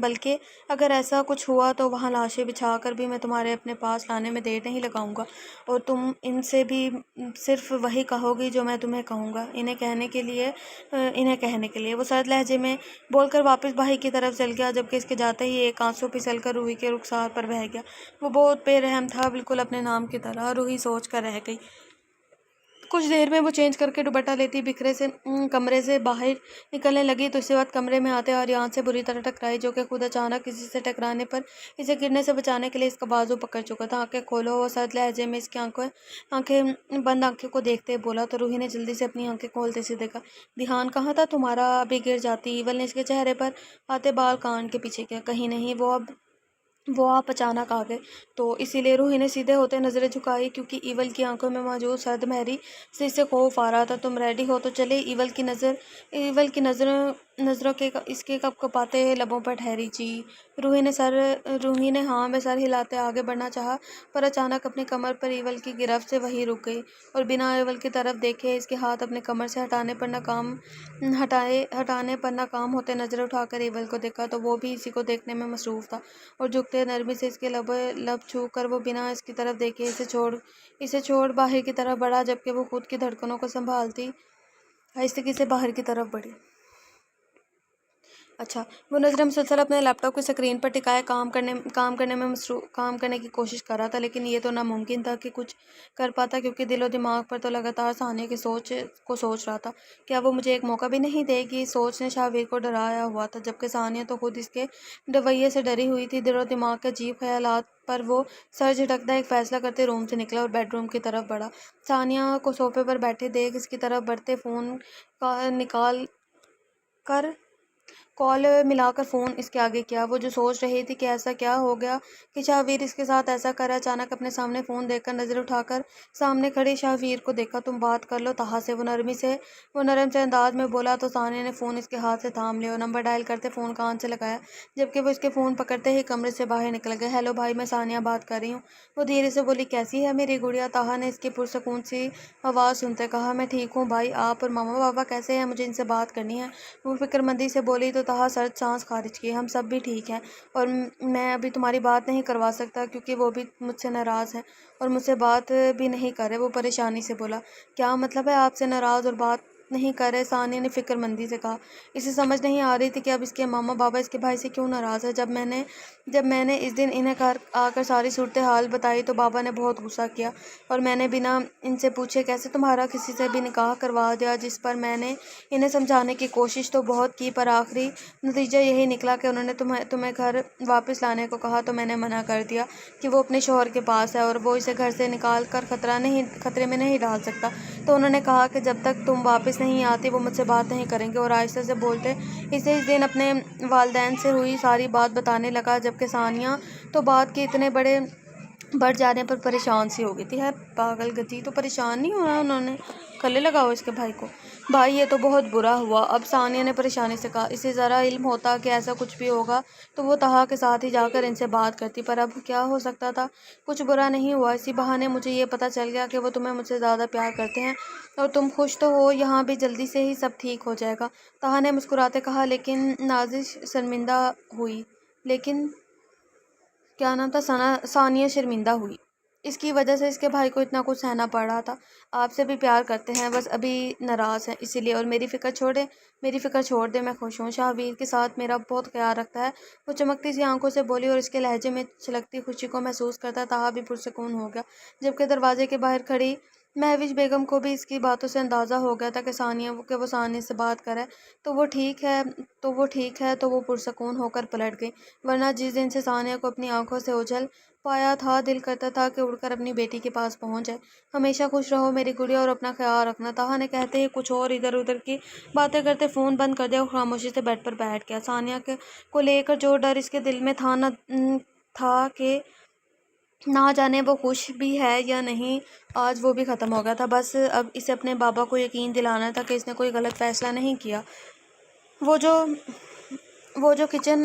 بلکہ اگر ایسا کچھ ہوا تو وہاں لاشیں بچھا کر بھی میں تمہارے اپنے پاس لانے میں دیر نہیں لگاؤں گا، اور تم ان سے بھی صرف وہی کہو گی جو میں تمہیں کہوں گا، انہیں کہنے کے لیے۔ وہ سرد لہجے میں بول کر واپس باہر کی طرف چل گیا، جبکہ اس کے جاتے ہی ایک آنسو پھسل کر روحی کے رخسار پر بہہ گیا۔ وہ بہت بے رحم تھا، بالکل اپنے نام کی طرح۔ روحی سوچ کر رہ گئی۔ کچھ دیر میں وہ چینج کر کے دوپٹہ لیتی کمرے سے باہر نکلنے لگی تو اسی وقت کمرے میں آتے آریان سے بری طرح ٹکرائی، جو کہ خود اچانک کسی سے ٹکرانے پر اسے گرنے سے بچانے کے لیے اس کا بازو پکڑ چکا تھا۔ آنکھیں کھولو، وہ سرد لہجے میں اس کی بند آنکھوں کو دیکھتے بولا تو روحی نے جلدی سے اپنی آنکھیں کھولتے اسے دیکھا۔ دھیان کہاں تھا تمہارا؟ ابھی گر جاتی۔ ایول نے اس کے چہرے پر آتے بال کان کے پیچھے کیا۔ کہیں نہیں، وہ آپ اچانک آ گئے تو اسی لیے۔ روحی نے سیدھے ہوتے نظریں جھکائی، کیونکہ ایول کی آنکھوں میں موجود سرد مہری سے اسے خوف آ رہا تھا۔ تم ریڈی ہو تو چلے؟ ایول کی نظروں کے اس کے کپکپاتے لبوں پر ٹھہری۔ جی۔ روحی نے ہاں میں سر ہلاتے آگے بڑھنا چاہا، پر اچانک اپنی کمر پر ایول کی گرفت سے وہیں رک گئی، اور بنا ایول کی طرف دیکھے اس کے ہاتھ اپنے کمر سے ہٹانے پر ناکام ہوتے نظریں اٹھا کر ایول کو دیکھا تو وہ بھی اسی کو دیکھنے میں مصروف تھا، اور جھکتے نرمی سے اس کے لب چھو کر وہ بنا اس کی طرف دیکھے اسے چھوڑ باہر کی طرف بڑھا، جبکہ وہ خود کی دھڑکنوں کو سنبھالتی آہستگی سے باہر کی طرف بڑھی۔ اچھا۔ وہ نظریں مسلسل اپنے لیپ ٹاپ کی سکرین پر ٹکائے کام کرنے کی کوشش کر رہا تھا، لیکن یہ تو ناممکن تھا کہ کچھ کر پاتا، کیونکہ دل و دماغ پر تو لگاتار ثانیہ کی سوچ رہا تھا۔ کیا وہ مجھے ایک موقع بھی نہیں دے گی؟ اس سوچ نے شاہویر کو ڈرایا ہوا تھا، جبکہ ثانیہ تو خود اس کے رویے سے ڈری ہوئی تھی۔ دل و دماغ کے عجیب خیالات پر وہ سر جھٹکتا ایک فیصلہ کرتے روم سے نکلا اور بیڈ روم کی طرف بڑھا۔ ثانیہ کو صوفے پر بیٹھے دیکھ اس کی طرف بڑھتے فون نکال کر کال ملا کر فون اس کے آگے کیا۔ وہ جو سوچ رہی تھی کہ ایسا کیا ہو گیا کہ شاہویر اس کے ساتھ ایسا کرے، اچانک اپنے سامنے فون دیکھ کر نظر اٹھا کر سامنے کھڑی شاہویر کو دیکھا۔ تم بات کر لو طہا سے، وہ نرم سے انداز میں بولا تو ثانیہ نے فون اس کے ہاتھ سے تھام لیا اور نمبر ڈائل کرتے فون کان سے لگایا، جبکہ وہ اس کے فون پکڑتے ہی کمرے سے باہر نکل گئے۔ ہیلو بھائی، میں ثانیہ بات کر رہی ہوں، وہ دھیرے سے بولی۔ کیسی ہے میری گڑیا؟ طہا نے اس کی پرسکون سی آواز سنتے کہا۔ میں ٹھیک ہوں بھائی، آپ اور ماما پاپا کیسے ہیں؟ مجھے ان سے بات کرنی ہے، وہ فکرمندی سے بولی تو طہا سرد سانس خارج کی۔ ہم سب بھی ٹھیک ہیں، اور میں ابھی تمہاری بات نہیں کروا سکتا، کیونکہ وہ بھی مجھ سے ناراض ہیں اور مجھ سے بات بھی نہیں کر رہے، وہ پریشانی سے بولا۔ کیا مطلب ہے آپ سے ناراض اور بات نہیں کر رہے؟ ثانیہ نے فکرمندی سے کہا۔ اسے سمجھ نہیں آ رہی تھی کہ اب اس کے ماما بابا اس کے بھائی سے کیوں ناراض ہے۔ جب میں نے اس دن انہیں گھر آ کر ساری صورتحال بتائی تو بابا نے بہت غصہ کیا، اور میں نے بنا ان سے پوچھے کیسے تمہارا کسی سے بھی نکاح کروا دیا، جس پر میں نے انہیں سمجھانے کی کوشش تو بہت کی، پر آخری نتیجہ یہی نکلا کہ انہوں نے تمہیں گھر واپس لانے کو کہا تو میں نے منع کر دیا کہ وہ اپنے شوہر کے پاس ہے اور وہ اسے گھر سے نکال کر خطرے میں نہیں ڈال سکتا، تو انہوں نے کہا کہ جب تک تم واپس نہیں آتی وہ مجھ سے بات نہیں کریں گے، اور آہستہ سے بولتے اسے اس دن اپنے والدین سے ہوئی ساری بات بتانے لگا، جبکہ ثانیہ تو بات کے اتنے بڑھ جانے پر پریشان سی ہو گئی تھی۔ ہے پاگل گدھی، تو پریشان نہیں ہونا انہوں نے، گلے لگاؤ اس کے بھائی کو۔ بھائی یہ تو بہت برا ہوا، اب ثانیہ نے پریشانی سے کہا۔ اسے ذرا علم ہوتا کہ ایسا کچھ بھی ہوگا تو وہ طہا کے ساتھ ہی جا کر ان سے بات کرتی، پر اب کیا ہو سکتا تھا؟ کچھ برا نہیں ہوا، اسی بہانے مجھے یہ پتہ چل گیا کہ وہ تمہیں مجھ سے زیادہ پیار کرتے ہیں، اور تم خوش تو ہو، یہاں بھی جلدی سے ہی سب ٹھیک ہو جائے گا، طہا نے مسکراتے کہا۔ لیکن نازش شرمندہ ہوئی۔ لیکن کیا نام تھا؟ ثانیہ شرمندہ ہوئی اس کی وجہ سے، اس کے بھائی کو اتنا کچھ سہنا پڑ رہا تھا۔ آپ سے بھی پیار کرتے ہیں، بس ابھی ناراض ہیں اسی لیے، اور میری فکر چھوڑ دے، میں خوش ہوں، شاہویر کے ساتھ میرا بہت خیال رکھتا ہے، وہ چمکتی سی آنکھوں سے بولی، اور اس کے لہجے میں چھلکتی خوشی کو محسوس کرتا طہا بھی پرسکون ہو گیا، جبکہ دروازے کے باہر کھڑی مہوش بیگم کو بھی اس کی باتوں سے اندازہ ہو گیا تھا کہ وہ ثانیہ سے بات کرے تو وہ ٹھیک ہے، تو وہ پرسکون ہو کر پلٹ گئی، ورنہ جس دن سے ثانیہ کو اپنی آنکھوں سے اوجھل پایا تھا دل کرتا تھا کہ اڑ کر اپنی بیٹی کے پاس پہنچ جائے۔ ہمیشہ خوش رہو میری گڑیا، اور اپنا خیال رکھنا، طہا نے کہتے ہی کچھ اور ادھر ادھر کی باتیں کرتے فون بند کر دیا اور خاموشی سے بیڈ پر بیٹھ گیا۔ ثانیہ کو لے کر جو ڈر اس کے دل میں تھا کہ نہ جانے وہ خوش بھی ہے یا نہیں، آج وہ بھی ختم ہو گیا تھا۔ بس اب اسے اپنے بابا کو یقین دلانا تھا کہ اس نے کوئی غلط فیصلہ نہیں کیا۔ وہ جو کچن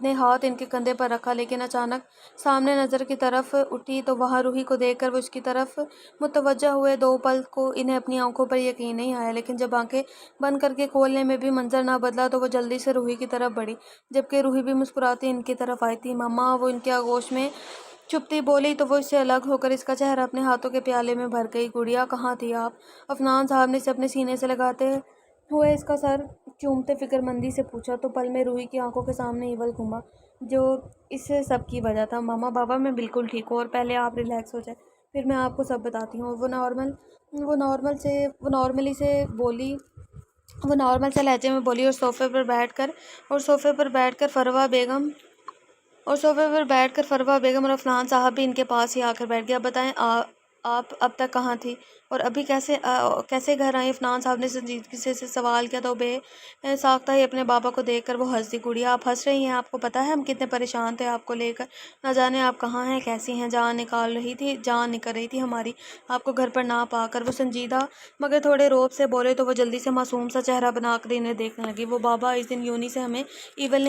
نے ہاتھ ان کے کندھے پر رکھا، لیکن اچانک سامنے نظر کی طرف اٹھی تو وہاں روحی کو دیکھ کر وہ اس کی طرف متوجہ ہوئے۔ 2 پل کو انہیں اپنی آنکھوں پر یقین نہیں آیا، لیکن جب آنکھیں بند کر کے کھولنے میں بھی منظر نہ بدلا تو وہ جلدی سے روحی کی طرف بڑھی، جبکہ روحی بھی مسکراتی ان کی طرف آئی تھی۔ مما، وہ ان کے آغوش میں چھپتی بولی تو وہ اس سے الگ ہو کر اس کا چہرہ اپنے ہاتھوں کے پیالے میں بھر گئی۔ گڑیا، کہاں تھی آپ؟ عفنان صاحب نے اسے اپنے سینے سے لگاتے ہوئے اس کا سر چومتے فکر مندی سے پوچھا، تو پل میں روحی کی آنکھوں کے سامنے ایول گھوما جو اس سب کی وجہ تھا۔ ماما، بابا میں بالکل ٹھیک ہوں، اور پہلے آپ ریلیکس ہو جائیں، پھر میں آپ کو سب بتاتی ہوں۔ وہ نارمل سے لہجے میں بولی، اور صوفے پر بیٹھ کر فروہ بیگم اور عفنان صاحب بھی ان کے پاس ہی آ کر بیٹھ گئے۔ اب بتائیں، آپ اب تک کہاں تھی اور ابھی کیسے گھر آئیں؟ عفنان صاحب نے سنجیدگی سے سوال کیا تو بے ساختہ ہی اپنے بابا کو دیکھ کر وہ ہنس دی۔ گڑیا، آپ ہنس رہی ہیں؟ آپ کو پتہ ہے ہم کتنے پریشان تھے آپ کو لے کر، نہ جانے آپ کہاں ہیں، کیسی ہیں؟ جان نکل رہی تھی ہماری آپ کو گھر پر نہ پا کر۔ وہ سنجیدہ مگر تھوڑے روب سے بولے تو وہ جلدی سے معصوم سا چہرہ بنا کر انہیں دیکھنے لگی۔ وہ بابا، اس دن یونی سے ہمیں ایول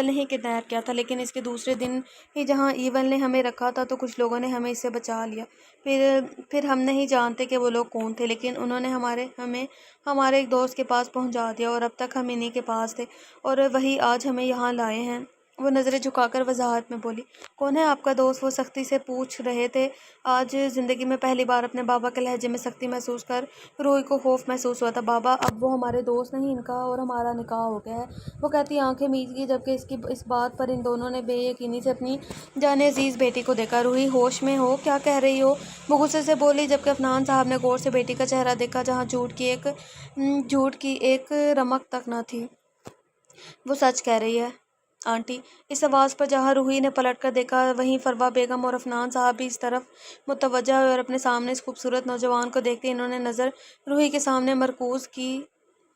نے کڈنیپ کیا تھا، لیکن اس کے دوسرے دن ہی جہاں ایول نے ہمیں رکھا تھا تو کچھ لوگوں نے ہمیں اس سے بچا لیا۔ پھر ہم نہیں جانتے کہ وہ لوگ کون تھے، لیکن انہوں نے ہمیں ہمارے ایک دوست کے پاس پہنچا دیا، اور اب تک ہم انہی کے پاس تھے اور وہی آج ہمیں یہاں لائے ہیں۔ وہ نظریں جھکا کر وضاحت میں بولی، کون ہے آپ کا دوست؟ وہ سختی سے پوچھ رہے تھے۔ آج زندگی میں پہلی بار اپنے بابا کے لہجے میں سختی محسوس کر روحی کو خوف محسوس ہوا تھا۔ بابا، اب وہ ہمارے دوست نہیں، ان کا اور ہمارا نکاح ہو گیا ہے، وہ کہتی آنکھیں میچ گئی، جبکہ اس بات پر ان دونوں نے بے یقینی سے اپنی جان عزیز بیٹی کو دیکھا۔ روحی، ہوش میں ہو؟ کیا کہہ رہی ہو؟ وہ غصے سے بولی، جبکہ عفنان صاحب نے غور سے بیٹی کا چہرہ دیکھا جہاں جھوٹ کی ایک رمق تک نہ تھی۔ وہ سچ کہہ رہی ہے آنٹی۔ اس آواز پر جہاں روحی نے پلٹ کر دیکھا وہیں فروہ بیگم اور عفنان صاحب بھی اس طرف متوجہ ہوئے، اور اپنے سامنے اس خوبصورت نوجوان کو دیکھتے انہوں نے نظر روحی کے سامنے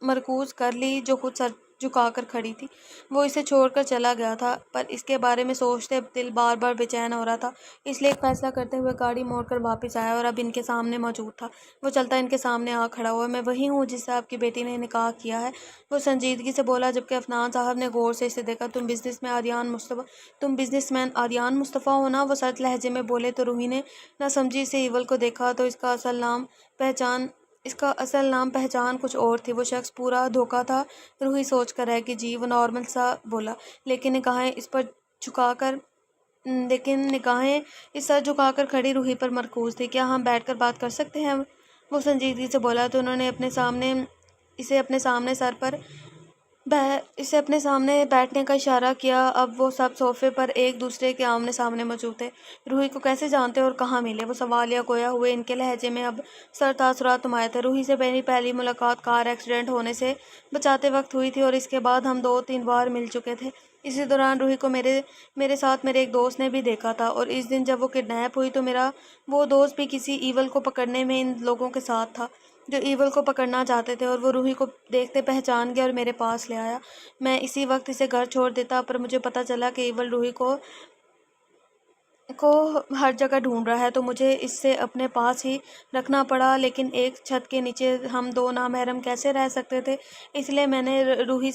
مرکوز کر لی جو خود سر جھکا کر کھڑی تھی۔ وہ اسے چھوڑ کر چلا گیا تھا، پر اس کے بارے میں سوچتے دل بار بار بے چین ہو رہا تھا، اس لیے ایک فیصلہ کرتے ہوئے گاڑی موڑ کر واپس آیا اور اب ان کے سامنے موجود تھا۔ وہ چلتا ان کے سامنے آ کھڑا ہوا۔ میں وہی ہوں جس سے آپ کی بیٹی نے نکاح کیا ہے، وہ سنجیدگی سے بولا، جبکہ عفنان صاحب نے غور سے اسے دیکھا۔ تم بزنس مین آریان مصطفیٰ ہو نا؟ وہ سرد لہجے میں بولے تو روحی نے نہ سمجھی سے ایول کو دیکھا تو اس کا اصل نام پہچان کچھ اور تھی۔ وہ شخص پورا دھوکہ تھا، روحی سوچ کر رہ گئی۔ جی، وہ نارمل سا بولا، لیکن نگاہیں اس سر جھکا کر کھڑی روحی پر مرکوز تھی۔ کیا ہم بیٹھ کر بات کر سکتے ہیں؟ وہ سنجیدگی سے بولا تو انہوں نے اسے اپنے سامنے بیٹھنے کا اشارہ کیا۔ اب وہ سب صوفے پر ایک دوسرے کے آمنے سامنے موجود تھے۔ روحی کو کیسے جانتے اور کہاں ملے؟ وہ سوالیہ گویا ہوئے، ان کے لہجے میں اب سر تاثرات نمایاں تھے۔ روحی سے میری پہلی ملاقات کار ایکسیڈنٹ ہونے سے بچاتے وقت ہوئی تھی، اور اس کے بعد ہم 2-3 بار مل چکے تھے۔ اسی دوران روحی کو میرے ساتھ میرے ایک دوست نے بھی دیکھا تھا، اور اس دن جب وہ کڈنیپ ہوئی تو میرا وہ دوست بھی کسی ایول کو پکڑنے میں ان لوگوں کے ساتھ تھا جو ایول کو پکڑنا چاہتے تھے، اور وہ روحی کو دیکھتے پہچان گیا اور میرے پاس لے آیا۔ میں اسی وقت اسے گھر چھوڑ دیتا، پر مجھے پتہ چلا کہ ایول روحی کو ہر جگہ ڈھونڈ رہا ہے، تو مجھے اس سے اپنے پاس ہی رکھنا پڑا۔ لیکن ایک چھت کے نیچے ہم 2 نامحرم کیسے رہ سکتے تھے؟ اس لیے میں نے روحی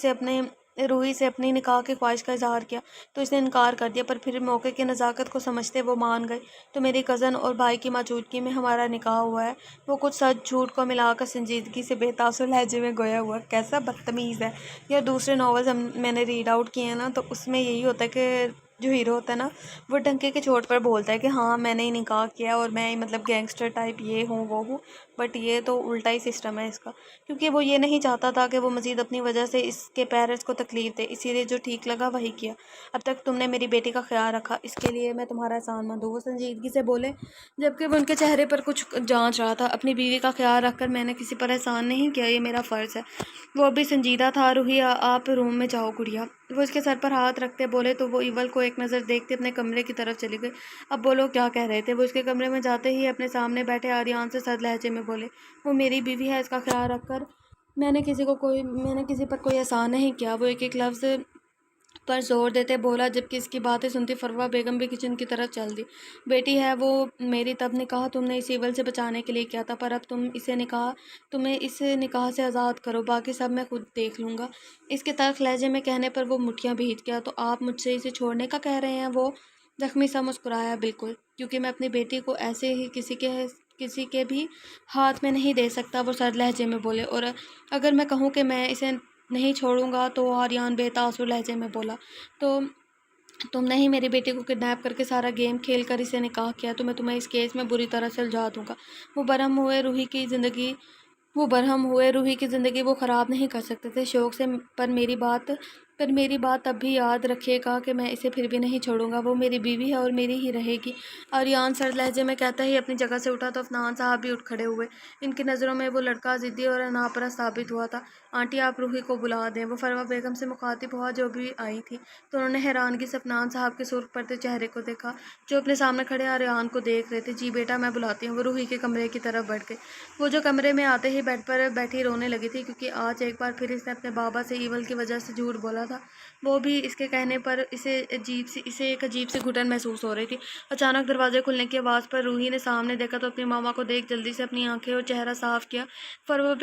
سے اپنی نکاح کی خواہش کا اظہار کیا تو اس نے انکار کر دیا، پر پھر موقع کی نزاکت کو سمجھتے وہ مان گئی، تو میری کزن اور بھائی کی موجودگی میں ہمارا نکاح ہوا ہے۔ وہ کچھ سچ جھوٹ کو ملا کر سنجیدگی سے بے تاثر لہجے میں گویا ہوا۔ کیسا بدتمیز ہے یہ! دوسرے ناولز میں نے ریڈ آؤٹ کیے ہیں نا، تو اس میں یہی ہوتا ہے کہ جو ہیرو ہوتا ہے نا، وہ ڈنکے کے چوٹ پر بولتا ہے کہ ہاں میں نے ہی نکاح کیا اور میں مطلب گینگسٹر ٹائپ یہ ہوں وہ ہوں، بٹ یہ تو الٹا ہی سسٹم ہے اس کا، کیونکہ وہ یہ نہیں چاہتا تھا کہ وہ مزید اپنی وجہ سے اس کے پیرنٹس کو تکلیف دے، اسی لیے جو ٹھیک لگا وہی کیا۔ اب تک تم نے میری بیٹی کا خیال رکھا، اس کے لیے میں تمہارا احسان مند ہوں، وہ سنجیدگی سے بولے، جبکہ وہ ان کے چہرے پر کچھ جانچ رہا تھا۔ اپنی بیوی کا خیال رکھ کر میں نے کسی پر احسان نہیں کیا، یہ میرا فرض ہے۔ وہ ابھی سنجیدہ تھا۔ روحی، آپ روم میں جاؤ۔ گڑیا، وہ اس کے سر پر ہاتھ رکھتے بولے تو وہ ایول کو ایک نظر دیکھتے اپنے کمرے کی طرف چلی گئی۔ اب بولو، کیا کہہ رہے تھے؟ وہ اس کے کمرے میں جاتے ہی اپنے سامنے بیٹھے آریان سے سرد لہجے میں بولے، وہ میری بیوی ہے، اس کا خیال رکھ کر میں نے کسی پر کوئی احسان نہیں کیا۔ وہ ایک ایک لفظ پر زور دیتے بولا، جبکہ اس کی باتیں سنتی فروہ بیگم بھی کچن کی طرف چل دی۔ بیٹی ہے وہ میری، تب نکاح تم نے اس ایول سے بچانے کے لیے کیا تھا، پر اب تمہیں اس نکاح سے آزاد کرو، باقی سب میں خود دیکھ لوں گا۔ اس کے تلخ لہجے میں کہنے پر وہ مٹھیاں بھیج گیا۔ تو آپ مجھ سے اسے چھوڑنے کا کہہ رہے ہیں؟ وہ زخمی سا مسکرایا۔ بالکل، کیونکہ میں اپنی بیٹی کو ایسے ہی کسی کے بھی ہاتھ میں نہیں دے سکتا، وہ سرد لہجے میں بولے۔ اور اگر میں کہوں کہ میں اسے نہیں چھوڑوں گا تو آریان بے تاثر لہجے میں بولا، تو تم نے ہی میری بیٹی کو کڈنیپ کر کے سارا گیم کھیل کر اسے نکاح کیا، تو میں تمہیں اس کیس میں بری طرح سے الجھا دوں گا۔ وہ برہم ہوئے روحی کی زندگی وہ خراب نہیں کر سکتے تھے شوق سے، پر میری بات تب بھی یاد رکھیے گا کہ میں اسے پھر بھی نہیں چھوڑوں گا۔ وہ میری بیوی ہے اور میری ہی رہے گی۔ آریان سرد لہجے میں کہتا ہی اپنی جگہ سے اٹھا تو عفنان صاحب بھی اٹھ کھڑے ہوئے۔ ان کی نظروں میں وہ لڑکا ضدی اور ناپرست ثابت ہوا تھا۔ آنٹی، آپ روحی کو بلا دیں، وہ فروہ بیگم سے مخاطب ہوا جو بھی آئی تھی۔ تو انہوں نے حیرانگی سے عفنان صاحب کے سرخ پڑتے چہرے کو دیکھا جو اپنے سامنے کھڑے آریان کو دیکھ رہے تھے۔ جی بیٹا، میں بلاتی ہوں۔ وہ روحی کے کمرے کی طرف بڑھ گئے۔ وہ جو کمرے میں آتے ہی بیڈ پر بیٹھی رونے لگی تھی، کیونکہ آج ایک بار پھر اس نے اپنے بابا سے ایول کی وجہ سے جھوٹ بولا تھا، وہ بھی اس کے کہنے پر۔ اسے ایک عجیب سی گھٹن محسوس ہو رہی تھی۔ اچانک دروازے کھلنے کی آواز پر روحی نے سامنے دیکھا تو اپنی ماما کو دیکھ جلدی سے اپنی آنکھیں اور چہرہ صاف کیا۔ فروہ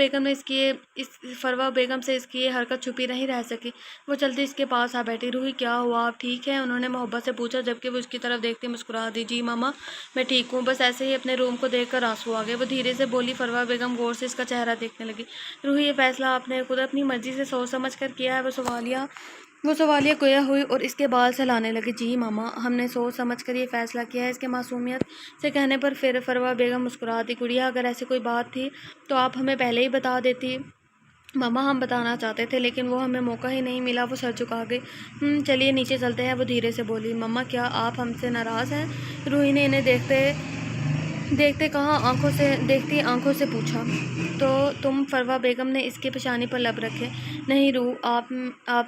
بیگم سے اس کی یہ حرکت چھپی نہیں رہ سکی۔ وہ چلتی اس کے پاس آ بیٹھی۔ روحی، کیا ہوا، آپ ٹھیک ہیں؟ انہوں نے محبت سے پوچھا، جبکہ وہ اس کی طرف دیکھتی مسکرا دی۔ جی ماما، میں ٹھیک ہوں، بس ایسے ہی۔ اپنے روم کو دیکھ کر آنسو آ گئے۔ وہ دھیرے سے بولی۔ فروہ بیگم غور سے اس کا چہرہ دیکھنے لگی۔ روحی، یہ فیصلہ آپ نے خود اپنی مرضی سے سوچ سمجھ کر کیا ہے؟ وہ سوالیہ گویا ہوئی اور اس کے بال سہلانے لگے۔ جی ماما، ہم نے سوچ سمجھ کر یہ فیصلہ کیا ہے۔ اس کے معصومیت سے کہنے پر پھر فروہ بیگم مسکرا دی۔ گڑیا، اگر ایسی کوئی بات تھی تو آپ ہمیں پہلے ہی بتا دیتی۔ ماما، ہم بتانا چاہتے تھے لیکن وہ ہمیں موقع ہی نہیں ملا۔ وہ سر جھکا گئی۔ چلیے نیچے چلتے ہیں، وہ دھیرے سے بولی۔ ماما، کیا آپ ہم سے ناراض ہیں؟ روحی نے انہیں دیکھتی آنکھوں سے پوچھا۔ تو تم؟ فروہ بیگم نے اس کی پیشانی پر لب رکھے۔ نہیں روح، آپ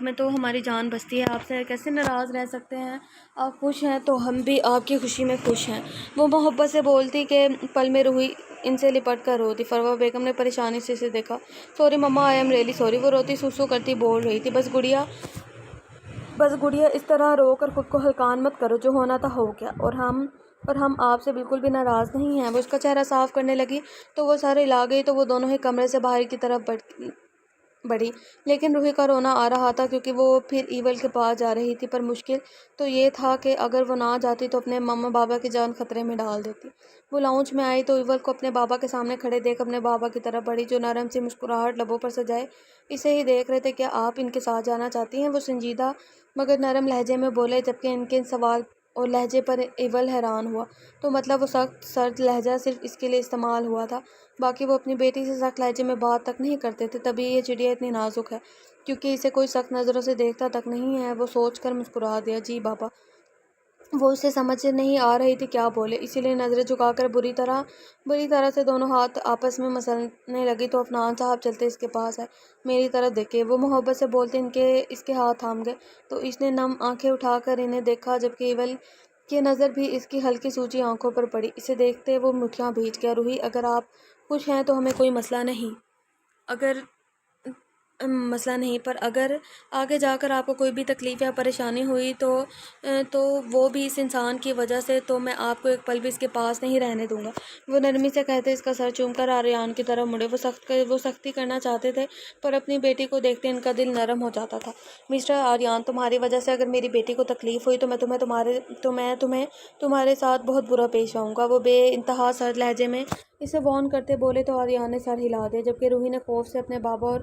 میں تو ہماری جان بستی ہے، آپ سے کیسے ناراض رہ سکتے ہیں؟ آپ خوش ہیں تو ہم بھی آپ کی خوشی میں خوش ہیں، وہ محبت سے بولتی کہ پل میں روحی ان سے لپٹ کر روتی۔ فروہ بیگم نے پریشانی سے اسے دیکھا۔ Sorry mama, I am really sorry, وہ روتی سوسو کرتی بول رہی تھی۔ بس گڑیا، اس طرح رو کر خود کو ہلکان مت کرو، جو ہونا تھا ہو گیا، اور ہم آپ سے بالکل بھی ناراض نہیں ہیں۔ وہ اس کا چہرہ صاف کرنے لگی تو وہ سر ہلا گئی تو وہ دونوں ہی کمرے سے باہر کی طرف بڑھی۔ لیکن روحی کا رونا آ رہا تھا کیونکہ وہ پھر ایول کے پاس جا رہی تھی، پر مشکل تو یہ تھا کہ اگر وہ نہ جاتی تو اپنے ماما بابا کی جان خطرے میں ڈال دیتی۔ وہ لاؤنج میں آئی تو ایول کو اپنے بابا کے سامنے کھڑے دیکھ اپنے بابا کی طرف بڑھی، جو نرم سی مسکراہٹ لبوں پر سجائے اسے ہی دیکھ رہے تھے۔ کیا آپ ان کے ساتھ جانا چاہتی ہیں؟ وہ سنجیدہ مگر نرم لہجے میں بولے، جبکہ ان کے سوال اور لہجے پر ایول حیران ہوا۔ تو مطلب وہ سخت سرد لہجہ صرف اس کے لیے استعمال ہوا تھا، باقی وہ اپنی بیٹی سے سخت لہجے میں بات تک نہیں کرتے تھے۔ تبھی یہ چڑیا اتنی نازک ہے کیونکہ اسے کوئی سخت نظروں سے دیکھتا تک نہیں ہے، وہ سوچ کر مسکرا دیا۔ جی بابا۔ وہ اسے سمجھ نہیں آ رہی تھی کیا بولے، اسی لیے نظریں جھکا کر بری طرح سے دونوں ہاتھ آپس میں مسلنے لگی۔ تو عفنان صاحب چلتے اس کے پاس آئے۔ میری طرف دیکھے، وہ محبت سے بولتے اس کے ہاتھ تھام گئے تو اس نے نم آنکھیں اٹھا کر انہیں دیکھا، جبکہ ایول کی نظر بھی اس کی ہلکی سوجی آنکھوں پر پڑی۔ اسے دیکھتے وہ مٹھیاں بھیج گیا۔ روحی، اگر آپ خوش ہیں تو ہمیں کوئی مسئلہ نہیں، پر اگر آگے جا کر آپ کو کوئی بھی تکلیف یا پریشانی ہوئی تو وہ بھی اس انسان کی وجہ سے، تو میں آپ کو ایک پل بھی اس کے پاس نہیں رہنے دوں گا۔ وہ نرمی سے کہتے اس کا سر چوم کر آریان کی طرف مڑے۔ وہ سختی کرنا چاہتے تھے پر اپنی بیٹی کو دیکھتے ان کا دل نرم ہو جاتا تھا۔ مسٹر آریان، تمہاری وجہ سے اگر میری بیٹی کو تکلیف ہوئی تو میں تمہارے ساتھ بہت برا پیش آؤں گا، وہ بے انتہا سرد لہجے میں اسے وارن کرتے بولے۔ تو آریان نے سر ہلا دیا، جبکہ روحی نے خوف سے اپنے بابا اور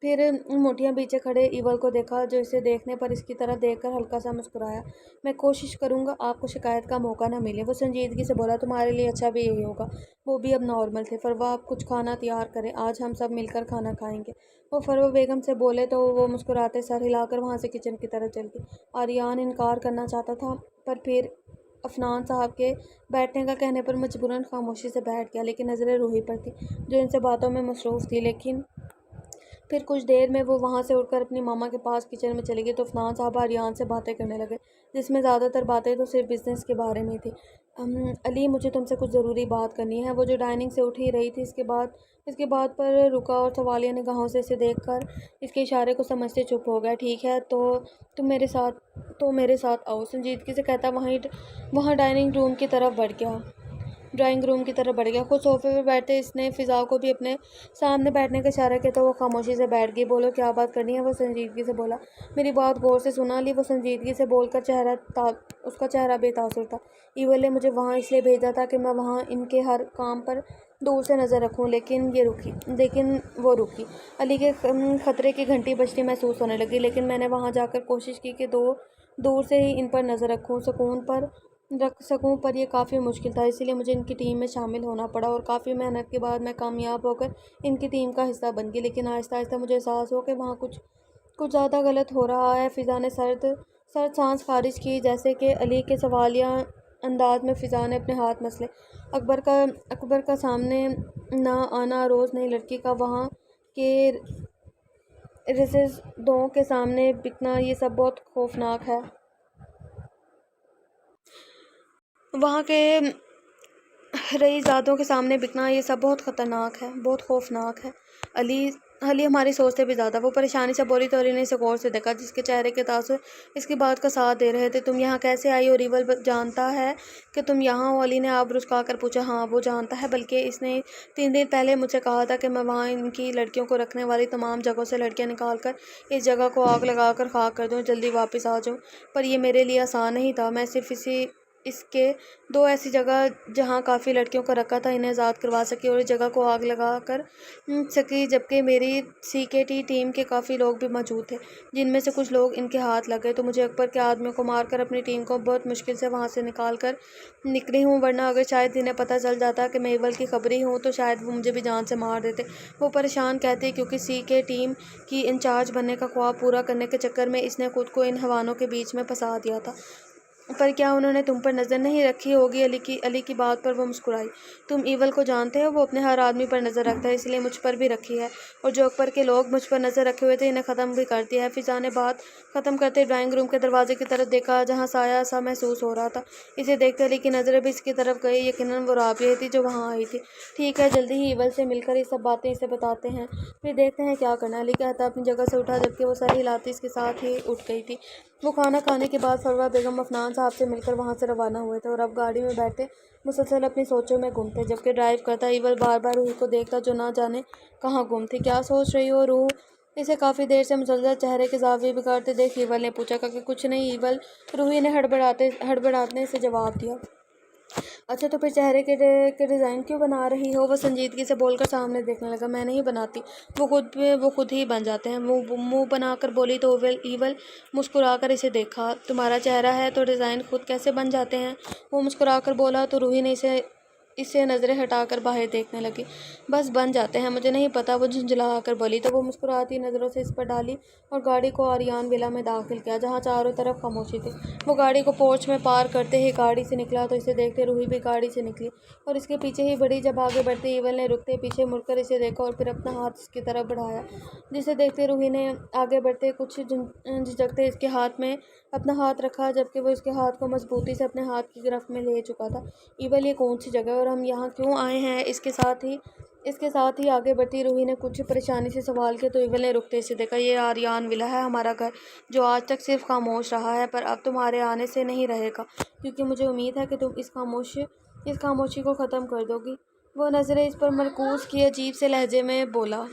پھر موٹیاں پیچھے کھڑے ایول کو دیکھا، جو اسے دیکھنے پر اس کی طرف دیکھ کر ہلکا سا مسکرایا۔ میں کوشش کروں گا آپ کو شکایت کا موقع نہ ملے، وہ سنجیدگی سے بولا۔ تمہارے لیے اچھا بھی یہی ہوگا، وہ بھی اب نارمل تھے۔ فروہ، آپ کچھ کھانا تیار کریں، آج ہم سب مل کر کھانا کھائیں گے، وہ فروہ بیگم سے بولے تو وہ مسکراتے سر ہلا کر وہاں سے کچن کی طرف چل گئی۔ آریان انکار کرنا چاہتا تھا پر پھر عفنان صاحب کے بیٹھنے کا کہنے پر مجبوراً خاموشی سے بیٹھ گیا، لیکن نظریں روحی پر تھی جو ان سے باتوں میں مصروف تھی۔ لیکن پھر کچھ دیر میں وہ وہاں سے اٹھ کر اپنی ماما کے پاس کچن میں چلے گئی تو عفنان صاحب آریان سے باتیں کرنے لگے، جس میں زیادہ تر باتیں تو صرف بزنس کے بارے میں تھی۔ علی مجھے تم سے کچھ ضروری بات کرنی ہے۔ وہ جو ڈائننگ سے اٹھ ہی رہی تھی اس کے بعد پر رکا اور سوالیہ نگاہوں سے اسے دیکھ کر اس کے اشارے کو سمجھتے چپ ہو گیا۔ ٹھیک ہے تو تم میرے ساتھ آؤ، سنجیدگی سے کہتا وہاں ڈرائنگ روم کی طرف بڑھ گیا۔ خود صوفے پہ بیٹھتے اس نے فضا کو بھی اپنے سامنے بیٹھنے کا اشارہ کیا تو وہ خاموشی سے بیٹھ گئی۔ بولو کیا بات کرنی ہے؟ وہ سنجیدگی سے بولا۔ میری بات غور سے سنا علی، وہ سنجیدگی سے بول کر اس کا چہرہ بے تاثر تھا۔ ایول نے مجھے وہاں اس لیے بھیجا تھا کہ میں وہاں ان کے ہر کام پر دور سے نظر رکھوں، لیکن وہ رکی۔ علی کے خطرے کی گھنٹی بجتی محسوس ہونے لگی، لیکن میں نے وہاں جا کر کوشش کی کہ دور سے ہی ان پر نظر رکھ سکوں، پر یہ کافی مشکل تھا، اسی لیے مجھے ان کی ٹیم میں شامل ہونا پڑا اور کافی محنت کے بعد میں کامیاب ہو کر ان کی ٹیم کا حصہ بن گئی۔ لیکن آہستہ آہستہ مجھے احساس ہو کہ وہاں کچھ زیادہ غلط ہو رہا ہے۔ فضا نے سرد سانس خارج کی، جیسے کہ علی کے سوالیہ انداز میں فضا نے اپنے ہاتھ مسلے۔ اکبر کا سامنے نہ آنا، روز نئی لڑکی کا وہاں کے رشتےداروں کے سامنے بکنا، یہ سب بہت خوفناک ہے۔ وہاں کے رئیسزادوں کے سامنے بکنا، یہ سب بہت خطرناک ہے، بہت خوفناک ہے۔ علی ہماری سوچ سے بھی زیادہ، وہ پریشانی سے بولی تو علی نے اسے غور سے دیکھا، جس کے چہرے کے تاثر اس کی بات کا ساتھ دے رہے تھے۔ تم یہاں کیسے آئی اور ایول جانتا ہے کہ تم یہاں ہو؟ علی نے آب رسکا کر پوچھا۔ ہاں وہ جانتا ہے، بلکہ اس نے 3 دن پہلے مجھ سے کہا تھا کہ میں وہاں ان کی لڑکیوں کو رکھنے والی تمام جگہوں سے لڑکیاں نکال کر اس جگہ کو آگ لگا کر خاک کر دوں، جلدی واپس آ جاؤں۔ پر یہ میرے لیے آسان نہیں تھا، میں صرف اس کے 2 ایسی جگہ جہاں کافی لڑکیوں کو رکھا تھا انہیں آزاد کروا سکی اور اس جگہ کو آگ لگا کر سکی، جبکہ میری CKT ٹیم کے کافی لوگ بھی موجود تھے، جن میں سے کچھ لوگ ان کے ہاتھ لگ گئے، تو مجھے اکبر کے آدمیوں کو مار کر اپنی ٹیم کو بہت مشکل سے وہاں سے نکال کر نکلی ہوں، ورنہ اگر شاید انہیں پتہ چل جاتا کہ میں ایول کی خبری ہوں تو شاید وہ مجھے بھی جان سے مار دیتے۔ وہ پریشان کہتی کیونکہ CK ٹیم کی انچارج بننے کا خواب پورا کرنے کے چکر میں اس نے خود کو ان حیوانوں کے بیچ میں پھنسا دیا تھا۔ پر کیا انہوں نے تم پر نظر نہیں رکھی ہوگی؟ علی کی بات پر وہ مسکرائی۔ تم ایول کو جانتے ہو، وہ اپنے ہر آدمی پر نظر رکھتا ہے، اس لیے مجھ پر بھی رکھی ہے، اور جو اکبر کے لوگ مجھ پر نظر رکھے ہوئے تھے انہیں ختم بھی کر دیا ہے۔ فضا نے بات ختم کرتے ڈرائنگ روم کے دروازے کی طرف دیکھا، جہاں سایہ سا محسوس ہو رہا تھا۔ اسے دیکھتے علی کی نظریں بھی اس کی طرف گئی، یقیناً وہ رابعہ تھی جو وہاں آئی تھی۔ ٹھیک ہے، جلدی ہی ایول سے مل کر یہ سب باتیں اسے بتاتے ہیں، پھر دیکھتے ہیں کیا کرنا ہے۔ علی کہتا اپنی جگہ سے اٹھا، جبکہ وہ سر ہلاتی اس کے ساتھ ہی اٹھ گئی تھی۔ وہ کھانا کھانے کے بعد فروہ بیگم عفنان صاحب سے مل کر وہاں سے روانہ ہوئے تھے اور اب گاڑی میں بیٹھے مسلسل اپنی سوچوں میں گم تھے، جبکہ ڈرائیو کرتا ایول بار بار روحی کو دیکھتا جو نہ جانے کہاں گم تھی۔ کیا سوچ رہی ہو روح؟ اسے کافی دیر سے مسلسل چہرے کے زاویے بگاڑتے دیکھ ایول نے پوچھا۔ کہ کچھ نہیں ایول، روحی نے ہڑبڑانے سے جواب دیا۔ اچھا تو پھر چہرے کے ڈیزائن کیوں بنا رہی ہو؟ وہ سنجیدگی سے بول کر سامنے دیکھنے لگا۔ میں نہیں بناتی، وہ خود ہی بن جاتے ہیں، وہ منہ بنا کر بولی تو ایول مسکرا کر اسے دیکھا۔ تمہارا چہرہ ہے تو ڈیزائن خود کیسے بن جاتے ہیں؟ وہ مسکرا کر بولا تو روحی نے اسے نظریں ہٹا کر باہر دیکھنے لگی۔ بس بن جاتے ہیں، مجھے نہیں پتا، وہ جھنجھلا کر بولی تو وہ مسکراتی نظروں سے اس پر ڈالی اور گاڑی کو آریان ولا میں داخل کیا، جہاں چاروں طرف خاموشی تھی۔ وہ گاڑی کو پورچ میں پارک کرتے ہی گاڑی سے نکلا تو اسے دیکھتے روحی بھی گاڑی سے نکلی اور اس کے پیچھے ہی بڑھی۔ جب آگے بڑھتے ایول نے رکتے پیچھے مڑ کر اسے دیکھا اور پھر اپنا ہاتھ اس کی طرف بڑھایا، جسے دیکھتے روحی نے آگے بڑھتے کچھ جھجکتے اس کے ہاتھ میں اپنا ہاتھ رکھا، جبکہ وہ اس کے ہاتھ کو مضبوطی سے اپنے ہاتھ کی گرفت میں لے چکا تھا۔ ایول، یہ کون سی جگہ ہے اور ہم یہاں کیوں آئے ہیں؟ اس کے ساتھ ہی آگے بڑھتی روحی نے کچھ پریشانی سے سوال کیا تو ایول نے رکتے اسے دیکھا۔ یہ آریان ولا ہے، ہمارا گھر، جو آج تک صرف خاموش رہا ہے، پر اب تمہارے آنے سے نہیں رہے گا، کیونکہ مجھے امید ہے کہ تم اس خاموشی کو ختم کر دو گی۔ وہ نظریں اس پر مرکوز کی عجیب سے لہجے میں بولا۔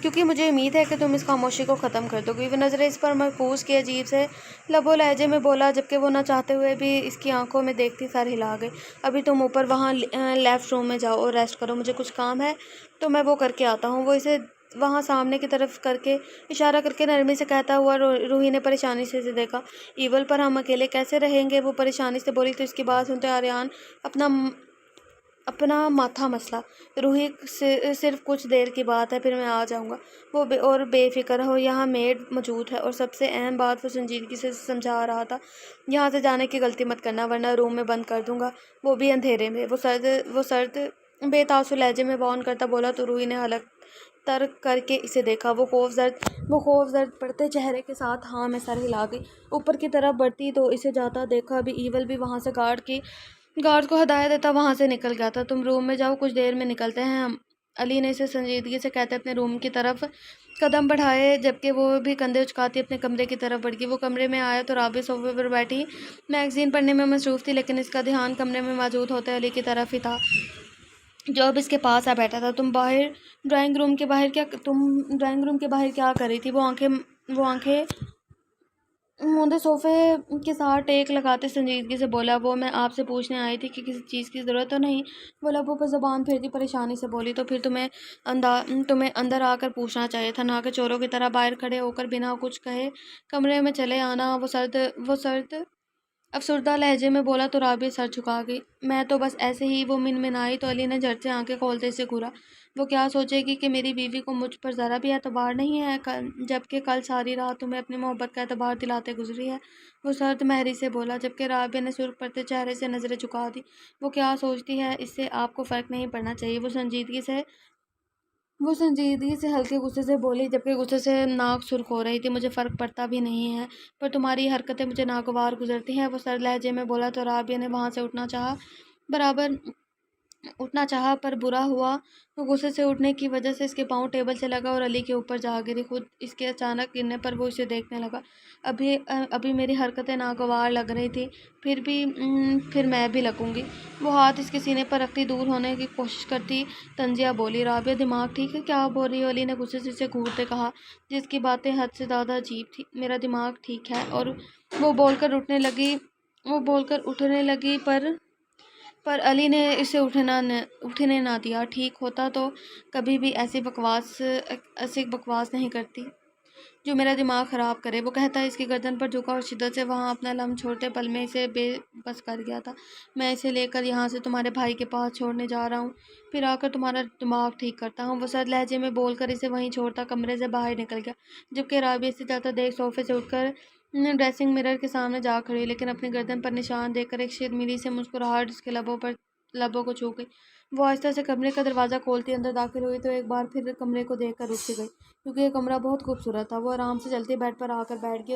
کیونکہ مجھے امید ہے کہ تم اس خاموشی کو ختم کر دو گی۔ وہ نظریں اس پر مرکوز کی عجیب سے لب و لہجے میں بولا، جبکہ وہ نہ چاہتے ہوئے بھی اس کی آنکھوں میں دیکھتی سر ہلا گئی۔ ابھی تم اوپر وہاں لیفٹ روم میں جاؤ اور ریسٹ کرو، مجھے کچھ کام ہے تو میں وہ کر کے آتا ہوں۔ وہ اسے وہاں سامنے کی طرف اشارہ کر کے نرمی سے کہتا ہوا روحی نے پریشانی سے اسے دیکھا۔ ایول، پر ہم اکیلے کیسے رہیں گے؟ وہ پریشانی سے بولی تو اس کی بات سنتے آریان اپنا ماتھا مسلا۔ روحی، صرف کچھ دیر کی بات ہے، پھر میں آ جاؤں گا، اور بے فکر رہو، یہاں میڈ موجود ہے، اور سب سے اہم بات، وہ سنجیدگی سے سمجھا رہا تھا، یہاں سے جانے کی غلطی مت کرنا ورنہ روم میں بند کر دوں گا، وہ بھی اندھیرے میں۔ وہ سرد بے تاثر لہجے میں بون کرتا بولا تو روحی نے حلق ترک کر کے اسے دیکھا۔ وہ خوف زرد پڑتے چہرے کے ساتھ ہاں میں سر ہلا گئی۔ اوپر کی طرف بڑھتی تو اسے جاتا دیکھا بھی ایول بھی وہاں سے گارڈ کو ہدایت دیتا وہاں سے نکل گیا تھا۔ تم روم میں جاؤ، کچھ دیر میں نکلتے ہیں ہم، علی نے اسے سنجیدگی سے کہتے اپنے روم کی طرف قدم بڑھائے، جبکہ وہ بھی کندھے اچکاتی اپنے کمرے کی طرف بڑھ گئی۔ وہ کمرے میں آیا تو رابعہ صوفے پر بیٹھی میگزین پڑھنے میں مصروف تھی، لیکن اس کا دھیان کمرے میں موجود ہوتے علی کی طرف ہی تھا جو اب اس کے پاس آ بیٹھا تھا۔ تم ڈرائنگ روم کے باہر کیا کر رہی تھی؟ وہ آنکھیں موندے صوفے کے ساتھ ٹیک لگاتے سنجیدگی سے بولا، وہ میں آپ سے پوچھنے آئی تھی کہ کسی چیز کی ضرورت تو نہیں؟ وہ لبوں پر زبان پھیرتی پریشانی سے بولی، تو پھر تمہیں اندر آ کر پوچھنا چاہیے تھا، نہ کہ چوروں کی طرح باہر کھڑے ہو کر بنا کچھ کہے کمرے میں چلے آنا۔ وہ سرد افسردہ لہجے میں بولا تو رابعہ سر جھکا گئی۔ میں تو بس ایسے ہی، وہ منمنائی تو علی نے جھٹ سے آنکھیں کھولتے سے گھورا۔ وہ کیا سوچے گی کہ میری بیوی کو مجھ پر ذرا بھی اعتبار نہیں ہے، جبکہ کل ساری رات تمہیں اپنی محبت کا اعتبار دلاتے گزری ہے؟ وہ سرد مہری سے بولا، جبکہ رابعہ نے سرخ پڑتے چہرے سے نظریں جھکا دی۔ وہ کیا سوچتی ہے، اس سے آپ کو فرق نہیں پڑنا چاہیے۔ وہ سنجیدگی سے ہلکے غصے سے بولی، جبکہ غصے سے ناک سرخ ہو رہی تھی۔ مجھے فرق پڑتا بھی نہیں ہے، پر تمہاری حرکتیں مجھے ناگوار گزرتی ہیں، وہ سرد لہجے میں بولا تو رابعہ نے وہاں سے اٹھنا چاہا پر برا ہوا۔ غصے سے اٹھنے کی وجہ سے اس کے پاؤں ٹیبل سے لگا اور علی کے اوپر جا گری۔ خود اس کے اچانک گرنے پر وہ اسے دیکھنے لگا۔ ابھی میری حرکتیں ناگوار لگ رہی تھی، پھر میں بھی لگوں گی۔ وہ ہاتھ اس کے سینے پر رکھتی دور ہونے کی کوشش کرتی طنزیہ بولی، رابعہ دماغ ٹھیک ہے؟ کیا بول رہی ہو؟ علی نے غصے سے اسے گھورتے کہا، جس کی باتیں حد سے زیادہ عجیب تھی۔ میرا دماغ ٹھیک ہے، اور وہ بول کر اٹھنے لگی پر علی نے اسے اٹھنے نہ دیا۔ ٹھیک ہوتا تو کبھی بھی ایسی بکواس نہیں کرتی جو میرا دماغ خراب کرے، وہ کہتا اس کی گردن پر جھکا اور شدت سے وہاں اپنا لمس چھوڑتے پل میں اسے بے بس کر گیا تھا۔ میں اسے لے کر یہاں سے تمہارے بھائی کے پاس چھوڑنے جا رہا ہوں، پھر آ کر تمہارا دماغ ٹھیک کرتا ہوں۔ وہ سرد لہجے میں بول کر اسے وہیں چھوڑتا کمرے سے باہر نکل گیا، جبکہ رابعہ اسے جاتا دیکھ صوفے سے اٹھ کر ڈریسنگ مرر کے سامنے جا کھڑی، لیکن اپنی گردن پر نشان دیکھ کر ایک شرمیلی سے مسکراہٹ اس کے لبوں کو چھو گئی۔ وہ آہستہ سے کمرے کا دروازہ کھولتی اندر داخل ہوئی تو ایک بار پھر کمرے کو دیکھ کر رک گئی، کیونکہ یہ کمرہ بہت خوبصورت تھا۔ وہ آرام سے چلتی بیڈ پر آ کر بیٹھ گئی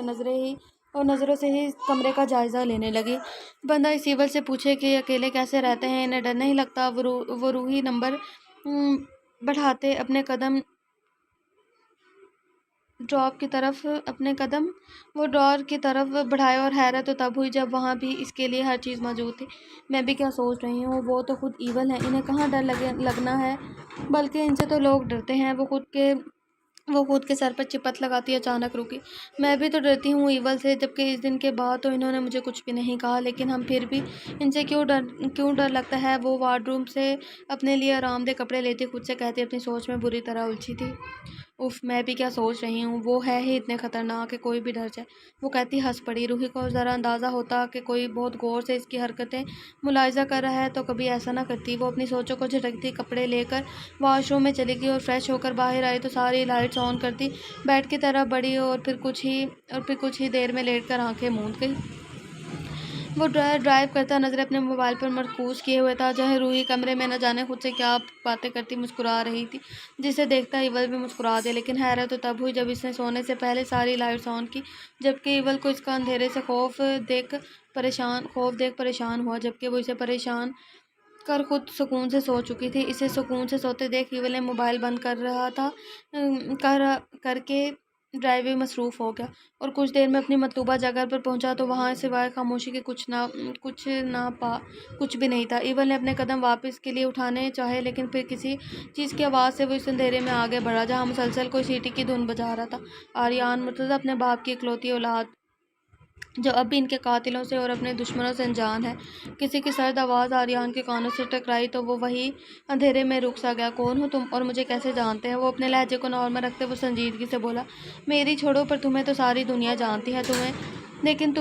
اور نظروں سے ہی کمرے کا جائزہ لینے لگی۔ بندہ اس ایول سے پوچھے کہ یہ اکیلے کیسے رہتے ہیں، انہیں ڈر نہیں لگتا؟ وہ روحی نمبر بڑھاتے اپنے قدم ڈرار کی طرف بڑھائے، اور حیرت تب ہوئی جب وہاں بھی اس کے لیے ہر چیز موجود تھی۔ میں بھی کیا سوچ رہی ہوں، وہ تو خود ایول ہے، انہیں کہاں ڈر لگنا ہے، بلکہ ان سے تو لوگ ڈرتے ہیں۔ وہ خود کے سر پر چپت لگاتی اچانک رکی۔ میں بھی تو ڈرتی ہوں ایول سے، جبکہ اس دن کے بعد تو انہوں نے مجھے کچھ بھی نہیں کہا، لیکن ہم پھر بھی ان سے کیوں ڈر لگتا ہے؟ وہ وارڈ روم سے اپنے لیے آرام دہ کپڑے لیتی خود سے کہتی اپنی سوچ میں بری طرح الجھی تھی۔ اف، میں بھی کیا سوچ رہی ہوں، وہ ہے ہی اتنے خطرناک کہ کوئی بھی ڈر جائے، وہ کہتی ہنس پڑی۔ روحی کو ذرا اندازہ ہوتا کہ کوئی بہت غور سے اس کی حرکتیں ملاحظہ کر رہا ہے تو کبھی ایسا نہ کرتی۔ وہ اپنی سوچوں کو جھٹکتی کپڑے لے کر واش روم میں چلی گئی اور فریش ہو کر باہر آئی تو ساری لائٹس آن کرتی بیڈ کی طرف بڑھی اور پھر کچھ ہی دیر میں لیٹ کر آنکھیں موند گئی۔ وہ ڈرائیو کرتا نظریں اپنے موبائل پر مرکوز کیے ہوئے تھا، جہاں روحی کمرے میں نہ جانے خود سے کیا باتیں کرتی مسکرا رہی تھی، جسے دیکھتا ایول بھی مسکرا دیا۔ لیکن حیرت تو تب ہوئی جب اس نے سونے سے پہلے ساری لائٹس آن کی، جبکہ ایول کو اس کا اندھیرے سے خوف دیکھ پریشان ہوا، جبکہ وہ اسے پریشان کر خود سکون سے سو چکی تھی۔ اسے سکون سے سوتے دیکھ ایول نے موبائل بند کر کے ڈرائیو میں مصروف ہو گیا، اور کچھ دیر میں اپنی مطلوبہ جگہ پر پہنچا تو وہاں سوائے خاموشی کے کچھ بھی نہیں تھا۔ ایول نے اپنے قدم واپس کے لیے اٹھانے چاہے، لیکن پھر کسی چیز کی آواز سے وہ اس اندھیرے میں آگے بڑھا جہاں مسلسل کوئی سیٹی کی دھن بجا رہا تھا۔ آریان مرتضیٰ اپنے باپ کی اکلوتی اولاد، جو اب بھی ان کے قاتلوں سے اور اپنے دشمنوں سے انجان ہے۔ کسی کی سرد آواز آریان کے کانوں سے ٹکرائی تو وہ وہی اندھیرے میں رک سا گیا۔ کون ہو تم اور مجھے کیسے جانتے ہیں؟ وہ اپنے لہجے کو نارمل رکھتے وہ سنجیدگی سے بولا، میری چھوڑو، پر تمہیں تو ساری دنیا جانتی ہے، لیکن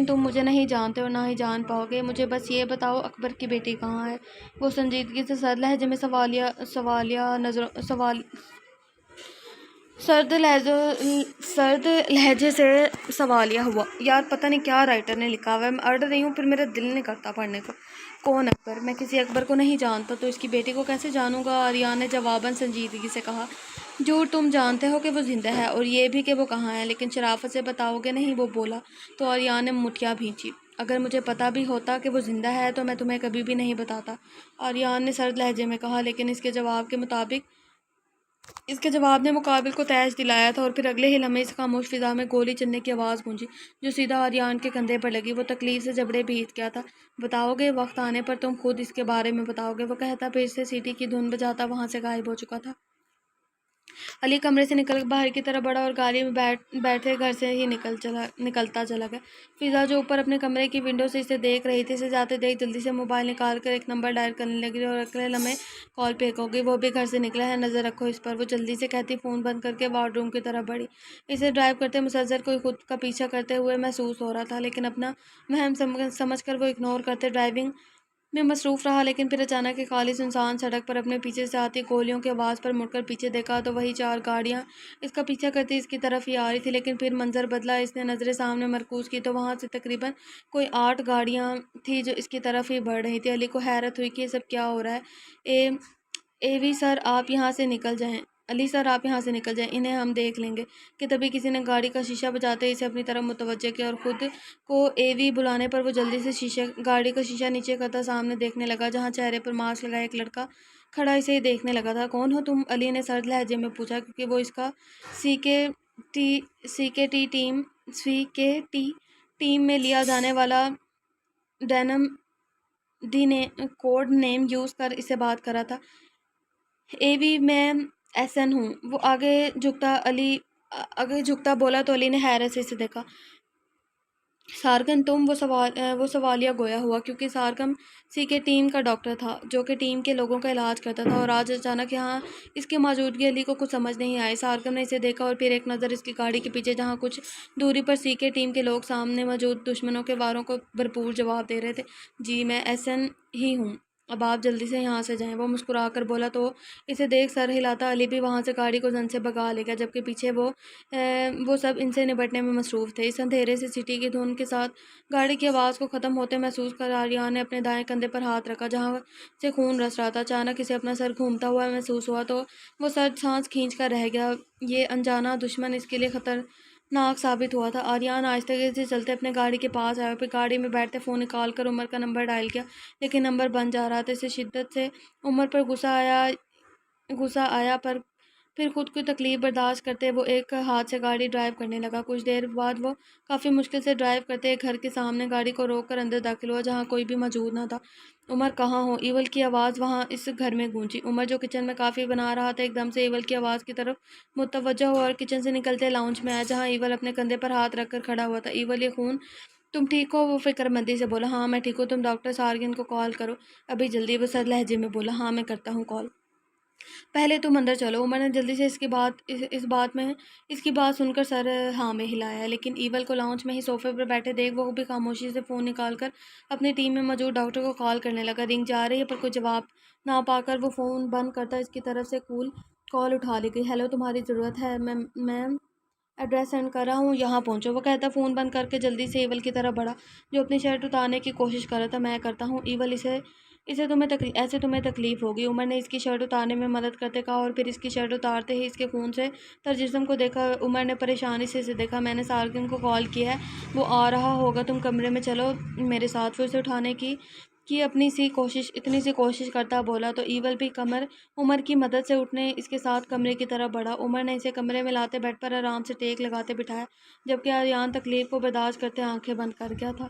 تم مجھے نہیں جانتے اور نہ ہی جان پاؤ گے۔ مجھے بس یہ بتاؤ، اکبر کی بیٹی کہاں ہے؟ وہ سنجیدگی سے سرد لہجے میں سرد لہجے سے سوالیہ ہوا۔ یار پتہ نہیں کیا رائٹر نے لکھا ہوا ہے، میں اڑ رہی ہوں پھر میرا دل نہیں کرتا پڑھنے کو۔ کون اکبر؟ میں کسی اکبر کو نہیں جانتا تو اس کی بیٹی کو کیسے جانوں گا؟ آریان نے جواباً سنجیدگی سے کہا۔ جھوٹ، تم جانتے ہو کہ وہ زندہ ہے اور یہ بھی کہ وہ کہاں ہے، لیکن شرافت سے بتاؤ گے نہیں؟ وہ بولا تو آریان نے مٹھیاں بھینچی۔ اگر مجھے پتہ بھی ہوتا کہ وہ زندہ ہے تو میں تمہیں کبھی بھی نہیں بتاتا، آریان نے سرد لہجے میں کہا، لیکن اس کے جواب نے مقابل کو تیش دلایا تھا اور پھر اگلے ہی لمحے اس خاموش فضا میں گولی چلنے کی آواز گونجی جو سیدھا آریان کے کندھے پر لگی۔ وہ تکلیف سے جبڑے بھیج گیا تھا۔ بتاؤ گے؟ وقت آنے پر تم خود اس کے بارے میں بتاؤ گے، وہ کہتا پھر سے سیٹی کی دھن بجاتا وہاں سے غائب ہو چکا تھا۔ علی کمرے سے نکل باہر کی طرف بڑھا اور گاڑی میں بیٹھے گھر سے ہی نکلتا چلا گیا۔ فضا جو اوپر اپنے کمرے کی ونڈو سے اسے دیکھ رہی تھی، اسے جاتے دیکھ جلدی سے موبائل نکال کر ایک نمبر ڈائل کرنے لگی اور اگلے لمحے کال پک ہو گئی۔ وہ بھی گھر سے نکلا ہے، نظر رکھو اس پر، وہ جلدی سے کہتی فون بند کر کے وارڈ روم کی طرف بڑھی۔ اسے ڈرائیو کرتے مسلسل کوئی خود کا پیچھا کرتے ہوئے محسوس ہو رہا تھا، لیکن اپنا وہم سمجھ کر وہ اگنور کرتے ڈرائیونگ میں مصروف رہا۔ لیکن پھر اچانک ایک خالی سنسان سڑک پر اپنے پیچھے سے آتی گولیوں کی آواز پر مڑ کر پیچھے دیکھا تو وہی 4 گاڑیاں اس کا پیچھا کرتی اس کی طرف ہی آ رہی تھی۔ لیکن پھر منظر بدلا، اس نے نظریں سامنے مرکوز کی تو وہاں سے تقریباً کوئی 8 گاڑیاں تھیں جو اس کی طرف ہی بڑھ رہی تھی۔ علی کو حیرت ہوئی کہ یہ سب کیا ہو رہا ہے۔ ایوی سر آپ یہاں سے نکل جائیں، علی سر آپ یہاں سے نکل جائیں، انہیں ہم دیکھ لیں گے، کہ تبھی کسی نے گاڑی کا شیشہ بجاتے ہی اسے اپنی طرف متوجہ کیا اور خود کو ایوی بلانے پر وہ جلدی سے گاڑی کا شیشہ نیچے کرتا سامنے دیکھنے لگا جہاں چہرے پر ماسک لگائے ایک لڑکا کھڑا اسے ہی دیکھنے لگا تھا۔ کون ہو تم؟ علی نے سرد لہجے میں پوچھا، کیونکہ وہ اس کا سی کے ٹی ٹیم میں لیا جانے والا ڈینم کوڈ نیم یوز کر اسے بات کر رہا تھا۔ ایوی میں ایسن ہوں، وہ آگے جھکتا بولا تو علی نے حیرت سے اسے دیکھا۔ سارگن تم؟ وہ سوالیہ گویا ہوا، کیونکہ سارگن سی کے ٹیم کا ڈاکٹر تھا جو کہ ٹیم کے لوگوں کا علاج کرتا تھا، اور آج اچانک یہاں اس کی موجودگی علی کو کچھ سمجھ نہیں آئی۔ سارگن نے اسے دیکھا اور پھر ایک نظر اس کی گاڑی کے پیچھے جہاں کچھ دوری پر سی کے ٹیم کے لوگ سامنے موجود دشمنوں کے واروں کو بھرپور جواب دے رہے تھے۔ جی میں ایسن ہی ہوں، اب آپ جلدی سے یہاں سے جائیں، وہ مسکرا کر بولا تو اسے دیکھ سر ہلاتا علی بھی وہاں سے گاڑی کو زن سے بھگا لے گیا، جبکہ پیچھے وہ سب ان سے نپٹنے میں مصروف تھے۔ اس اندھیرے سے سٹی کی دھن کے ساتھ گاڑی کی آواز کو ختم ہوتے محسوس کر آریان نے اپنے دائیں کندھے پر ہاتھ رکھا جہاں سے خون رس رہا تھا۔ اچانک اسے اپنا سر گھومتا ہوا محسوس ہوا تو وہ سرد سانس کھینچ کر رہ گیا۔ یہ انجانا دشمن اس کے لیے خطرناک ثابت ہوا تھا۔ آریان آہستگی سے چلتے اپنے گاڑی کے پاس آیا اور پھر گاڑی میں بیٹھتے فون نکال کر عمر کا نمبر ڈائل کیا، لیکن نمبر بند جا رہا تھا۔ اسے شدت سے عمر پر غصہ آیا پر پھر خود کی تکلیف برداشت کرتے وہ ایک ہاتھ سے گاڑی ڈرائیو کرنے لگا۔ کچھ دیر بعد وہ کافی مشکل سے ڈرائیو کرتے ایک گھر کے سامنے گاڑی کو روک کر اندر داخل ہوا جہاں کوئی بھی موجود نہ تھا۔ عمر کہاں ہو؟ ایول کی آواز وہاں اس گھر میں گونجی۔ عمر جو کچن میں کافی بنا رہا تھا ایک دم سے ایول کی آواز کی طرف متوجہ ہوا اور کچن سے نکلتے لاؤنج میں آیا جہاں ایول اپنے کندھے پر ہاتھ رکھ کر کھڑا ہوا تھا۔ ایول یہ خون، تم ٹھیک ہو؟ وہ فکر مندی سے بولا۔ ہاں میں ٹھیک ہوں، تم ڈاکٹر سارگن کو کال کرو ابھی جلدی، وہ سرد لہجے میں بولا۔ ہاں میں کرتا ہوں کال، پہلے تم اندر چلو۔ عمر نے جلدی سے اس کی بات سن کر سر ہاں میں ہلایا، لیکن ایول کو لاؤنج میں ہی صوفے پر بیٹھے دیکھ وہ بھی خاموشی سے فون نکال کر اپنی ٹیم میں موجود ڈاکٹر کو کال کرنے لگا۔ رنگ جا رہی ہے پر کوئی جواب نہ پا کر وہ فون بند کرتا اس کی طرف سے کال اٹھا لی گئی۔ ہیلو، تمہاری ضرورت ہے؟ میں ایڈریس سینڈ کر رہا ہوں، یہاں پہنچو، وہ کہتا فون بند کر کے جلدی سے ایول کی طرف بڑھا جو اپنی شرٹ اتارنے کی کوشش کر رہا تھا۔ میں کرتا ہوں ایول، ایسے تمہیں تکلیف ہوگی، عمر نے اس کی شرٹ اتارنے میں مدد کرتے کہا اور پھر اس کی شرٹ اتارتے ہی اس کے خون سے تر جسم کو دیکھا عمر نے پریشانی سے اسے دیکھا۔ میں نے سارگن کو کال کیا ہے، وہ آ رہا ہوگا، تم کمرے میں چلو میرے ساتھ، وہ اسے اٹھانے کی اتنی سی کوشش کرتا بولا تو ایول بھی عمر کی مدد سے اٹھنے اس کے ساتھ کمرے کی طرف بڑھا۔ عمر نے اسے کمرے میں لاتے بیڈ پر آرام سے ٹیک لگاتے بٹھایا جبکہ آریان تکلیف کو برداشت کرتے آنکھیں بند کر گیا تھا۔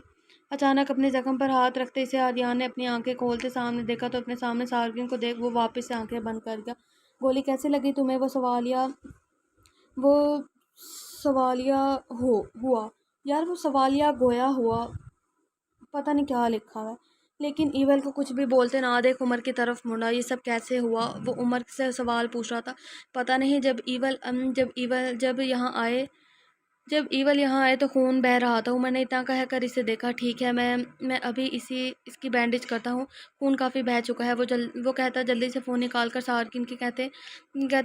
اچانک اپنے زخم پر ہاتھ رکھتے اسے آریان نے اپنی آنکھیں کھولتے سامنے دیکھا تو اپنے سامنے سارگن کو دیکھ وہ واپس سے آنکھیں بند کر گیا۔ گولی کیسی لگی تمہیں؟ وہ سوالیہ ہوا۔ یار وہ سوالیہ گویا ہوا، پتہ نہیں کیا لکھا ہوا ہے، لیکن ایول کو کچھ بھی بولتے نہ دیکھ عمر کی طرف مڑا۔ یہ سب کیسے ہوا؟ وہ عمر سے سوال پوچھ رہا تھا۔ پتہ نہیں، جب یہاں آئے جب ایول یہاں آئے تو خون بہہ رہا تھا۔ عمر نے اتنا کہہ کر اسے دیکھا۔ ٹھیک ہے، میں ابھی اس کی بینڈیج کرتا ہوں، خون کافی بہہ چکا ہے۔ وہ کہتا جلدی سے فون نکال کر سارکن کے کہتے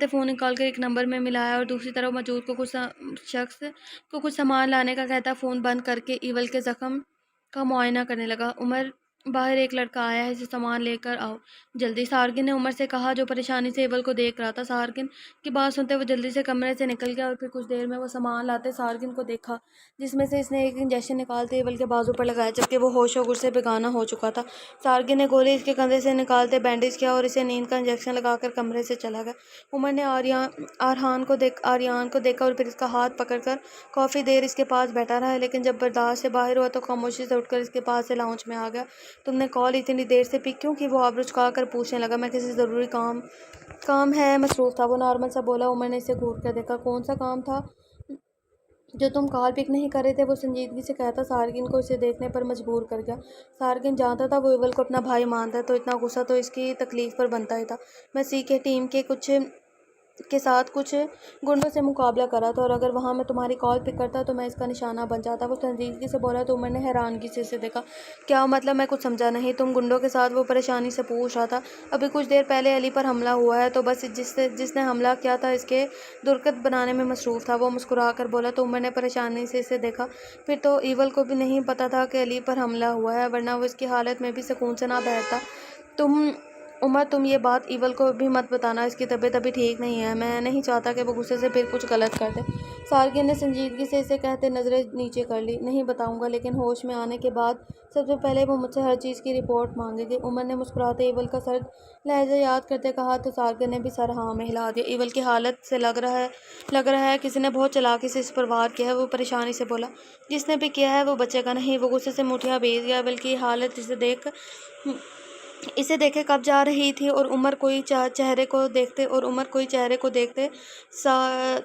فون نکال کر ایک نمبر میں ملایا اور دوسری طرف موجود کو شخص کو کچھ سامان لانے کا کہتا فون بند کر کے ایول کے زخم کا معائنہ کرنے لگا۔ عمر باہر ایک لڑکا آیا ہے، اسے سامان لے کر آؤ جلدی، سارگن نے عمر سے کہا جو پریشانی سے ایول کو دیکھ رہا تھا۔ سارگن کی بات سنتے وہ جلدی سے کمرے سے نکل گیا اور پھر کچھ دیر میں وہ سامان لاتے سارگن کو دیکھا جس میں سے اس نے ایک انجیکشن نکالتے ایول کے بازو پر لگایا جبکہ وہ ہوش و گر سے بیگانہ ہو چکا تھا۔ سارگن نے گولی اس کے کندھے سے نکالتے بینڈیج کیا اور اسے نیند کا انجیکشن لگا کر کمرے سے چلا گیا۔ عمر نے آریان کو دیکھا اور پھر اس کا ہاتھ پکڑ کر کافی دیر اس کے پاس بیٹھا رہا، لیکن جب برداشت سے باہر ہوا تو خاموشی سے اٹھ کر اس کے پاس سے لاؤنج میں آ گیا۔ تم نے کال اتنی دیر سے پک کیوں کی؟ وہ آبرو جھکا کر پوچھنے لگا۔ میں کسی ضروری کام ہے مصروف تھا، وہ نارمل سا بولا۔ عمر نے اسے گھور کر دیکھا۔ کون سا کام تھا جو تم کال پک نہیں کر رہے تھے؟ وہ سنجیدگی سے کہتا سارگن کو اسے دیکھنے پر مجبور کر گیا۔ سارگن جانتا تھا وہ ایول کو اپنا بھائی مانتا ہے تو اتنا غصہ تو اس کی تکلیف پر بنتا ہی تھا۔ میں سی کے ٹیم کے ساتھ کچھ گنڈوں سے مقابلہ کر رہا تھا اور اگر وہاں میں تمہاری کال پک کرتا تو میں اس کا نشانہ بن جاتا، وہ سنجیدگی سے بولا۔ تو عمر نے حیرانگی سے اسے دیکھا۔ کیا مطلب؟ میں کچھ سمجھا نہیں۔ تم گنڈوں کے ساتھ؟ وہ پریشانی سے پوچھ رہا تھا۔ ابھی کچھ دیر پہلے علی پر حملہ ہوا ہے تو بس جس نے حملہ کیا تھا اس کے درکت بنانے میں مصروف تھا، وہ مسکرا کر بولا۔ تو عمر نے پریشانی سے اسے دیکھا۔ پھر تو ایول کو بھی نہیں پتا تھا کہ علی پر حملہ ہوا ہے، ورنہ وہ اس کی حالت میں بھی سکون سے نہ بیٹھتا۔ عمر تم یہ بات ایول کو بھی مت بتانا، اس کی طبیعت ابھی ٹھیک نہیں ہے، میں نہیں چاہتا کہ وہ غصے سے پھر کچھ غلط کر دے۔ سارگن نے سنجیدگی سے اسے کہتے نظریں نیچے کر لی۔ نہیں بتاؤں گا، لیکن ہوش میں آنے کے بعد سب سے پہلے وہ مجھ سے ہر چیز کی رپورٹ مانگے گی۔ عمر نے مسکراتے ایول کا سرد لہجہ یاد کرتے کہا تو سارگن نے بھی سر ہاں میں ہلا دیا۔ ایول کی حالت سے لگ رہا ہے کسی نے بہت چالاکی سے اس پر وار کیا ہے، وہ پریشانی سے بولا۔ جس نے بھی کیا ہے وہ بچے گا نہیں، وہ غصے سے مٹھیاں بھیج گیا۔ ایول کی حالت اسے دیکھے کب جا رہی تھی اور عمر کوئی چہرے کو دیکھتے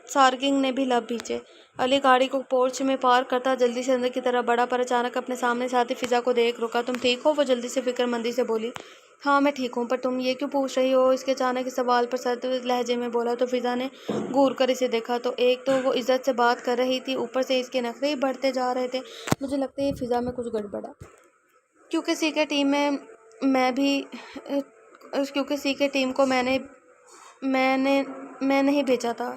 سارگن نے بھی لب بھیچے۔ علی گاڑی کو پورچ میں پارک کرتا جلدی سے اندر کی طرف بڑھا پر اچانک اپنے سامنے سے آتی فضا کو دیکھ رکا۔ تم ٹھیک ہو؟ وہ جلدی سے فکر مندی سے بولی۔ ہاں میں ٹھیک ہوں، پر تم یہ کیوں پوچھ رہی ہو؟ اس کے اچانک اس سوال پر سرد لہجے میں بولا تو فضا نے گھور کر اسے دیکھا تو ایک تو وہ عزت سے بات کر رہی تھی، اوپر سے اس کے نخرے ہی بڑھتے جا رہے تھے۔ مجھے لگتا ہے یہ فضا میں کچھ گڑبڑ ہے، کیونکہ سی کے ٹیم کو میں نہیں بھیجا تھا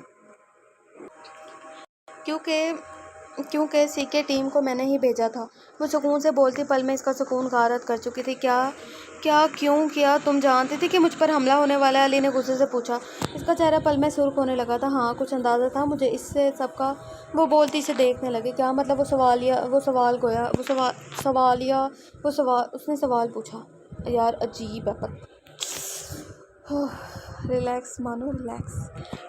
کیونکہ سی کے ٹیم کو میں نے ہی بھیجا تھا، وہ سکون سے بولتی۔ پل میں اس کا سکون غارت کر چکی تھی۔ کیوں کیا؟ تم جانتی تھی کہ مجھ پر حملہ ہونے والا ہے؟ علی نے غصے سے پوچھا۔ اس کا چہرہ پل میں سرخ ہونے لگا تھا۔ ہاں کچھ اندازہ تھا مجھے اس سے سب کا، وہ بولتی اسے دیکھنے لگی۔ کیا مطلب؟ اس نے سوال پوچھا۔ یار عجیب ہے ریلیکس مانو، ریلیکس۔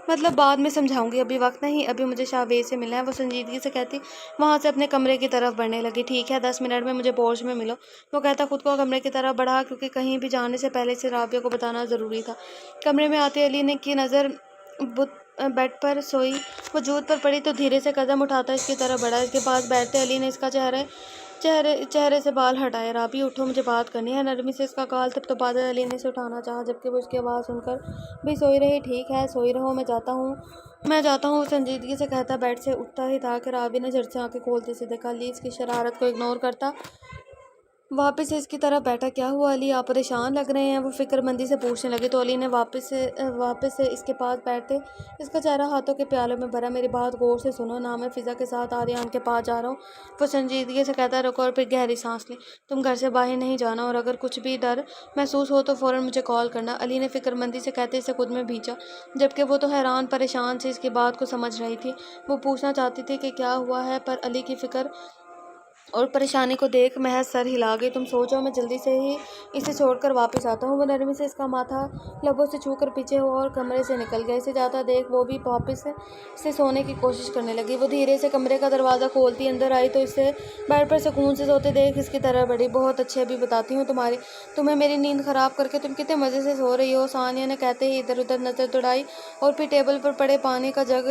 مطلب بعد میں سمجھاؤں گی، ابھی وقت نہیں، ابھی مجھے شاہویز سے ملنا ہے، وہ سنجیدگی سے کہتی وہاں سے اپنے کمرے کی طرف بڑھنے لگی۔ ٹھیک ہے 10 منٹ میں مجھے پورچ میں ملو، وہ کہتا خود کو کمرے کی طرف بڑھا کیونکہ کہیں بھی جانے سے پہلے اسے رابعہ کو بتانا ضروری تھا۔ کمرے میں آتے علی کی نظر بیڈ پر سوئی وجود پر پڑی تو دھیرے سے قدم اٹھاتا اس کی طرف بڑھا۔ اس کے پاس بیٹھتے علی نے اس کا چہرے سے بال ہٹائے۔ رابعہ اٹھو، مجھے بات کرنی ہے، نرمی سے اس کا کال تھپتھپاتے علی نے اسے اٹھانا چاہا جبکہ وہ اس کی آواز سن کر بھی سوئی رہی۔ ٹھیک ہے سوئی رہو، میں جاتا ہوں، وہ سنجیدگی سے کہتا بیڈ سے اٹھتا ہی تھا کہ رابعہ نے جھٹ سے آنکھیں کھولتے سے دیکھا۔ علی اس کی شرارت کو اگنور کرتا واپس سے اس کی طرف بیٹھا۔ کیا ہوا علی، آپ پریشان لگ رہے ہیں؟ وہ فکر مندی سے پوچھنے لگی تو علی نے واپس سے اس کے پاس بیٹھتے اس کا چہرہ ہاتھوں کے پیالوں میں بھرا۔ میری بات غور سے سنو نا، میں فضا کے ساتھ آریان کے پاس جا رہا ہوں، وہ سنجیدگی سے کہتا رکو اور پھر گہری سانس لی۔ تم گھر سے باہر نہیں جانا اور اگر کچھ بھی ڈر محسوس ہو تو فوراً مجھے کال کرنا، علی نے فکر مندی سے کہتے اسے خود میں بھیجا جبکہ وہ تو حیران پریشان سے اس کی بات کو سمجھ رہی تھی۔ وہ پوچھنا چاہتی تھی کہ کیا ہوا ہے پر علی کی فکر اور پریشانی کو دیکھ محض سر ہلا گئی۔ تم سو جاؤ، میں جلدی سے ہی اسے چھوڑ کر واپس آتا ہوں، وہ نرمی سے اس کا ماتھا لبوں سے چھو کر پیچھے ہوا اور کمرے سے نکل گیا۔ اسے جاتا دیکھ وہ بھی واپس سے سونے کی کوشش کرنے لگی۔ وہ دھیرے سے کمرے کا دروازہ کھولتی اندر آئی تو اسے بیڈ پر سکون سے سوتے دیکھ اس کی طرف بڑھی۔ بہت اچھے، ابھی بتاتی ہوں تمہیں میری نیند خراب کر کے تم کتنے مزے سے سو رہی ہو، ثانیہ نے کہتے ہی ادھر ادھر نظر دوڑائی اور پھر ٹیبل پر پڑے پانی کا جگ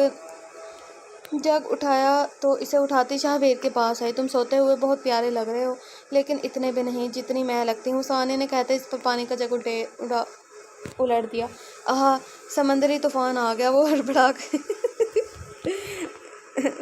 اٹھایا تو اسے اٹھاتی شاہویر کے پاس آئی۔ تم سوتے ہوئے بہت پیارے لگ رہے ہو، لیکن اتنے بھی نہیں جتنی میں لگتی ہوں، ثانیہ نے کہتے اس پر پانی کا جگ الٹ دیا۔ سمندری طوفان آ گیا، وہ ہڑبڑا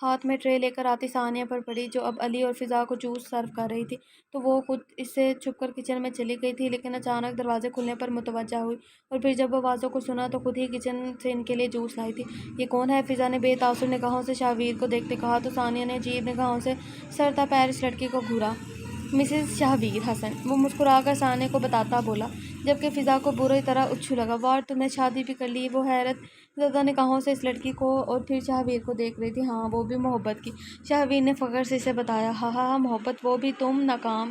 ہاتھ میں ٹرے لے کر آتی ثانیہ پر پڑی، جو اب علی اور فضا کو جوس سرو کر رہی تھی، تو وہ خود اس سے چھپ کر کچن میں چلی گئی تھی، لیکن اچانک دروازے کھلنے پر متوجہ ہوئی، اور پھر جب آوازوں کو سنا تو خود ہی کچن سے ان کے لیے جوس لائی تھی۔ یہ کون ہے؟ فضا نے بے تاثر نگاہوں سے شاہویر کو دیکھتے کہا، تو ثانیہ نے عجیب نگاہوں سے سر تا پیر اس لڑکی کو گھورا۔ مسز شاہویر حسن، وہ مسکرا کر ثانیہ کو بتاتا بولا، جبکہ فضا کو بری طرح اچھو لگا۔ واہ، تم نے شادی بھی کر لی! وہ حیرت زدہ نگاہوں سے اس لڑکی کو اور پھر شاہویر کو دیکھ رہی تھی۔ ہاں، وہ بھی محبت کی، شاہویر نے فخر سے اسے بتایا۔ ہاں ہاں، محبت، وہ بھی تم!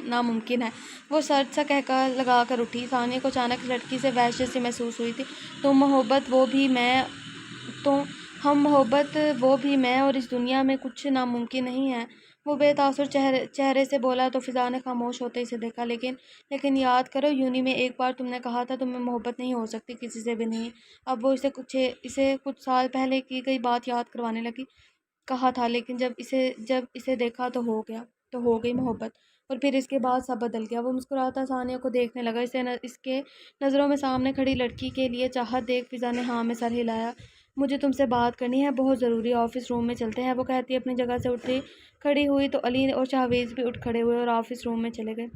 ناممکن ہے! وہ سرد سا قہقہہ لگا کر اٹھی۔ ثانیہ کو اچانک اس لڑکی سے وحشت سی محسوس ہوئی تھی۔ تم، محبت، وہ بھی میں! ہم، محبت، وہ بھی میں، اور اس دنیا میں کچھ ناممکن نہیں ہے! وہ بے تاثر چہرے سے بولا، تو فضا نے خاموش ہوتے اسے دیکھا۔ لیکن یاد کرو، یونی میں ایک بار تم نے کہا تھا تمہیں محبت نہیں ہو سکتی، کسی سے بھی نہیں۔ اب وہ اسے کچھ سال پہلے کی گئی بات یاد کروانے لگی۔ کہا تھا، لیکن جب اسے دیکھا تو ہو گئی محبت، اور پھر اس کے بعد سب بدل گیا۔ وہ مسکراتا ثانیہ کو دیکھنے لگا۔ اس کے نظروں میں سامنے کھڑی لڑکی کے لیے چاہت دیکھ فضا نے ہاں میں سر ہلایا۔ مجھے تم سے بات کرنی ہے، بہت ضروری، آفس روم میں چلتے ہیں، وہ کہتی اپنی جگہ سے اٹھتی کھڑی ہوئی، تو علی اور شاہویر بھی اٹھ کھڑے ہوئے اور آفس روم میں چلے گئے،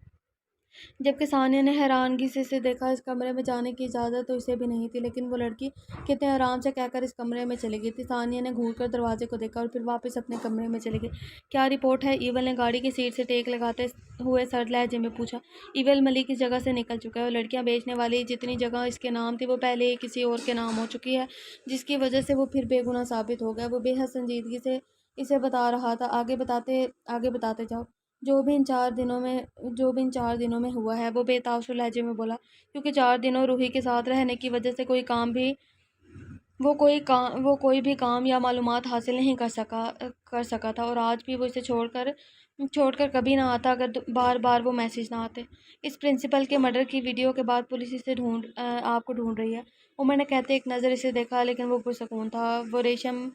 جبکہ ثانیہ نے حیرانگی سے اسے دیکھا۔ اس کمرے میں جانے کی اجازت تو اسے بھی نہیں تھی، لیکن وہ لڑکی کتنے آرام سے کہہ کر اس کمرے میں چلی گئی تھی۔ ثانیہ نے گھور کر دروازے کو دیکھا اور پھر واپس اپنے کمرے میں چلی گئی۔ کیا رپورٹ ہے؟ ایول نے گاڑی کی سیٹ سے ٹیک لگاتے ہوئے سرد لہجے میں پوچھا۔ ایول ملک اس جگہ سے نکل چکا ہے، اور لڑکیاں بیچنے والی جتنی جگہ اس کے نام تھی وہ پہلے ہی کسی اور کے نام ہو چکی ہے، جس کی وجہ سے وہ پھر بے گناہ ثابت ہو گیا۔ وہ بے حد سنجیدگی سے اسے بتا رہا تھا۔ آگے بتاتے جاؤ۔ جو بھی ان 4 دنوں میں ہوا ہے، وہ بے تاثر لہجے میں بولا، کیونکہ 4 دنوں روحی کے ساتھ رہنے کی وجہ سے وہ کوئی بھی کام یا معلومات حاصل نہیں کر سکا تھا، اور آج بھی وہ اسے چھوڑ کر کبھی نہ آتا اگر بار بار وہ میسج نہ آتے۔ اس پرنسپل کے مرڈر کی ویڈیو کے بعد پولیس آپ کو ڈھونڈ رہی ہے، عمر نے کہتے ایک نظر اسے دیکھا، لیکن وہ پرسکون تھا۔ وہ ریشما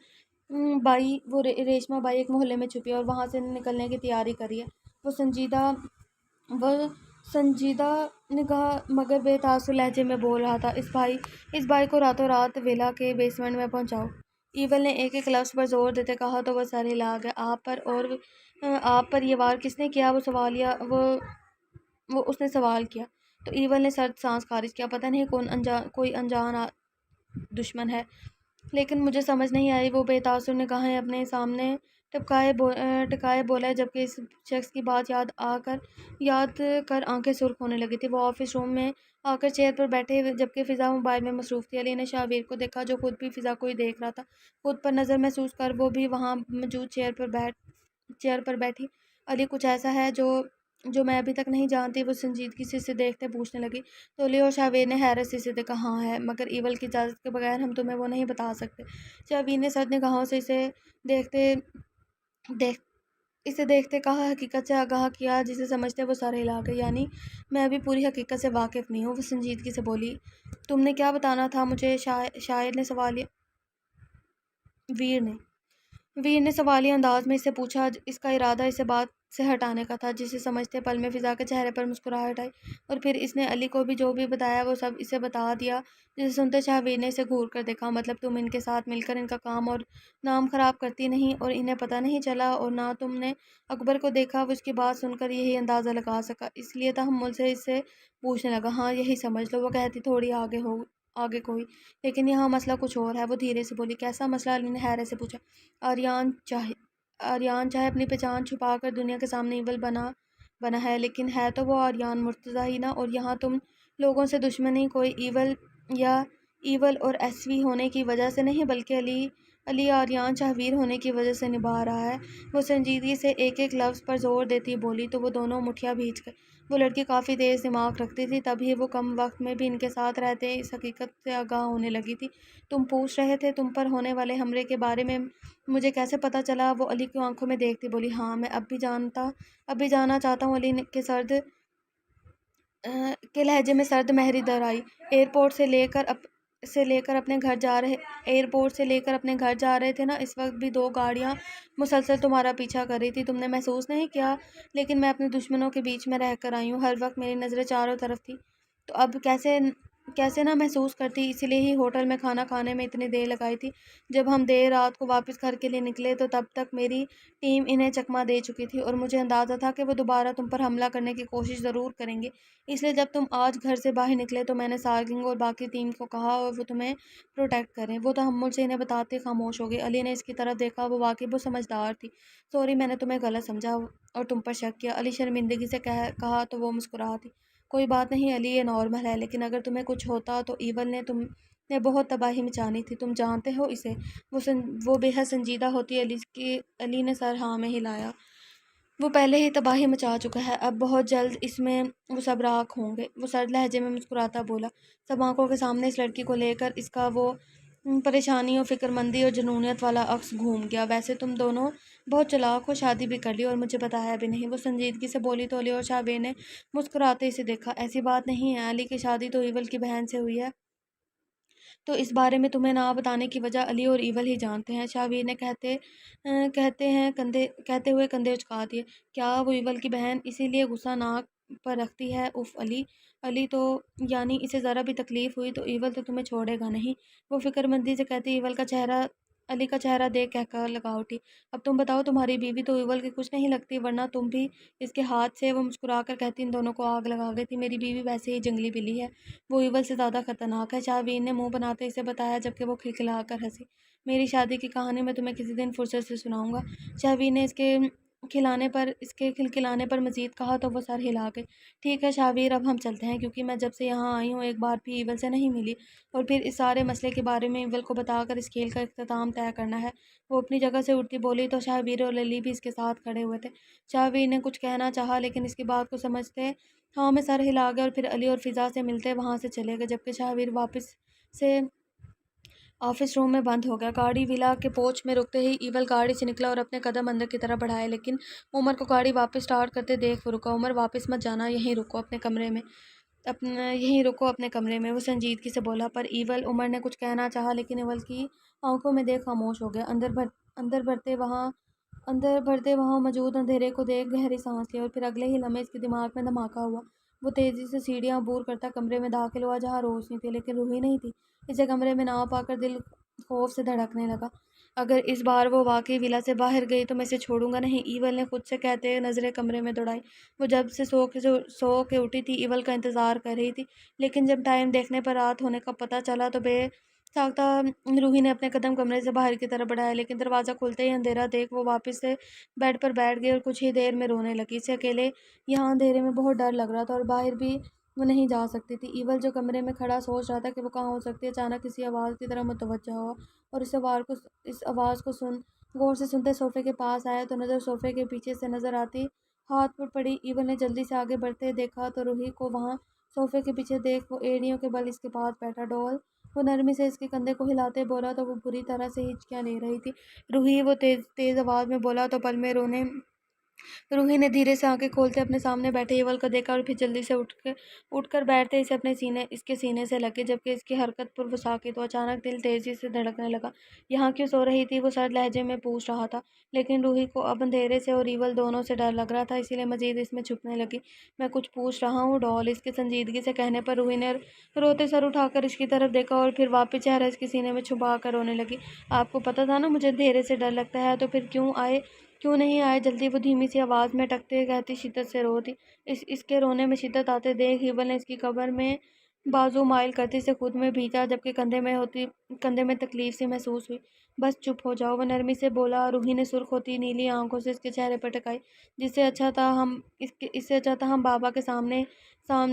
بائی ایک محلے میں چھپی ہے اور وہاں سے نکلنے کی تیاری کری ہے۔ وہ سنجیدہ نگاہ مگر بے تاثر لہجے میں بول رہا تھا، اس بھائی کو راتوں رات ویلا کے بیسمنٹ میں پہنچاؤ۔ ایول نے ایک ایک لفظ پر زور دیتے کہا، تو وہ سر ہلا گیا۔ آپ پر یہ وار کس نے کیا؟ اس نے سوال کیا، تو ایول نے سرد سانس خارج کیا۔ پتہ نہیں، کوئی انجان دشمن ہے، لیکن مجھے سمجھ نہیں آئی۔ وہ بے تاثر نگاہیں اپنے سامنے ٹکائے بولا، جبکہ اس شخص کی بات یاد کر آنکھیں سرخ ہونے لگی تھی۔ وہ آفس روم میں آ کر چیئر پر بیٹھے، جبکہ فضا موبائل میں مصروف تھی۔ علی نے شاہویر کو دیکھا، جو خود بھی فضا کو ہی دیکھ رہا تھا۔ خود پر نظر محسوس کر وہ بھی وہاں موجود چیئر پر بیٹھی۔ علی، کچھ ایسا ہے جو میں ابھی تک نہیں جانتی؟ وہ سنجیدگی سے اسے دیکھتے پوچھنے لگی، تو علی اور شاہویر نے حیرت سے اسے دیکھا۔ ہاں ہے، مگر ایول کی اجازت کے بغیر ہم تمہیں وہ نہیں بتا سکتے۔ شاہویر نے سرد نگاہوں سے اسے دیکھتے کہا، حقیقت سے آگاہ کیا جسے سمجھتے وہ سر ہلا گئی۔ یعنی میں ابھی پوری حقیقت سے واقف نہیں ہوں، وہ سنجیدگی سے بولی۔ تم نے کیا بتانا تھا مجھے؟ ویر نے سوالیہ انداز میں اس سے پوچھا۔ اس کا ارادہ اسے بات سے ہٹانے کا تھا، جسے سمجھتے پل میں فضا کے چہرے پر مسکراہٹ آئی، اور پھر اس نے علی کو بھی جو بھی بتایا وہ سب اسے بتا دیا۔ جسے سنتے شاہویر نے اسے گھور کر دیکھا۔ مطلب تم ان کے ساتھ مل کر ان کا کام اور نام خراب کرتی نہیں، اور انہیں پتہ نہیں چلا، اور نہ تم نے اکبر کو دیکھا؟ وہ اس کی بات سن کر یہی اندازہ لگا سکا، اس لیے تحمل سے اس سے پوچھنے لگا۔ ہاں، یہی سمجھ لو۔ وہ کہتی تھوڑی آگے کوئی، لیکن یہاں مسئلہ کچھ اور ہے، وہ دھیرے سے بولی۔ کیسا مسئلہ؟ علی نے حیرت سے پوچھا۔ آریان چاہے اپنی پہچان چھپا کر دنیا کے سامنے ایول بنا ہے، لیکن ہے تو وہ آریان مرتضیٰ ہی نا، اور یہاں تم لوگوں سے دشمنی کوئی ایول اور ایس وی ہونے کی وجہ سے نہیں، بلکہ علی آریان شاہویر ہونے کی وجہ سے نبھا رہا ہے۔ وہ سنجیدگی سے ایک ایک لفظ پر زور دیتی بولی، تو وہ دونوں مٹھیاں بھیج گئے۔ وہ لڑکی کافی تیز دماغ رکھتی تھی، تبھی وہ کم وقت میں بھی ان کے ساتھ رہتے اس حقیقت سے آگاہ ہونے لگی تھی۔ تم پوچھ رہے تھے تم پر ہونے والے حملے کے بارے میں مجھے کیسے پتہ چلا؟ وہ علی کی آنکھوں میں دیکھتی بولی۔ ہاں، میں اب بھی جاننا چاہتا ہوں۔ علی کے لہجے میں سرد مہری در آئی۔ ایئرپورٹ سے لے کر اپنے گھر جا رہے تھے نا، اس وقت بھی 2 گاڑیاں مسلسل تمہارا پیچھا کر رہی تھی، تم نے محسوس نہیں کیا؟ لیکن میں اپنے دشمنوں کے بیچ میں رہ کر آئی ہوں، ہر وقت میری نظریں چاروں طرف تھی، تو اب کیسے کیسے نہ محسوس کرتی، اسی لیے ہی ہوٹل میں کھانا کھانے میں اتنی دیر لگائی تھی۔ جب ہم دیر رات کو واپس گھر کے لیے نکلے تو تب تک میری ٹیم انہیں چکما دے چکی تھی اور مجھے اندازہ تھا کہ وہ دوبارہ تم پر حملہ کرنے کی کوشش ضرور کریں گے۔ اس لیے جب تم آج گھر سے باہر نکلے تو میں نے سارگنگ اور باقی ٹیم کو کہا اور وہ تمہیں پروٹیکٹ کریں۔ وہ تحمل سے انہیں بتاتے خاموش ہو گئی۔ علی نے اس کی طرف دیکھا، وہ واقعی بہت سمجھدار تھی۔ سوری، میں نے تمہیں غلط سمجھا اور تم پر شک کیا، علی شرمندگی سے کہا تو وہ مسکرا دی۔ کوئی بات نہیں علی، یہ نارمل ہے، لیکن اگر تمہیں کچھ ہوتا تو ایول نے تم نے بہت تباہی مچانی تھی، تم جانتے ہو اسے۔ وہ بے حد سنجیدہ ہوتی ہے۔ علی نے سر ہاں میں ہلایا۔ وہ پہلے ہی تباہی مچا چکا ہے، اب بہت جلد اس میں وہ سب راکھ ہوں گے۔ وہ سرد لہجے میں مسکراتا بولا۔ سب آنکھوں کے سامنے اس لڑکی کو لے کر اس کا وہ پریشانی اور فکر مندی اور جنونیت والا عکس گھوم گیا۔ ویسے تم دونوں بہت چلاک ہو، شادی بھی کر لی اور مجھے بتایا بھی نہیں، وہ سنجیدگی سے بولی تو علی اور شاہویر نے مسکراتے اسے دیکھا۔ ایسی بات نہیں ہے، علی کی شادی تو ایول کی بہن سے ہوئی ہے، تو اس بارے میں تمہیں نہ بتانے کی وجہ علی اور ایول ہی جانتے ہیں، شاہویر نے کہتے ہوئے کندھے اچکا دیے۔ کیا وہ ایول کی بہن اسی لیے غصہ ناک پر رکھتی ہے؟ اف علی تو یعنی اسے ذرا بھی تکلیف ہوئی تو ایول تو تمہیں چھوڑے گا نہیں، وہ فکر مندی سے کہتی۔ علی کا چہرہ دیکھ کہہ لگا اٹھی۔ اب تم بتاؤ، تمہاری بیوی تو ایول کی کچھ نہیں لگتی، ورنہ تم بھی اس کے ہاتھ سے۔ وہ مسکرا کر کہتی، ان دونوں کو آگ لگا گئی تھی، میری بیوی ویسے ہی جنگلی بلی ہے، وہ ایول سے زیادہ خطرناک ہے، شاہویر نے منہ بناتے اسے بتایا، جبکہ وہ کھلکھلا کر ہنسی۔ میری شادی کی کہانی میں تمہیں کسی دن فرصت سے سناؤں گا، شاہویر نے اس کے کھلکھلانے پر مزید کہا تو وہ سر ہلا گئی۔ ٹھیک ہے شاہویر، اب ہم چلتے ہیں، کیونکہ میں جب سے یہاں آئی ہوں ایک بار بھی ایول سے نہیں ملی، اور پھر اس سارے مسئلے کے بارے میں ایول کو بتا کر اس کھیل کا اختتام طے کرنا ہے۔ وہ اپنی جگہ سے اٹھتی بولی تو شاہویر اور علی بھی اس کے ساتھ کھڑے ہوئے تھے۔ شاہویر نے کچھ کہنا چاہا لیکن اس کی بات کو سمجھتے ہاں میں سر ہلا گئے، اور پھر علی اور فضا سے ملتے وہاں سے چلے گئے، جبکہ شاہویر واپس سے آفس روم میں بند ہو گیا۔ گاڑی ولا کے پورچ میں رکتے ہی ایول گاڑی سے نکلا اور اپنے قدم اندر کی طرف بڑھائے، لیکن عمر کو گاڑی واپس سٹارٹ کرتے دیکھ وہ رکا۔ عمر، واپس مت جانا، یہیں رکو اپنے کمرے میں، وہ سنجیدگی سے بولا۔ پر ایول، عمر نے کچھ کہنا چاہا لیکن ایول کی آنکھوں میں دیکھ خاموش ہو گیا۔ اندر بڑھتے وہاں موجود اندھیرے کو دیکھ گہری سانس لی، اور پھر اگلے ہی لمحے اس کے دماغ میں دھماکہ ہوا۔ وہ تیزی سے سیڑھیاں عبور کرتا کمرے میں داخل ہوا جہاں روشنی تھی، لیکن روحی نہیں تھی۔ اسے کمرے میں نہ پا کر دل خوف سے دھڑکنے لگا۔ اگر اس بار وہ واقعی ولا سے باہر گئی تو میں اسے چھوڑوں گا نہیں، ایول نے خود سے کہتے نظریں کمرے میں دوڑائی۔ وہ جب سے سو کے اٹھی تھی ایول کا انتظار کر رہی تھی، لیکن جب ٹائم دیکھنے پر رات ہونے کا پتہ چلا تو بے ساختہ روحی نے اپنے قدم کمرے سے باہر کی طرف بڑھائے، لیکن دروازہ کھلتے ہی اندھیرا دیکھ وہ واپس سے بیڈ پر بیٹھ گئی اور کچھ ہی دیر میں رونے لگی۔ اسے اکیلے یہاں اندھیرے میں بہت ڈر لگ رہا تھا اور باہر بھی وہ نہیں جا سکتی تھی۔ ایول جو کمرے میں کھڑا سوچ رہا تھا کہ وہ کہاں ہو سکتی ہے، اچانک کسی آواز کی طرف متوجہ ہوا اور اس آواز کو غور سے سنتے صوفے کے پاس آیا تو نظر صوفے کے پیچھے سے نظر آتی ہاتھ پر پڑی۔ ایول نے جلدی سے آگے بڑھتے دیکھا تو روحی کو وہاں صوفے کے پیچھے دیکھ وہ ایڑیوں کے بل اس کے پاس بیٹھا ڈول۔ وہ نرمی سے اس کے کندھے کو ہلاتے بولا تو وہ بری طرح سے ہچکیاں لے رہی تھی۔ روحی، وہ تیز آواز میں بولا تو پل میں روحی نے دھیرے سے آنکھیں کھولتے اپنے سامنے بیٹھے ایول کو دیکھا اور پھر جلدی سے اٹھ کر بیٹھتے اس کے سینے سے لگے، جبکہ اس کی حرکت پر وہ ساکت ہوا۔ اچانک دل تیزی سے دھڑکنے لگا۔ یہاں کیوں سو رہی تھی؟ وہ سرد لہجے میں پوچھ رہا تھا، لیکن روحی کو اب اندھیرے سے اور ایول دونوں سے ڈر لگ رہا تھا، اسی لیے مزید اس میں چھپنے لگی۔ میں کچھ پوچھ رہا ہوں ڈول، اس کے سنجیدگی سے کہنے پر روحی نے روتے سر اٹھا کر اس کی طرف دیکھا اور پھر واپس چہرہ اس کے سینے میں چھپا کر رونے لگی۔ آپ کو پتہ تھا نا مجھے اندھیرے سے ڈر لگتا ہے، تو پھر کیوں نہیں آئے جلدی؟ وہ دھیمی سی آواز میں ٹکتے کہتی، شدت سے رو تھی۔ اس کے رونے میں شدت آتے دیکھ ایول نے اس کی کمر میں بازو مائل کرتی اسے خود میں بھیجا، جبکہ کندھے میں تکلیف سی محسوس ہوئی۔ بس چپ ہو جاؤ، وہ نرمی سے بولا۔ روحی نے سرخ ہوتی نیلی آنکھوں سے اس کے چہرے پر ٹکائی۔ اس سے اچھا تھا ہم بابا کے سامنے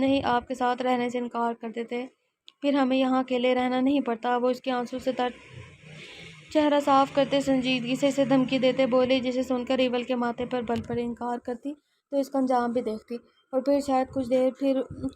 ہی آپ کے ساتھ رہنے سے انکار کر دیتے، پھر ہمیں یہاں اکیلے رہنا نہیں پڑتا۔ وہ اس کے آنسو سے تر چہرہ صاف کرتے سنجیدگی سے اسے دھمکی دیتے بولی، جسے سن کر ایول کے ماتھے پر بل پڑے۔ انکار کرتی تو اس کا انجام بھی دیکھتی، اور پھر شاید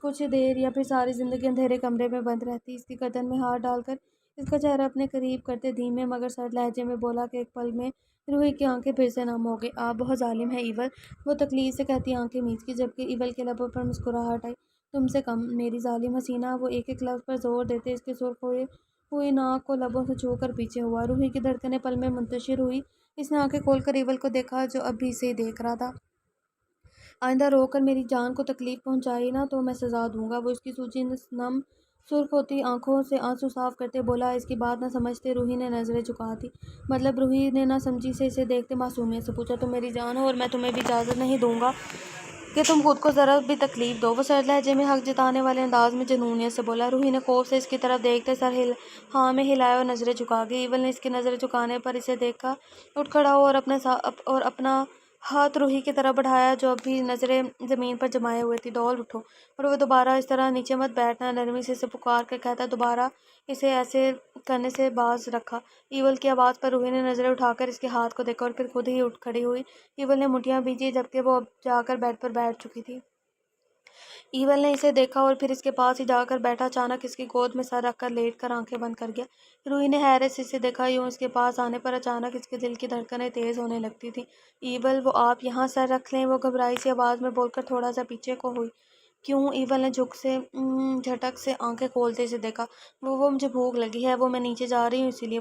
کچھ دیر یا پھر ساری زندگی اندھیرے کمرے میں بند رہتی۔ اس کی گردن میں ہاتھ ڈال کر اس کا چہرہ اپنے قریب کرتے دھیمے مگر سرد لہجے میں بولا کہ ایک پل میں روحی کی آنکھیں پھر سے نم ہو گئی۔ آپ بہت ظالم ہیں ایول، وہ تکلیف سے کہتی آنکھیں میچ کی، جبکہ ایول کے لبوں پر مسکراہٹ آئی۔ تم سے کم، میری ظالم حسینہ، وہ ایک لفظ پر زور دیتے اس کے سرخ ہوئی ناک کو لبوں سے چھو کر پیچھے ہوا۔ روحی کی دھڑکنیں پل میں منتشر ہوئی۔ اس نے آنکھیں کھول کر ایول کو دیکھا جو اب بھی اسے دیکھ رہا تھا۔ آئندہ رو کر میری جان کو تکلیف پہنچائی نا تو میں سزا دوں گا، وہ اس کی سوجی نم سرخ ہوتی آنکھوں سے آنسو صاف کرتے بولا۔ اس کی بات نہ سمجھتے روحی نے نظریں جھکا دی۔ مطلب روحی نے نہ سمجھی سے اسے دیکھتے معصومیت سے پوچھا، تم میری جان ہو اور میں تمہیں بھی اجازت نہیں دوں گا کہ تم خود کو ذرا بھی تکلیف دو۔ وہ سرد لہجے میں حق جتانے والے انداز میں جنونیت سے بولا۔ روحی نے خوف سے اس کی طرف دیکھتے سر ہاں میں ہلایا اور نظریں جھکا گئی۔ ایول نے اس کی نظریں جھکانے پر اسے دیکھ کر اٹھ کھڑا ہوا اور اپنا ہاتھ روحی کی طرف بڑھایا جو اب بھی نظریں زمین پر جمائے ہوئے تھی۔ ڈول اٹھو اور وہ دوبارہ اس طرح نیچے مت بیٹھنا، نرمی سے اسے پکار کر کہتا۔ دوبارہ اسے ایسے کرنے سے باز رکھا۔ ایول کی آواز پر روحی نے نظریں اٹھا کر اس کے ہاتھ کو دیکھا اور پھر خود ہی اٹھ کھڑی ہوئی۔ ایول نے مٹھیاں بھیجی جبکہ وہ اب جا کر بیڈ پر بیٹھ چکی تھی۔ ایول نے اسے دیکھا اور پھر اس کے پاس ہی جا کر بیٹھا۔ اچانک اس کی گود میں سر رکھ کر لیٹ کر آنکھیں بند کر گیا۔ روحی نے حیرت سے اسے دیکھا۔ یوں اس کے پاس آنے پر اچانک اس کے دل کی دھڑکنیں تیز ہونے لگتی تھیں۔ ایول وہ آپ یہاں سر رکھ لیں، وہ گھبرائی سی آواز میں بول کر تھوڑا سا پیچھے کو ہوئی۔ کیوں؟ ایول نے جھٹک سے آنکھیں کھولتے اسے دیکھا۔ وہ مجھے بھوک لگی ہے، وہ میں نیچے جا رہی ہوں اسی لیے۔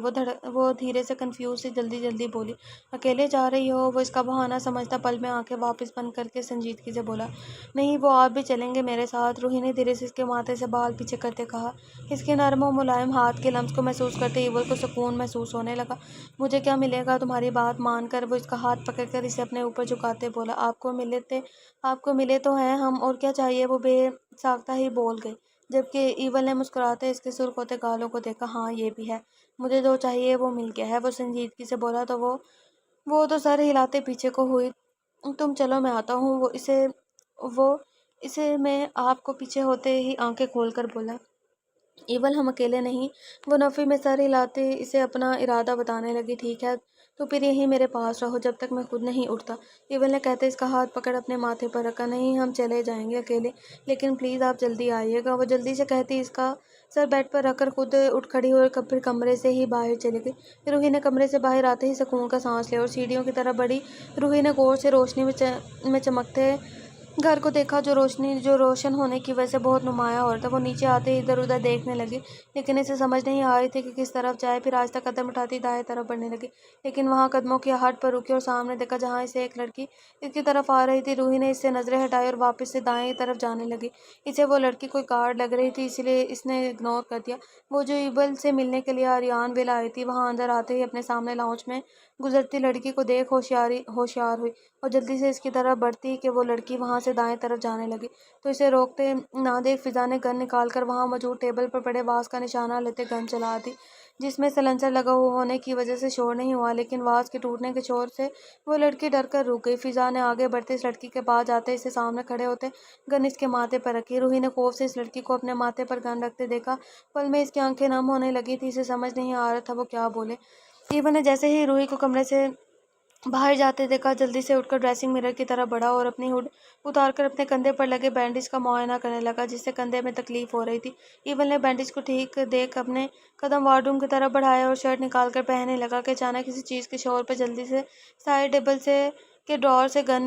وہ دھیرے سے کنفیوز سی جلدی بولی۔ اکیلے جا رہی ہو؟ وہ اس کا بہانہ سمجھتا پل میں آنکھیں واپس بند کر کے سنجیدگی سے بولا۔ نہیں، وہ آپ بھی چلیں گے میرے ساتھ؟ روحی نے دھیرے سے اس کے ماتھے سے بال پیچھے کرتے کہا۔ اس کے نرم و ملائم ہاتھ کے لمس کو محسوس کرتے ایول کو سکون محسوس ہونے لگا۔ مجھے کیا ملے گا تمہاری بات مان کر؟ وہ اس کا ہاتھ پکڑ کر اسے اپنے اوپر جھکاتے بولا۔ آپ کو ملے تو ہیں ہم، اور کیا چاہیے؟ وہ بے ساختہ ہی بول گئی جبکہ ایول نے مسکراتے اس کے سرخ ہوتے گالوں کو دیکھا۔ ہاں یہ بھی ہے، مجھے جو چاہیے وہ مل گیا ہے، وہ سنجیدگی سے بولا۔ تو وہ تو سر ہلاتے پیچھے کو ہوئی۔ تم چلو میں آتا ہوں، وہ اسے میں آپ کو پیچھے ہوتے ہی آنکھیں کھول کر بولا۔ ایول ہم اکیلے نہیں۔ وہ نفی میں سر ہلاتے اسے اپنا ارادہ بتانے لگی۔ ٹھیک ہے تو پھر یہیں میرے پاس رہو جب تک میں خود نہیں اٹھتا۔ ایول نے کہتے اس کا ہاتھ پکڑ اپنے ماتھے پر رکھا۔ نہیں، ہم چلے جائیں گے اکیلے، لیکن پلیز آپ جلدی آئیے گا۔ وہ جلدی سے کہتی اس کا سر بیڈ پر رکھ کر خود اٹھ کھڑی ہوئی اور پھر کمرے سے ہی باہر چلی گئی۔ روحی نے کمرے سے باہر آتے ہی سکون کا سانس لیا اور سیڑھیوں کی طرف بڑھی۔ روحی نے غور سے روشنی میں چمکتے گھر کو دیکھا جو روشن ہونے کی وجہ سے بہت نمایاں ہو رہا تھا۔ وہ نیچے آتے ہی ادھر ادھر دیکھنے لگی لیکن اسے سمجھ نہیں آ رہی تھی کہ کس طرف جائے۔ پھر آہستہ قدم اٹھاتی دائیں طرف بڑھنے لگی لیکن وہاں قدموں کی آہٹ پر رکی اور سامنے دیکھا جہاں سے ایک لڑکی اس کی طرف آ رہی تھی۔ روحی نے اس سے نظریں ہٹائی اور واپس سے دائیں طرف جانے لگی۔ اسے وہ لڑکی کوئی گارڈ لگ رہی تھی، اسی لیے اس نے اگنور کر دیا۔ وہ جو ایول سے ملنے کے لیے آریان ویل آئی تھی، وہاں اندر آتے ہی اپنے سامنے لاؤنج میں گزرتی لڑکی کو دیکھ ہوشیار ہوئی اور جلدی سے اس کی طرف بڑھتی کہ وہ لڑکی وہاں سے دائیں طرف جانے لگی تو اسے روکتے نہ دیکھ فضا نے گن نکال کر وہاں موجود ٹیبل پر پڑے واز کا نشانہ لیتے گن چلا دی، جس میں سلنسر لگا ہونے کی وجہ سے شور نہیں ہوا، لیکن واز کے ٹوٹنے کے شور سے وہ لڑکی ڈر کر رک گئی۔ فضا نے آگے بڑھتے اس لڑکی کے پاس جاتے اسے سامنے کھڑے ہوتے گن اس کے ماتھے پر رکھی۔ روحی نے خوف سے اس لڑکی کو اپنے ماتھے پر گن رکھتے دیکھا۔ پل میں اس کی آنکھیں نم ہونے لگی تھی، اسے سمجھ نہیں آ رہا تھا وہ کیا بولے۔ ایون نے جیسے ہی روحی کو کمرے سے باہر جاتے دیکھا جلدی سے اٹھ کر ڈریسنگ مرر کی طرف بڑھا اور اپنی ہڈ اتار کر اپنے کندھے پر لگے بینڈیج کا معائنہ کرنے لگا جس سے کندھے میں تکلیف ہو رہی تھی۔ ایون نے بینڈیج کو ٹھیک دیکھ اپنے قدم وارڈ روم کی طرف بڑھائے اور شرٹ نکال کر پہننے لگا کہ اچانک کسی چیز کے شور پہ جلدی سے سائڈ ٹیبل کے ڈرار سے گن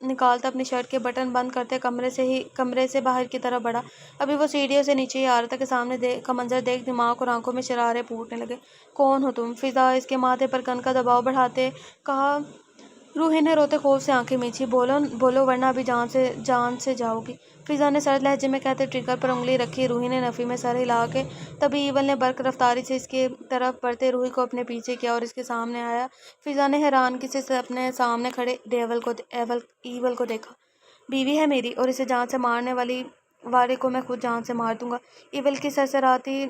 نکالتا اپنی شرٹ کے بٹن بند کرتے کمرے سے باہر کی طرف بڑھا۔ ابھی وہ سیڑھیوں سے نیچے ہی آ رہا تھا کہ سامنے کا منظر دیکھ دماغ اور آنکھوں میں شرارے پھوٹنے لگے۔ کون ہو تم؟ فضا اس کے ماتھے پر گن کا دباؤ بڑھاتے کہا۔ روحی نے روتے خوف سے آنکھیں میچھی۔ بولو ورنہ ابھی جان سے جاؤ گی، فضا نے سرد لہجے میں کہتے ٹریگر پر انگلی رکھی۔ روحی نے نفی میں سر ہلا کے تبھی ایول نے برق رفتاری سے اس کی طرف بڑھتے روحی کو اپنے پیچھے کیا اور اس کے سامنے آیا۔ فضا نے حیرانگی سے اپنے سامنے کھڑے ایول کو دیکھا۔ بیوی ہے میری اور اسے جان سے مارنے والے کو میں خود جان سے مار دوں گا۔ ایول کی سرسراتی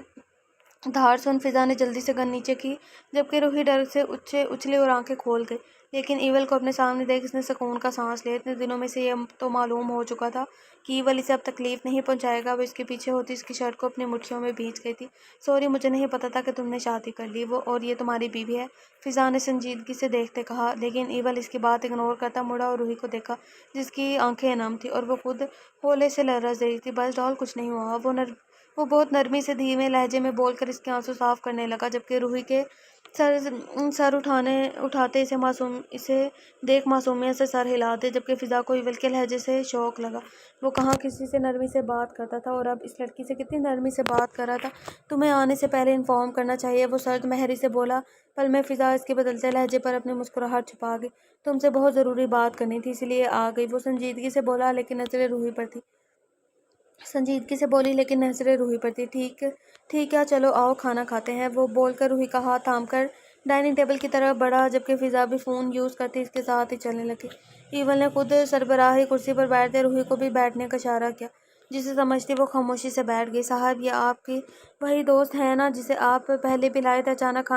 دھار سن فضا نے جلدی سے گن نیچے کی جبکہ روحی ڈر سے اچھلی اور آنکھیں کھول گئی، لیکن ایول کو اپنے سامنے دیکھ اس نے سکون کا سانس لیا۔ اتنے دنوں میں سے یہ تو معلوم ہو چکا تھا کہ ایول اسے اب تکلیف نہیں پہنچائے گا۔ وہ اس کے پیچھے ہوتی اس کی شرٹ کو اپنی مٹھیوں میں بھینچ گئی تھی۔ سوری، مجھے نہیں پتا تھا کہ تم نے شادی کر لی اور یہ تمہاری بیوی ہے، فضا نے سنجیدگی سے دیکھتے کہا، لیکن ایول اس کی بات اگنور کرتا مڑا اور روحی کو دیکھا جس کی آنکھیں نم تھیں اور وہ خود ہولے سے لرز رہی تھی۔ بس ڈال، کچھ نہیں ہوا، وہ بہت نرمی سے دھیمے لہجے میں بول کر اس کے آنسو صاف کرنے لگا جبکہ روحی کے سر اٹھاتے اسے دیکھ معصومیت سے سر ہلاتے جبکہ فضا کو ایول کے لہجے سے شوق لگا۔ وہ کہاں کسی سے نرمی سے بات کرتا تھا اور اب اس لڑکی سے کتنی نرمی سے بات کر رہا تھا۔ تمہیں آنے سے پہلے انفارم کرنا چاہیے، وہ سرد مہری سے بولا۔ پل میں فضا اس کے بدلتے لہجے پر اپنی مسکراہٹ چھپا گئی۔ تم سے بہت ضروری بات کرنی تھی اسی لیے آ گئی، وہ سنجیدگی سے بولا لیکن نظریں روحی پر تھی۔ سنجیدگی سے بولی، لیکن نظریں روحی پر تھی۔ ٹھیک ٹھیک ہے، چلو آؤ کھانا کھاتے ہیں، وہ بول کر روحی کا ہاتھ تھام کر ڈائننگ ٹیبل کی طرف بڑھا، جبکہ فضا بھی فون یوز کرتی اس کے ساتھ ہی چلنے لگی۔ ایول نے خود سربراہی کرسی پر بیٹھتے روحی کو بھی بیٹھنے کا اشارہ کیا، جسے سمجھتی وہ خاموشی سے بیٹھ گئی۔ صاحب، یہ آپ کی وہی دوست ہے نا جسے آپ پہلے بھی لائے تھے؟ اچانک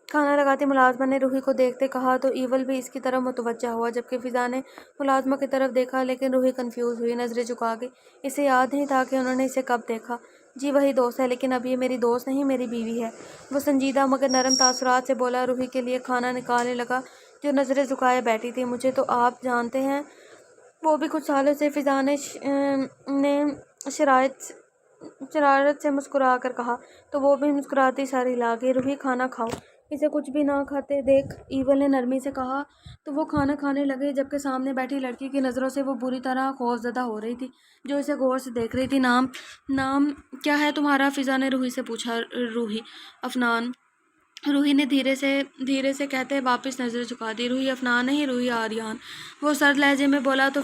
کھانا لگاتی ملازمہ نے روحی کو دیکھتے کہا تو ایول بھی اس کی طرف متوجہ ہوا، جبکہ فضا نے ملازمہ کی طرف دیکھا، لیکن روحی کنفیوز ہوئی، نظریں جھکا گئی۔ اسے یاد نہیں تھا کہ انہوں نے اسے کب دیکھا۔ جی وہی دوست ہے، لیکن اب یہ میری دوست نہیں، میری بیوی ہے، وہ سنجیدہ مگر نرم تاثرات سے بولا۔ روحی کے لیے کھانا نکالنے لگا، جو نظریں جھکائے بیٹھی تھی۔ مجھے تو آپ جانتے ہیں، وہ بھی کچھ سالوں سے، فضا نے شرارت سے مسکرا کر کہا، تو وہ بھی مسکراتی سر ہلا گئی۔ روحی کھانا کھاؤ، اسے کچھ بھی نہ کھاتے دیکھ ایول نے نرمی سے کہا، تو وہ کھانا کھانے لگے، جبکہ سامنے بیٹھی لڑکی کی نظروں سے وہ بری طرح خوفزدہ ہو رہی تھی، جو اسے غور سے دیکھ رہی تھی۔ نام کیا ہے تمہارا؟ فضا نے روحی سے پوچھا۔ روحی؟ افنان، روحی نے دھیرے سے کہتے واپس نظر جھکا دی۔ روحی افنان نہیں، روحی آریان، وہ سرد لہجے میں بولا، تو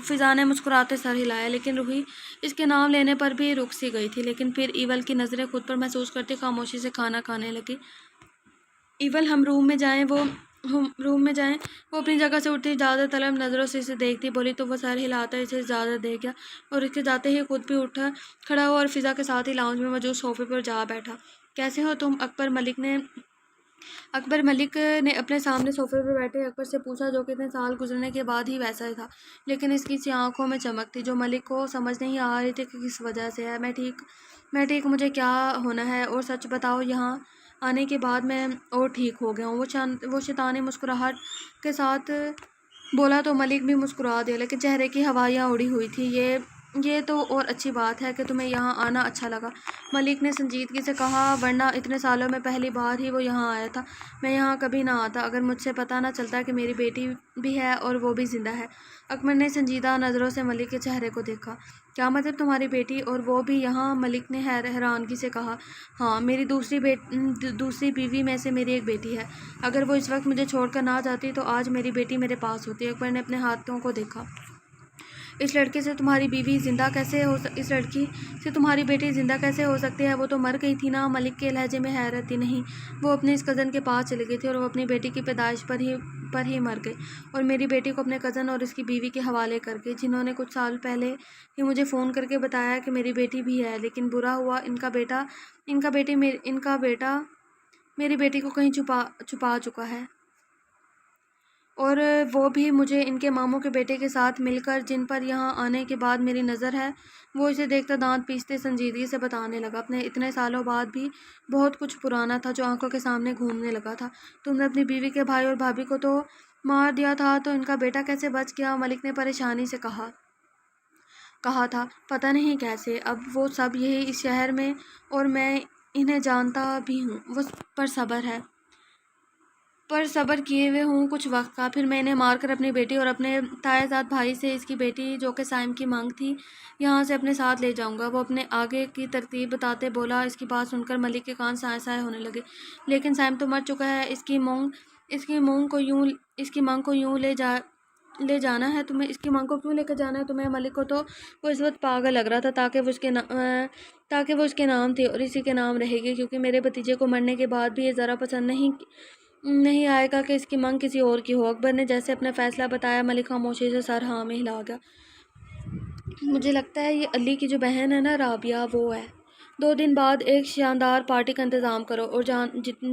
فضا نے مسکراتے سر ہلایا، لیکن روحی اس کے نام لینے پر بھی رک سی گئی تھی، لیکن پھر ایول کی نظریں خود پر محسوس کرتی خاموشی سے کھانا کھانے لگی۔ ایول، ہم روم میں جائیں؟ وہ اپنی جگہ سے اٹھتی اجازت طلب نظروں سے اسے دیکھتی بولی، تو وہ سر ہلاتا اسے اجازت دے گیا، اور اس کے جاتے ہی خود بھی کھڑا ہوا اور فضا کے ساتھ ہی لاؤنج میں موجود صوفے پر جا بیٹھا۔ کیسے ہو تم؟ اکبر ملک نے اپنے سامنے صوفے پر بیٹھے اکبر سے پوچھا، جو کتنے سال گزرنے کے بعد ہی ویسا ہی تھا، لیکن اس کی سی آنکھوں میں چمک تھی جو ملک کو سمجھ نہیں آ رہی تھی کہ کس وجہ سے ہے۔ میں ٹھیک، مجھے کیا ہونا ہے؟ اور سچ بتاؤ، یہاں آنے کے بعد میں اور ٹھیک ہو گیا ہوں، وہ شیطانی مسکراہٹ کے ساتھ بولا، تو ملک بھی مسکرا دیا، لیکن چہرے کی ہوائیاں اڑی ہوئی تھی۔ یہ تو اور اچھی بات ہے کہ تمہیں یہاں آنا اچھا لگا، ملک نے سنجیدگی سے کہا، ورنہ اتنے سالوں میں پہلی بار ہی وہ یہاں آیا تھا، میں یہاں کبھی نہ آتا اگر مجھ سے پتہ نہ چلتا کہ میری بیٹی بھی ہے اور وہ بھی زندہ ہے۔ اکبر نے سنجیدہ نظروں سے ملک کے چہرے کو دیکھا۔ کیا مطلب تمہاری بیٹی اور وہ بھی یہاں؟ ملک نے حیرانگی سے کہا، ہاں، میری دوسری بیوی میں سے میری ایک بیٹی ہے، اگر وہ اس وقت مجھے چھوڑ کر نہ جاتی تو آج میری بیٹی میرے پاس ہوتی۔ اکبر نے اپنے ہاتھوں کو دیکھا۔ اس لڑکی سے تمہاری بیٹی زندہ کیسے ہو سکتی ہے؟ وہ تو مر گئی تھی نا؟ ملک کے لہجے میں حیرت تھی۔ نہیں، وہ اپنے اس کزن کے پاس چلی گئی تھی اور وہ اپنی بیٹی کی پیدائش پر ہی مر گئی، اور میری بیٹی کو اپنے کزن اور اس کی بیوی کے حوالے کر گئی، جنہوں نے کچھ سال پہلے ہی مجھے فون کر کے بتایا کہ میری بیٹی بھی ہے، لیکن برا ہوا ان کا بیٹا میری بیٹی کو کہیں چھپا چکا ہے، اور وہ بھی مجھے ان کے ماموں کے بیٹے کے ساتھ مل کر، جن پر یہاں آنے کے بعد میری نظر ہے۔ وہ اسے دیکھتا دانت پیستے سنجیدگی سے بتانے لگا، اپنے اتنے سالوں بعد بھی بہت کچھ پرانا تھا جو آنکھوں کے سامنے گھومنے لگا تھا۔ تم نے اپنی بیوی کے بھائی اور بھابھی کو تو مار دیا تھا، تو ان کا بیٹا کیسے بچ گیا؟ ملک نے پریشانی سے کہا تھا، پتہ نہیں کیسے، اب وہ سب یہی اس شہر میں، اور میں انہیں جانتا بھی ہوں۔ وہ پر صبر کیے ہوئے ہوں کچھ وقت کا، پھر میں انہیں مار کر اپنی بیٹی اور اپنے تائے زاد بھائی سے اس کی بیٹی، جو کہ سائم کی مانگ تھی، یہاں سے اپنے ساتھ لے جاؤں گا۔ وہ اپنے آگے کی ترتیب بتاتے بولا۔ اس کی بات سن کر ملک کے کان سائے سائے ہونے لگے۔ لیکن سائم تو مر چکا ہے، اس کی مانگ کو یوں لے جانا ہے تمہیں؟ اس کی مانگ کو کیوں لے کر جانا ہے تمہیں؟ ملک کو تو وہ اس وقت پاگل لگ رہا تھا، تاکہ وہ اس کے نام تھی اور اسی کے نام رہے گی، کیونکہ میرے بھتیجے کو مرنے کے بعد بھی یہ ذرا پسند نہیں آئے گا کہ اس کی مانگ کسی اور کی ہو۔ اکبر نے جیسے اپنا فیصلہ بتایا، ملک خاموشی سے سر ہاں میں ہلا گیا۔ مجھے لگتا ہے یہ علی کی جو بہن ہے نا، رابعہ، وہ ہے۔ 2 دن بعد ایک شاندار پارٹی کا انتظام کرو، اور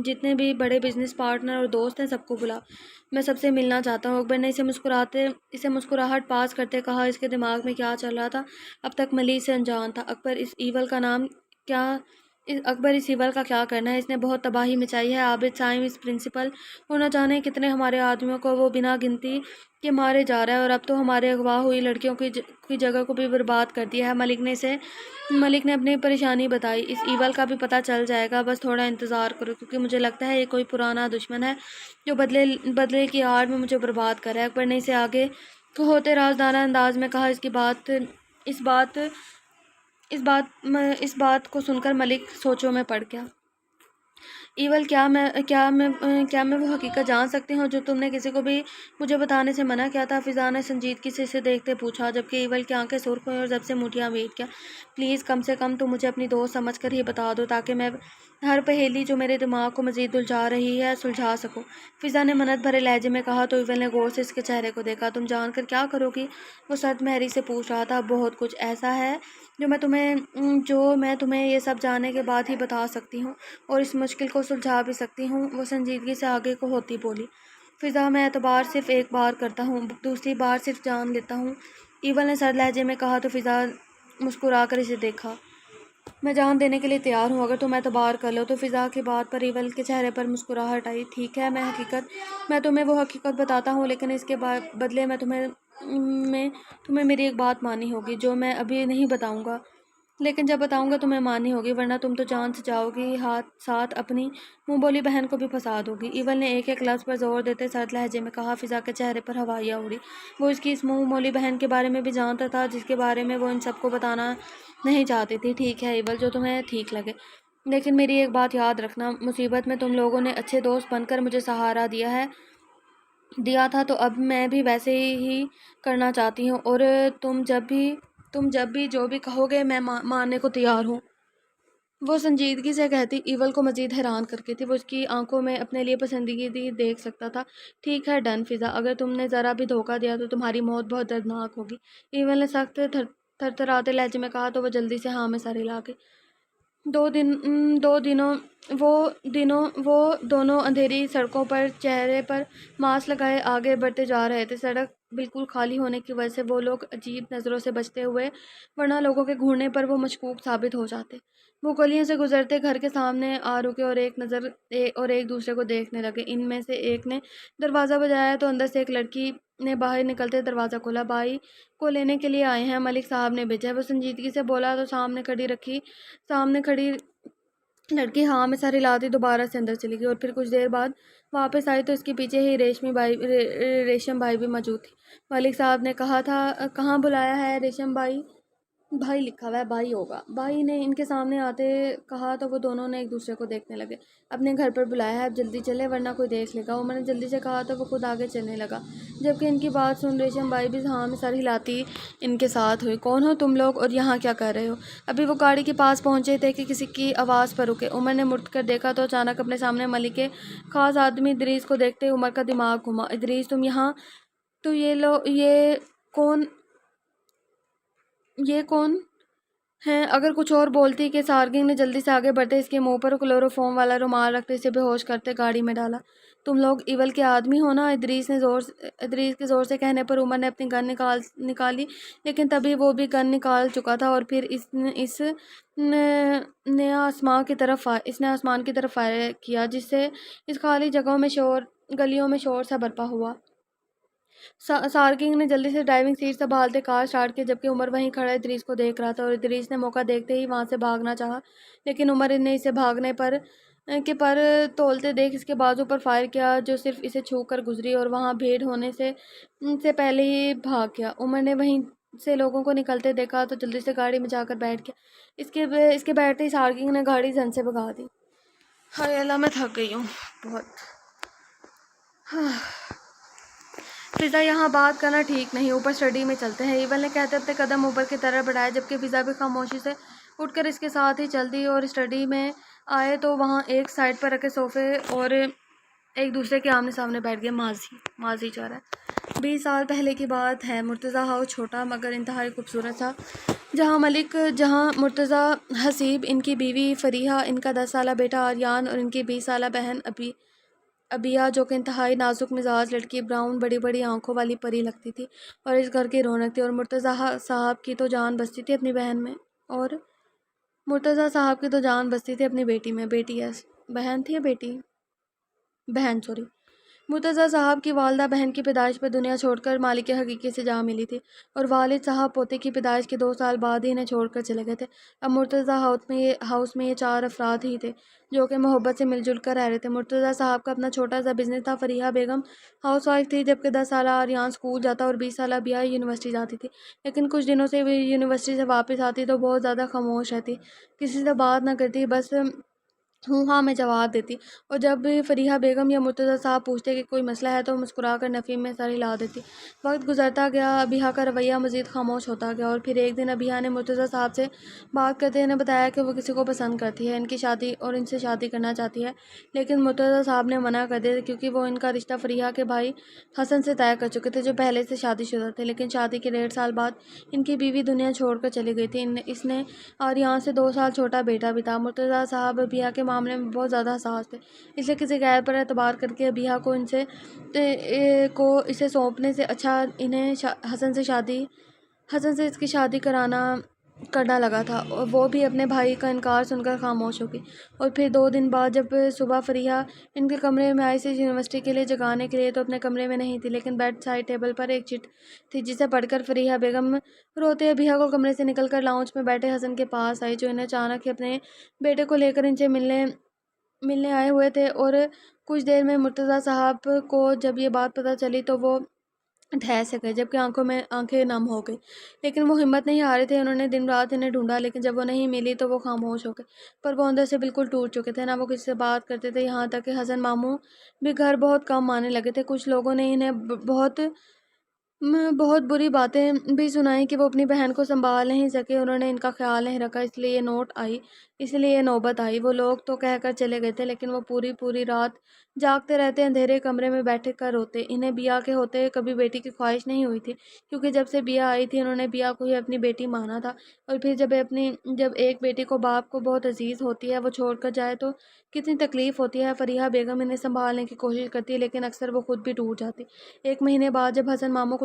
جتنے بھی بڑے بزنس پارٹنر اور دوست ہیں سب کو بلاؤ، میں سب سے ملنا چاہتا ہوں۔ اکبر نے اسے مسکراہٹ پاس کرتے کہا، اس کے دماغ میں کیا چل رہا تھا اب تک ملک سے انجان تھا۔ اکبر اس ایول کا کیا کرنا ہے؟ اس نے بہت تباہی مچائی ہے۔ عابد سائم اس پرنسپل، وہ نہ جانے کتنے ہمارے آدمیوں کو وہ بنا گنتی کے مارے جا رہا ہے، اور اب تو ہمارے اغوا ہوئی لڑکیوں کی جگہ کو بھی برباد کر دیا ہے۔ ملک نے اپنی پریشانی بتائی۔ اس ایول کا بھی پتہ چل جائے گا، بس تھوڑا انتظار کرو، کیونکہ مجھے لگتا ہے یہ کوئی پرانا دشمن ہے جو بدلے کی آڑ میں مجھے برباد کر رہا ہے۔ اکبر نے اسے آگے ہوتے رازدارانہ انداز میں کہا۔ اس بات کو سن کر ملک سوچوں میں پڑ گیا۔ ایول کیا میں وہ حقیقت جان سکتی ہوں جو تم نے کسی کو بھی مجھے بتانے سے منع کیا تھا؟ فضا نے سنجیدگی سے اسے دیکھتے پوچھا، جبکہ ایول کی آنکھیں سرخ ہوئیں اور زب سے مٹھیاں بیٹھ گیا۔ پلیز کم سے کم تم مجھے اپنی دوست سمجھ کر ہی بتا دو تاکہ میں ہر پہیلی جو میرے دماغ کو مزید الجھا رہی ہے سلجھا سکوں، فضا نے منت بھرے لہجے میں کہا۔ تو ایول نے غور سے اس کے چہرے کو دیکھا۔ تم جان کر کیا کرو گی؟ وہ سرد مہری سے پوچھ رہا تھا۔ بہت کچھ ایسا ہے جو میں تمہیں یہ سب جاننے کے بعد ہی بتا سکتی ہوں، اور اس مشکل کو سلجھا بھی سکتی ہوں، وہ سنجیدگی سے آگے کو ہوتی بولی۔ فضا، میں اعتبار صرف ایک بار کرتا ہوں، دوسری بار صرف جان لیتا ہوں، ایول نے سرد لہجے میں کہا۔ تو فضا مسکرا کر اسے دیکھا۔ میں جان دینے کے لیے تیار ہوں اگر تم اعتبار کر لو۔ تو فضا کی بات پر ایول کے چہرے پر مسکراہٹ آئی۔ ٹھیک ہے، میں تمہیں وہ حقیقت بتاتا ہوں، لیکن اس کے بدلے میں تمہیں میری ایک بات ماننی ہوگی جو میں ابھی نہیں بتاؤں گا، لیکن جب بتاؤں گا تمہیں ماننی ہوگی، ورنہ تم تو جان سے جاؤ گی، ساتھ اپنی منہ بولی بہن کو بھی پھنسا دو گی، ایول نے ایک ایک لفظ پر زور دیتے سرد لہجے میں کہا۔ فضا کے چہرے پر ہوائیاں اڑی۔ وہ اس کی اس منہ بولی بہن کے بارے میں بھی جانتا تھا جس کے بارے میں وہ ان سب کو بتانا نہیں چاہتی تھی۔ ٹھیک ہے ایول، جو تمہیں ٹھیک لگے، لیکن میری ایک بات یاد رکھنا، مصیبت میں تم لوگوں نے اچھے دوست بن کر مجھے سہارا دیا تھا، تو اب میں بھی ویسے ہی کرنا چاہتی ہوں، اور تم جب بھی جو بھی کہو گے میں ماننے کو تیار ہوں، وہ سنجیدگی سے کہتی ایول کو مزید حیران کرتی تھی۔ وہ اس کی آنکھوں میں اپنے لیے پسندیدگی دیکھ سکتا تھا۔ ٹھیک ہے ڈن فضا، اگر تم نے ذرا بھی دھوکہ دیا تو تمہاری موت بہت دردناک ہوگی، ایول نے سخت تھرتھراتے لہجے میں کہا۔ تو وہ جلدی سے ہاں میں سر ہلا کے وہ دونوں اندھیری سڑکوں پر چہرے پر ماسک لگائے آگے بڑھتے جا رہے تھے۔ سڑک بالکل خالی ہونے کی وجہ سے وہ لوگ عجیب نظروں سے بچتے ہوئے، ورنہ لوگوں کے گھورنے پر وہ مشکوک ثابت ہو جاتے۔ وہ گلیوں سے گزرتے گھر کے سامنے آ رکے اور ایک دوسرے کو دیکھنے لگے۔ ان میں سے ایک نے دروازہ بجایا تو اندر سے ایک لڑکی نے باہر نکلتے دروازہ کھولا۔ بھائی کو لینے کے لیے آئے ہیں، ملک صاحب نے بھیجا ہے، وہ سنجیدگی سے بولا۔ تو سامنے کھڑی لڑکی ہاں میں سر ہلاتی دوبارہ سے اندر چلی گئی، اور پھر کچھ دیر بعد واپس آئی تو اس کے پیچھے ہی ریشم بائی بھی موجود تھی۔ ملک صاحب نے کہا تھا کہاں بلایا ہے ریشم بائی؟ بھائی لکھا ہوا ہے، بھائی ہوگا، بھائی نے ان کے سامنے آتے کہا۔ تو وہ دونوں نے ایک دوسرے کو دیکھنے لگے۔ اپنے گھر پر بلایا ہے، اب جلدی چلے ورنہ کوئی دیکھ لے گا، عمر نے جلدی سے کہا۔ تو وہ خود آگے چلنے لگا، جبکہ ان کی بات سن ریشم بائی بھی ہاں میں سر ہلاتی ان کے ساتھ ہوئی۔ کون ہو تم لوگ اور یہاں کیا کر رہے ہو؟ ابھی وہ گاڑی کے پاس پہنچے تھے کہ کسی کی آواز پر رکے۔ عمر نے مڑ کر دیکھا تو اچانک اپنے سامنے ملک کے خاص آدمی ادریس کو دیکھتے عمر کا دماغ گھما۔ ادریس تم یہاں؟ تو یہ کون ہیں؟ اگر کچھ اور بولتی کہ سارگن نے جلدی سے آگے بڑھتے اس کے منہ پر کلوروفارم والا رومال رکھتے اسے بے ہوش کرتے گاڑی میں ڈالا۔ تم لوگ ایول کے آدمی ہو نا؟ ادریس کے زور سے کہنے پر عمر نے اپنی گن نکالی، لیکن تبھی وہ بھی گن نکال چکا تھا، اور پھر اس نے آسمان کی طرف فائر کیا، جس سے اس خالی گلیوں میں شور سا برپا ہوا۔ سارگن نے جلدی سے ڈرائیونگ سیٹ سنبھالتے کار سٹارٹ کی، جبکہ عمر وہیں کھڑا ادریس کو دیکھ رہا تھا، اور ادریس نے موقع دیکھتے ہی وہاں سے بھاگنا چاہا، لیکن عمر نے اسے بھاگنے پر تولتے دیکھ اس کے بازو پر فائر کیا، جو صرف اسے چھو کر گزری اور وہاں بھیڑ ہونے سے پہلے ہی بھاگ گیا۔ عمر نے وہیں سے لوگوں کو نکلتے دیکھا تو جلدی سے گاڑی میں جا کر بیٹھ گیا۔ اس کے بیٹھتے ہی سارگن نے گاڑی زن سے بھگا دی۔ ہائے اللہ، میں تھک گئی ہوں بہت۔ فضا، یہاں بات کرنا ٹھیک نہیں، اوپر اسٹڈی میں چلتے ہیں، ایول نے کہتے اپنے قدم اوپر کی طرف بڑھائے، جبکہ فضا بھی خاموشی سے اٹھ کر اس کے ساتھ ہی چل دی اور اسٹڈی میں آئے تو وہاں ایک سائڈ پر رکھے صوفے اور ایک دوسرے کے آمنے سامنے بیٹھ گئے۔ ماضی جا رہا ہے۔ 20 سال پہلے کی بات ہے، مرتضیٰ ہاؤس چھوٹا مگر انتہائی خوبصورت تھا، جہاں مرتضیٰ حسیب، ان کی بیوی فریحہ، ان کا 10 سالہ بیٹا آریان اور ان کی 20 سالہ بہن ابیہ، جو کہ انتہائی نازک مزاج لڑکی، براؤن بڑی بڑی آنکھوں والی پری لگتی تھی اور اس گھر کی رونق تھی، اور مرتضیٰ صاحب کی تو جان بستی تھی اپنی بہن میں، اور مرتضیٰ صاحب کی تو جان بستی تھی اپنی بیٹی میں۔ بہن تھی یا بیٹی؟ بہن، سوری۔ مرتضیٰ صاحب کی والدہ بہن کی پیدائش پر دنیا چھوڑ کر مالک حقیقی سے جا ملی تھی، اور والد صاحب پوتے کی پیدائش کے 2 سال بعد ہی انہیں چھوڑ کر چلے گئے تھے۔ اب مرتضیٰ ہاؤس میں یہ 4 افراد ہی تھے جو کہ محبت سے مل جل کر رہ رہے تھے۔ مرتضیٰ صاحب کا اپنا چھوٹا سا بزنس تھا، فریحہ بیگم ہاؤس وائف تھی، جبکہ 10 سالہ آریان اسکول جاتا اور 20 سالہ ابیہ یونیورسٹی جاتی تھی، لیکن کچھ دنوں سے وہ یونیورسٹی سے واپس آتی تو بہت زیادہ خاموش رہتی، کسی سے بات نہ کرتی، بس ہوں ہاں میں جواب دیتی، اور جب فریحہ بیگم یا مرتضیٰ صاحب پوچھتے کہ کوئی مسئلہ ہے تو مسکرا کر نفی میں سر ہلا دیتی۔ وقت گزرتا گیا، ابیہا کا رویہ مزید خاموش ہوتا گیا، اور پھر ایک دن ابیہا نے مرتضیٰ صاحب سے بات کرتے انہیں بتایا کہ وہ کسی کو پسند کرتی ہے، ان سے شادی کرنا چاہتی ہے، لیکن مرتضیٰ صاحب نے منع کر دیا کیونکہ وہ ان کا رشتہ فریحہ کے بھائی حسن سے طے کر چکے تھے جو پہلے سے شادی شدہ تھے، لیکن شادی کے 1.5 سال بعد ان کی بیوی دنیا چھوڑ کر چلی گئی تھی۔ اس نے آریان سے 2 سال چھوٹا بیٹا بھی تھا۔ مرتضیٰ صاحب ابیہا کے معاملے میں بہت زیادہ حساس تھے، اس لیے کسی غیر پر اعتبار کر کے ابیہا کو اسے سونپنے سے اچھا انہیں حسن سے اس کی شادی کرنا لگا تھا، اور وہ بھی اپنے بھائی کا انکار سن کر خاموش ہو گئی۔ اور پھر 2 دن بعد جب صبح فریحہ ان کے کمرے میں آئی یونیورسٹی کے لیے جگانے کے لیے، تو اپنے کمرے میں نہیں تھی، لیکن بیڈ سائڈ ٹیبل پر ایک چٹ تھی جسے پڑھ کر فریحہ بیگم روتے ابیہا کو کمرے سے نکل کر لاؤنج میں بیٹھے حسن کے پاس آئی، جو انہیں اچانک ہی اپنے بیٹے کو لے کر ان سے ملنے آئے ہوئے تھے۔ اور کچھ دیر میں مرتضیٰ صاحب کو جب یہ بات پتہ چلی تو وہ ٹھہر سے گئے، جبکہ آنکھیں نم ہو گئی، لیکن وہ ہمت نہیں ہارے تھے۔ انہوں نے دن رات انہیں ڈھونڈا، لیکن جب وہ نہیں ملی تو وہ خاموش ہو گئے، پر وہ اندر سے بالکل ٹوٹ چکے تھے، نہ وہ کسی سے بات کرتے تھے، یہاں تک کہ حسن ماموں بھی گھر بہت کم آنے لگے تھے۔ کچھ لوگوں نے انہیں بہت بری باتیں بھی سنائیں کہ وہ اپنی بہن کو سنبھال نہیں سکے، انہوں نے ان کا خیال نہیں رکھا، اس لیے یہ نوبت آئی۔ وہ لوگ تو کہہ کر چلے گئے تھے، لیکن وہ پوری رات جاگتے رہتے، اندھیرے کمرے میں بیٹھ کر روتے۔ انہیں بیا کے ہوتے کبھی بیٹی کی خواہش نہیں ہوئی تھی، کیونکہ جب سے بیا آئی تھی انہوں نے بیا کو ہی اپنی بیٹی مانا تھا، اور پھر جب ایک بیٹی کو باپ کو بہت عزیز ہوتی ہے وہ چھوڑ کر جائے تو کتنی تکلیف ہوتی ہے۔ فریحہ بیگم انہیں سنبھالنے کی کوشش کرتی ہے، لیکن اکثر وہ خود بھی ٹوٹ جاتی۔ 1 مہینے بعد جب حسن ماموں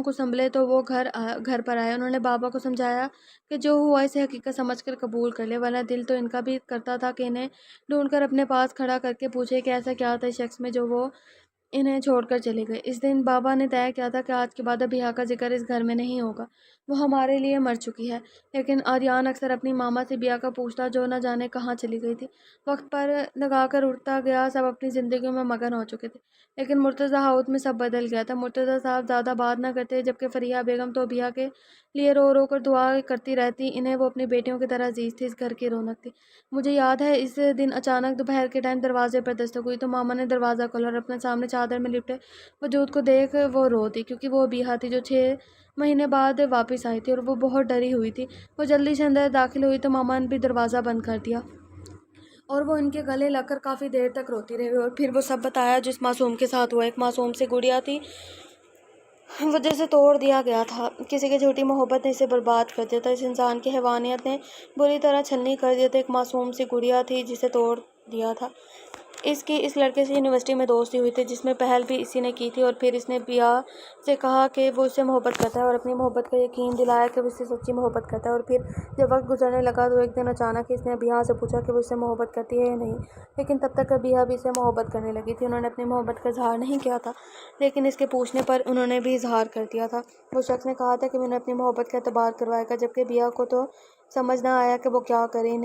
کو سنبھلے تو وہ گھر پر آئے۔ انہوں نے بابا کو سمجھایا کہ جو ہوا اسے حقیقت سمجھ کر قبول کر لے، ورنہ دل تو ان کا بھی کرتا تھا کہ انہیں ڈھونڈ کر اپنے پاس کھڑا کر کے پوچھے کہ ایسا کیا تھا اس شخص میں جو وہ انہیں چھوڑ کر چلی گئی۔ اس دن بابا نے طے کیا تھا کہ آج کے بعد ابیہا کا ذکر اس گھر میں نہیں ہوگا، وہ ہمارے لیے مر چکی ہے۔ لیکن آریان اکثر اپنی ماما سے بیا کا پوچھتا، جو نہ جانے کہاں چلی گئی تھی۔ وقت پر لگا کر اٹھتا گیا، سب اپنی زندگیوں میں مگن ہو چکے تھے، لیکن مرتضیٰ ہاؤس میں سب بدل گیا تھا۔ مرتضیٰ صاحب زیادہ بات نہ کرتے، جبکہ فریحہ بیگم تو ابیہا کے لیے رو رو کر دعا کرتی رہتی، انہیں وہ اپنی بیٹیوں کی طرح عزیز تھی، اس گھر کی رونق تھی۔ مجھے یاد ہے اس دن اچانک دوپہر کے ٹائم دروازے پر دستک ہوئی، تو ماما نے دروازہ کھولا اور اپنے سامنے چادر میں لپٹے وجود کو دیکھ وہ رو دی، کیونکہ وہ ابیہا تھی جو 6 مہینے بعد واپس آئی تھی، اور وہ بہت ڈری ہوئی تھی۔ وہ جلدی سے اندر داخل ہوئی تو ماما نے بھی دروازہ بند کر دیا، اور وہ ان کے گلے لگ کر کافی دیر تک روتی رہی، اور پھر وہ سب بتایا جو اس معصوم کے ساتھ ہوا۔ ایک معصوم سی گڑیا تھی، وہ جسے توڑ دیا گیا تھا، کسی کی جھوٹی محبت نے اسے برباد کر دیا تھا، اس انسان کی حیوانیت نے بری طرح چھلنی کر دیا تھا۔ ایک معصوم سی گڑیا تھی جسے توڑ دیا تھا۔ اس کی اس لڑکے سے یونیورسٹی میں دوستی ہوئی تھی، جس میں پہل بھی اسی نے کی تھی، اور پھر اس نے بیا سے کہا کہ وہ اس سے محبت کرتا ہے، اور اپنی محبت کا یقین دلایا کہ وہ اس سے سچی محبت کرتا ہے۔ اور پھر جب وقت گزرنے لگا تو ایک دن اچانک ہی اس نے ابیہا سے پوچھا کہ وہ اس سے محبت کرتی ہے یا نہیں، لیکن تب تک ابیہا بھی اس سے محبت کرنے لگی تھی۔ انہوں نے اپنی محبت کا اظہار نہیں کیا تھا، لیکن اس کے پوچھنے پر انہوں نے بھی اظہار کر دیا تھا۔ وہ شخص نے کہا تھا کہ میں نے اپنی محبت کا اعتبار کروائے گا، جبکہ بیا کو تو سمجھ نہ آیا کہ وہ کیا کرے۔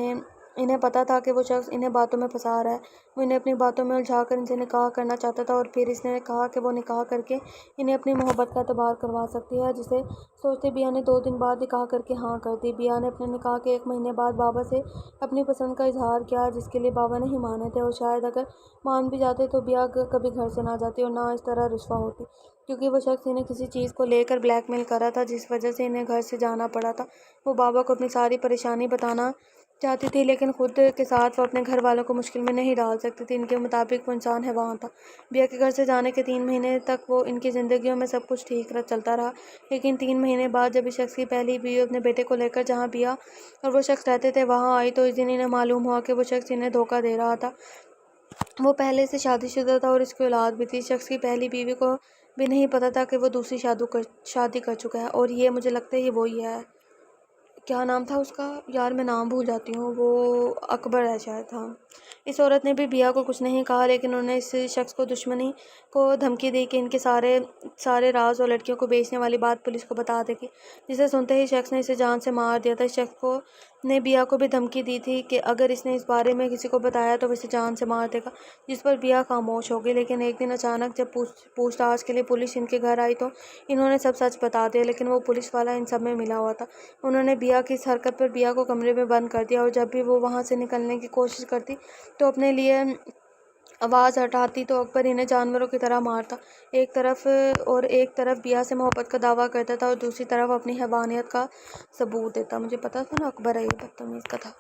انہیں پتا تھا کہ وہ شخص انہیں باتوں میں پھنسا رہا ہے، وہ انہیں اپنی باتوں میں الجھا کر ان سے نکاح کرنا چاہتا تھا، اور پھر اس نے کہا کہ وہ نکاح کر کے انہیں اپنی محبت کا اعتبار کروا سکتی ہے، جسے سوچتے بیا نے 2 دن بعد نکاح کر کے ہاں کر دی۔ بیا نے اپنے نکاح کے 1 مہینے بعد بابا سے اپنی پسند کا اظہار کیا، جس کے لیے بابا نہیں مانے تھے، اور شاید اگر مان بھی جاتے تو بیا کبھی گھر سے نہ جاتی اور نہ اس طرح رسوا ہوتی، کیونکہ وہ شخص انہیں کسی چیز کو لے کر بلیک میل کر رہا تھا، جس وجہ سے انہیں گھر سے جانا پڑا تھا۔ وہ بابا کو اپنی ساری پریشانی بتانا چاہتی تھی، لیکن خود کے ساتھ وہ اپنے گھر والوں کو مشکل میں نہیں ڈال سکتی تھی۔ ان کے مطابق وہ انسان حیوان تھا۔ بیا کے گھر سے جانے کے 3 مہینے تک وہ ان کی زندگیوں میں سب کچھ ٹھیک چلتا رہا، لیکن 3 مہینے بعد جب اس شخص کی پہلی بیوی اپنے بیٹے کو لے کر جہاں بیا اور وہ شخص رہتے تھے وہاں آئی، تو اس دن انہیں معلوم ہوا کہ وہ شخص انہیں دھوکہ دے رہا تھا۔ وہ پہلے سے شادی شدہ تھا اور اس کی اولاد بھی تھی۔ اس شخص کی پہلی بیوی کو بھی نہیں پتا تھا کہ وہ دوسری شادی کر چکا ہے، اور یہ مجھے لگتا ہے یہ وہی ہے۔ کیا نام تھا اس کا؟ یار میں نام بھول جاتی ہوں، وہ اکبر ہے شاید۔ ہاں، اس عورت نے بھی بیا کو کچھ نہیں کہا، لیکن انہوں نے اس شخص کو دشمنی کو دھمکی دی کہ ان کے سارے راز اور لڑکیوں کو بیچنے والی بات پولیس کو بتا دے گی، جسے سنتے ہی شخص نے اسے جان سے مار دیا تھا۔ اس شخص نے بیا کو بھی دھمکی دی تھی کہ اگر اس نے اس بارے میں کسی کو بتایا تو وہ اسے جان سے مار دے گا، جس پر بیا خاموش ہو گئی۔ لیکن ایک دن اچانک جب پوچھ تاچھ کے لیے پولیس ان کے گھر آئی تو انہوں نے سب سچ بتا دیا، لیکن وہ پولیس والا ان سب میں ملا ہوا تھا۔ انہوں نے بیا بیا کی اس حرکت پر بیا کو کمرے میں بند کر دیا، اور جب بھی وہ وہاں سے نکلنے کی کوشش کرتی تو اپنے لیے آواز ہٹاتی تو اکبر انہیں جانوروں کی طرح مارتا، ایک طرف بیا سے محبت کا دعویٰ کرتا تھا اور دوسری طرف اپنی حیوانیت کا ثبوت دیتا۔ مجھے پتا تھا نا اکبر ہے یہ بدتمیز کا تھا۔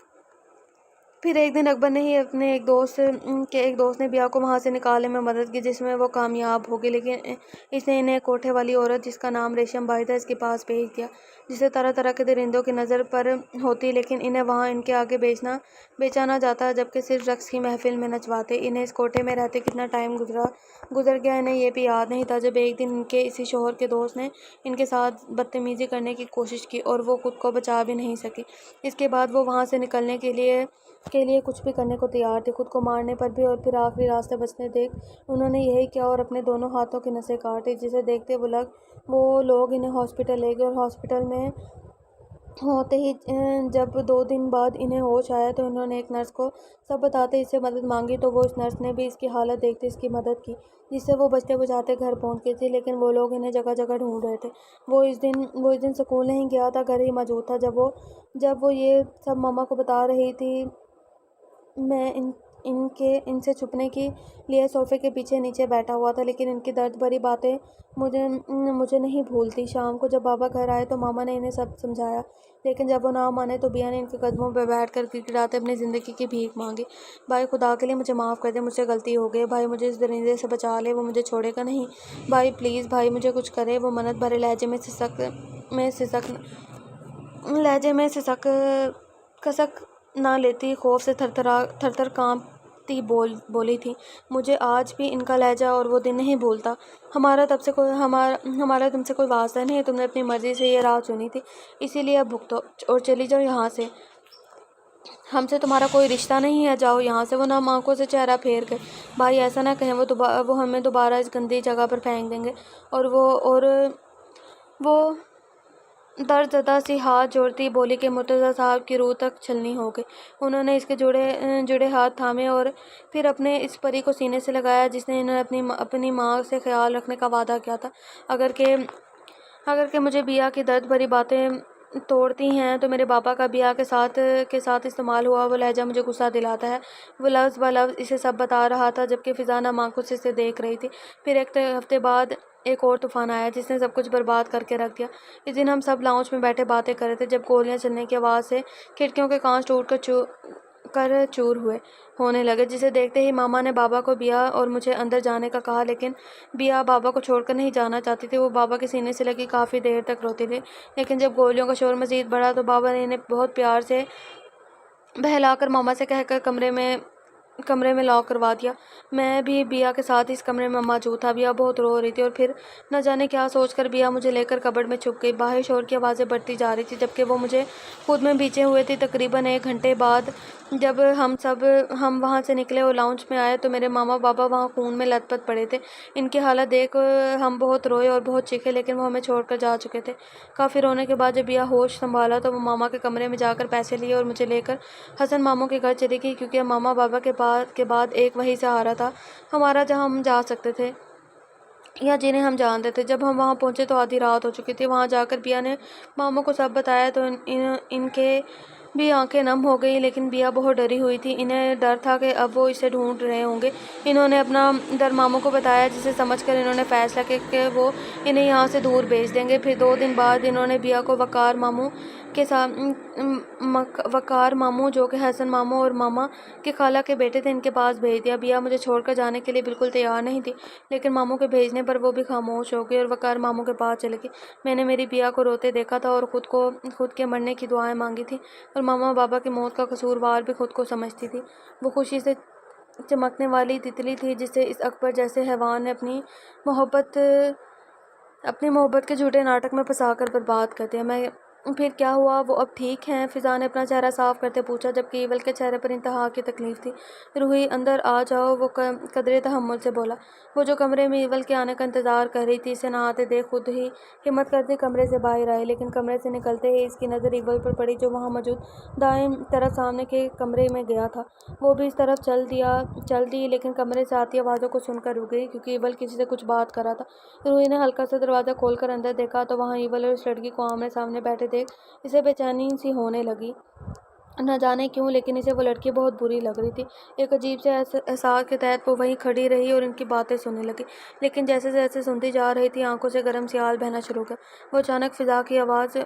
پھر ایک دن اکبر نے ہی اپنے ایک دوست نے بیا کو وہاں سے نکالنے میں مدد کی، جس میں وہ کامیاب ہو گئی، لیکن اس نے انہیں کوٹھے والی عورت جس کا نام ریشم بائی تھا اس کے پاس بھیج دیا، جسے طرح طرح کے درندوں کی نظر پر ہوتی، لیکن انہیں وہاں ان کے آگے بیچا نہ جاتا، جبکہ صرف رقص کی محفل میں نچواتے۔ انہیں اس کوٹھے میں رہتے کتنا ٹائم گزر گیا انہیں یہ بھی یاد نہیں تھا، جب ایک دن ان کے اسی شوہر کے دوست نے ان کے ساتھ بدتمیزی کرنے کی کوشش کی اور وہ خود کو بچا بھی نہیں سکی۔ اس کے بعد وہ وہاں سے نکلنے کے لیے کچھ بھی کرنے کو تیار تھی، خود کو مارنے پر بھی، اور پھر آخری راستے بچنے دیکھ انہوں نے یہی کیا اور اپنے دونوں ہاتھوں کی نسیں کاٹی، جسے دیکھتے وہ لوگ انہیں ہاسپٹل لے گئے، اور ہاسپٹل میں ہوتے ہی جب 2 دن بعد انہیں ہوش آیا تو انہوں نے ایک نرس کو سب بتاتے اس سے مدد مانگی، تو وہ اس نرس نے بھی اس کی حالت دیکھتے اس کی مدد کی، جس سے وہ بچتے بچاتے گھر پہنچ گئی تھی، لیکن وہ لوگ انہیں جگہ جگہ ڈھونڈ رہے تھے۔ وہ اس دن سکول نہیں گیا تھا، گھر ہی موجود تھا، جب وہ یہ سب ماما کو بتا رہی تھی۔ میں ان سے چھپنے کے لیے صوفے کے پیچھے نیچے بیٹھا ہوا تھا، لیکن ان کی درد بھری باتیں مجھے نہیں بھولتی۔ شام کو جب بابا گھر آئے تو ماما نے انہیں سب سمجھایا، لیکن جب وہ نہ مانے تو بیا نے ان کے قدموں پہ بیٹھ کر گڑگڑاتے اپنی زندگی کی بھیک مانگی۔ بھائی خدا کے لیے مجھے معاف کر دے، مجھ سے غلطی ہو گئی، بھائی مجھے اس درندے سے بچا لے، وہ مجھے چھوڑے گا نہیں، بھائی پلیز، بھائی مجھے کچھ کرے۔ وہ منت بھرے لہجے میں سسک نہ لیتی، خوف سے تھر تھر کانپتی بولی تھی، مجھے آج بھی ان کا لہجہ اور وہ دن نہیں بھولتا۔ ہمارا تم سے کوئی واسطہ نہیں، تم نے اپنی مرضی سے یہ رات چنی تھی، اسی لیے اب بھگتو اور چلی جاؤ یہاں سے، ہم سے تمہارا کوئی رشتہ نہیں ہے، جاؤ یہاں سے۔ وہ نام آنکھوں سے چہرہ پھیر گئے، بھائی ایسا نہ کہیں، وہ ہمیں دوبارہ اس گندی جگہ پر پھینک دیں گے۔ اور وہ درد زدہ سی ہاتھ جوڑتی بولی کہ مرتضیٰ صاحب کی روح تک چھلنی ہو گئی۔ انہوں نے اس کے جڑے ہاتھ تھامے اور پھر اپنے اس پری کو سینے سے لگایا جس نے انہیں اپنی ماں سے خیال رکھنے کا وعدہ کیا تھا۔ اگر کہ مجھے بیا کی درد بھری باتیں توڑتی ہیں تو میرے بابا کا بیا کے ساتھ استعمال ہوا وہ لہجہ مجھے غصہ دلاتا ہے۔ وہ لفظ بلفظ اسے سب بتا رہا تھا، جبکہ فضا نام آنکھوں سے اسے دیکھ رہی تھی۔ پھر ایک ہفتے بعد ایک اور طوفان آیا جس نے سب کچھ برباد کر کے رکھ دیا۔ اس دن ہم سب لاؤنج میں بیٹھے باتیں کر رہے تھے جب گولیاں چلنے کی آواز سے کھڑکیوں کے کانچ ٹوٹ کر چور ہونے لگے، جسے دیکھتے ہی ماما نے بابا کو بیا اور مجھے اندر جانے کا کہا، لیکن بیا بابا کو چھوڑ کر نہیں جانا چاہتی تھی۔ وہ بابا کے سینے سے لگی کافی دیر تک روتی رہی، لیکن جب گولیوں کا شور مزید بڑھا تو بابا نے انہیں بہت پیار سے بہلا کر ماما سے کہہ کر کمرے میں لاک کروا دیا۔ میں بھی بیا کے ساتھ اس کمرے میں موجود تھا۔ بیا بہت رو رہی تھی اور پھر نہ جانے کیا سوچ کر بیا مجھے لے کر کبرڈ میں چھپ گئی۔ باہر شور کی آوازیں بڑھتی جا رہی تھی جبکہ وہ مجھے خود میں بیچے ہوئے تھی۔ تقریباً 1 گھنٹے بعد جب ہم وہاں سے نکلے اور لاؤنج میں آئے تو میرے ماما بابا وہاں خون میں لت پت پڑے تھے۔ ان کی حالت دیکھ ہم بہت روئے اور بہت چیخے، لیکن وہ ہمیں چھوڑ کر جا چکے تھے۔ کافی رونے کے بعد جب بیا ہوش سنبھالا تو وہ ماما کے کمرے میں جا کر پیسے لیے اور مجھے لے کر حسن ماموں کے گھر چلی گئی، کیونکہ ماما بابا کے بعد ایک وہی سہارا تھا ہمارا جہاں ہم جا سکتے تھے یا جنہیں ہم جانتے تھے۔ جب ہم وہاں پہنچے تو آدھی رات ہو چکی تھی۔ وہاں جا کر بیا نے ماموں کو سب بتایا تو ان کے بھی آنکھیں نم ہو گئیں، لیکن بیا بہت ڈری ہوئی تھی۔ انہیں ڈر تھا کہ اب وہ اسے ڈھونڈ رہے ہوں گے۔ انہوں نے اپنا ڈر ماموں کو بتایا، جسے سمجھ کر انہوں نے فیصلہ کیا کہ وہ انہیں یہاں سے دور بھیج دیں گے۔ پھر 2 دن بعد انہوں نے بیا کو وقار ماموں جو کہ حسن ماموں اور ماما کی خالہ کے بیٹے تھے ان کے پاس بھیج دیا۔ بیا مجھے چھوڑ کر جانے کے لیے بالکل تیار نہیں تھی، لیکن ماموں کے بھیجنے پر وہ بھی خاموش ہو گئی اور وقار ماموں کے پاس چلے گئی۔ میں نے میری بیا کو روتے دیکھا تھا اور خود کے مرنے کی دعائیں مانگی تھی، اور ماما بابا کی موت کا قصوروار بھی خود کو سمجھتی تھی۔ وہ خوشی سے چمکنے والی تتلی تھی جسے اس اکبر جیسے حیوان نے اپنی محبت کے جھوٹے ناٹک میں پھنسا کر برباد کر دیا۔ پھر کیا ہوا؟ وہ اب ٹھیک ہیں؟ فضا نے اپنا چہرہ صاف کرتے پوچھا، جبکہ ایول کے چہرے پر انتہا کی تکلیف تھی۔ روحی اندر آ جاؤ، وہ قدرے تحمل سے بولا۔ وہ جو کمرے میں ایول کے آنے کا انتظار کر رہی تھی، اسے نہ آتے دیکھ خود ہی ہمت کرتی کمرے سے باہر آئی، لیکن کمرے سے نکلتے ہی اس کی نظر ایول پر پڑی جو وہاں موجود دائیں طرف سامنے کے کمرے میں گیا تھا۔ وہ بھی اس طرف چل دی، لیکن کمرے سے آتی آوازوں کو سن کر رک گئی کیونکہ ایول کسی سے کچھ بات کر رہا تھا۔ روحی نے ہلکا سا دروازہ کھول کر اندر دیکھا تو وہاں ایول اور اس لڑکی کو آمنے سامنے بیٹھے دیکھ اسے بےچینی سی ہونے لگی۔ نہ جانے کیوں لیکن اسے وہ لڑکی بہت بری لگ رہی تھی۔ ایک عجیب سے احساس کے تحت وہ وہیں کھڑی رہی اور ان کی باتیں سننے لگی، لیکن جیسے جیسے سنتی جا رہی تھی آنکھوں سے گرم سیال بہنا شروع ہو گیا۔ وہ اچانک فضا کی آواز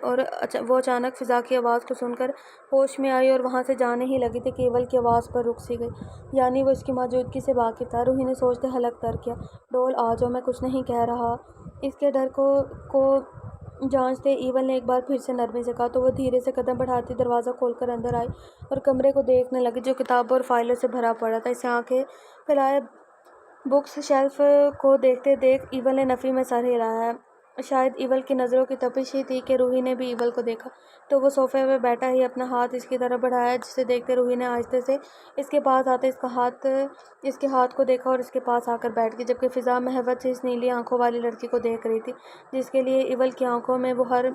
کو سن کر ہوش میں آئی اور وہاں سے جانے ہی لگی تھی کہ ایول کی آواز پر رک سی گئی، یعنی وہ اس کی موجودگی سے واقف تھا۔ روحی نے سوچتے حلق تر کیا، ڈول آ جاؤ، میں کچھ نہیں کہہ رہا۔ اس کے ڈر کو جانچتے ایول نے ایک بار پھر سے نرمی سے کہا تو وہ دھیرے سے قدم بڑھاتی دروازہ کھول کر اندر آئی اور کمرے کو دیکھنے لگی جو کتابوں اور فائلوں سے بھرا پڑا تھا۔ اسے آنکھیں پھیلائے بکس شیلف کو دیکھتے دیکھ ایول نے نفی میں سر ہلایا۔ شاید ایول کی نظروں کی تپش ہی تھی کہ روحی نے بھی ایول کو دیکھا تو وہ صوفے پہ بیٹھا ہی اپنا ہاتھ اس کی طرف بڑھایا، جسے دیکھتے روحی نے آہستہ سے اس کے پاس آتے اس کے ہاتھ کو دیکھا اور اس کے پاس آ کر بیٹھ گئی، جبکہ فضا محبت سے اس نیلی آنکھوں والی لڑکی کو دیکھ رہی تھی جس کے لیے ایول کی آنکھوں میں وہ ہر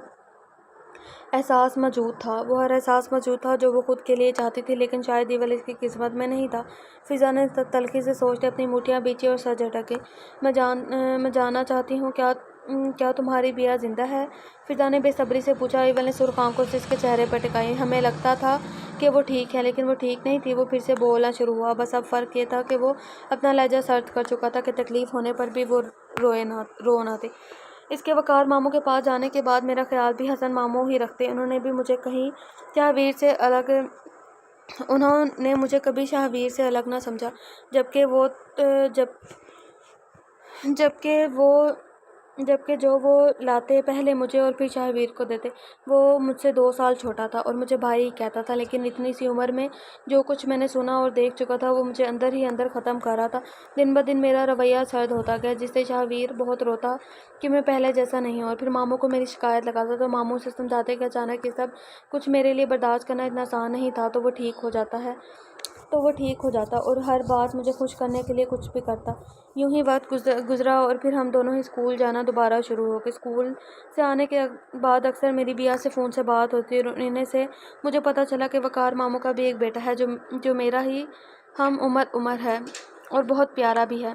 احساس موجود تھا جو وہ خود کے لیے چاہتی تھی، لیکن شاید ایول اس کی قسمت میں نہیں تھا۔ فضا نے تلخی سے سوچتے اپنی مٹھیاں بیچی اور سر جھٹکے۔ میں جاننا چاہتی ہوں کیا تمہاری بیاہ زندہ ہے؟ فضا نے بے صبری سے پوچھا۔ ایول نے سرخ آنکھوں سے اس کے چہرے پر ٹکائی۔ ہمیں لگتا تھا کہ وہ ٹھیک ہے لیکن وہ ٹھیک نہیں تھی۔ وہ پھر سے بولنا شروع ہوا، بس اب فرق یہ تھا کہ وہ اپنا لہجہ سرد کر چکا تھا کہ تکلیف ہونے پر بھی وہ رو نہ دے۔ اس کے وقار ماموں کے پاس جانے کے بعد میرا خیال بھی حسن ماموں ہی رکھتے۔ انہوں نے مجھے کبھی شاہویر سے الگ نہ سمجھا، جبکہ جو وہ لاتے پہلے مجھے اور پھر شاہویر کو دیتے۔ وہ مجھ سے 2 سال چھوٹا تھا اور مجھے بھائی ہی کہتا تھا، لیکن اتنی سی عمر میں جو کچھ میں نے سنا اور دیکھ چکا تھا وہ مجھے اندر ہی اندر ختم کر رہا تھا۔ دن بدن میرا رویہ سرد ہوتا گیا، جس سے شاہویر بہت روتا کہ میں پہلے جیسا نہیں ہوں، اور پھر ماموں کو میری شکایت لگاتا تو ماموں سے سمجھاتے کہ اچانک یہ سب کچھ میرے لیے برداشت کرنا اتنا آسان نہیں تھا، تو وہ ٹھیک ہو جاتا اور ہر بات مجھے خوش کرنے کے لیے کچھ بھی کرتا۔ یوں ہی وقت گزرا اور پھر ہم دونوں ہی اسکول جانا دوبارہ شروع ہو گئے۔ اسکول سے آنے کے بعد اکثر میری بیاہ سے فون سے بات ہوتی اور انہیں سے مجھے پتہ چلا کہ وقار ماموں کا بھی ایک بیٹا ہے جو میرا ہی ہم عمر ہے اور بہت پیارا بھی ہے۔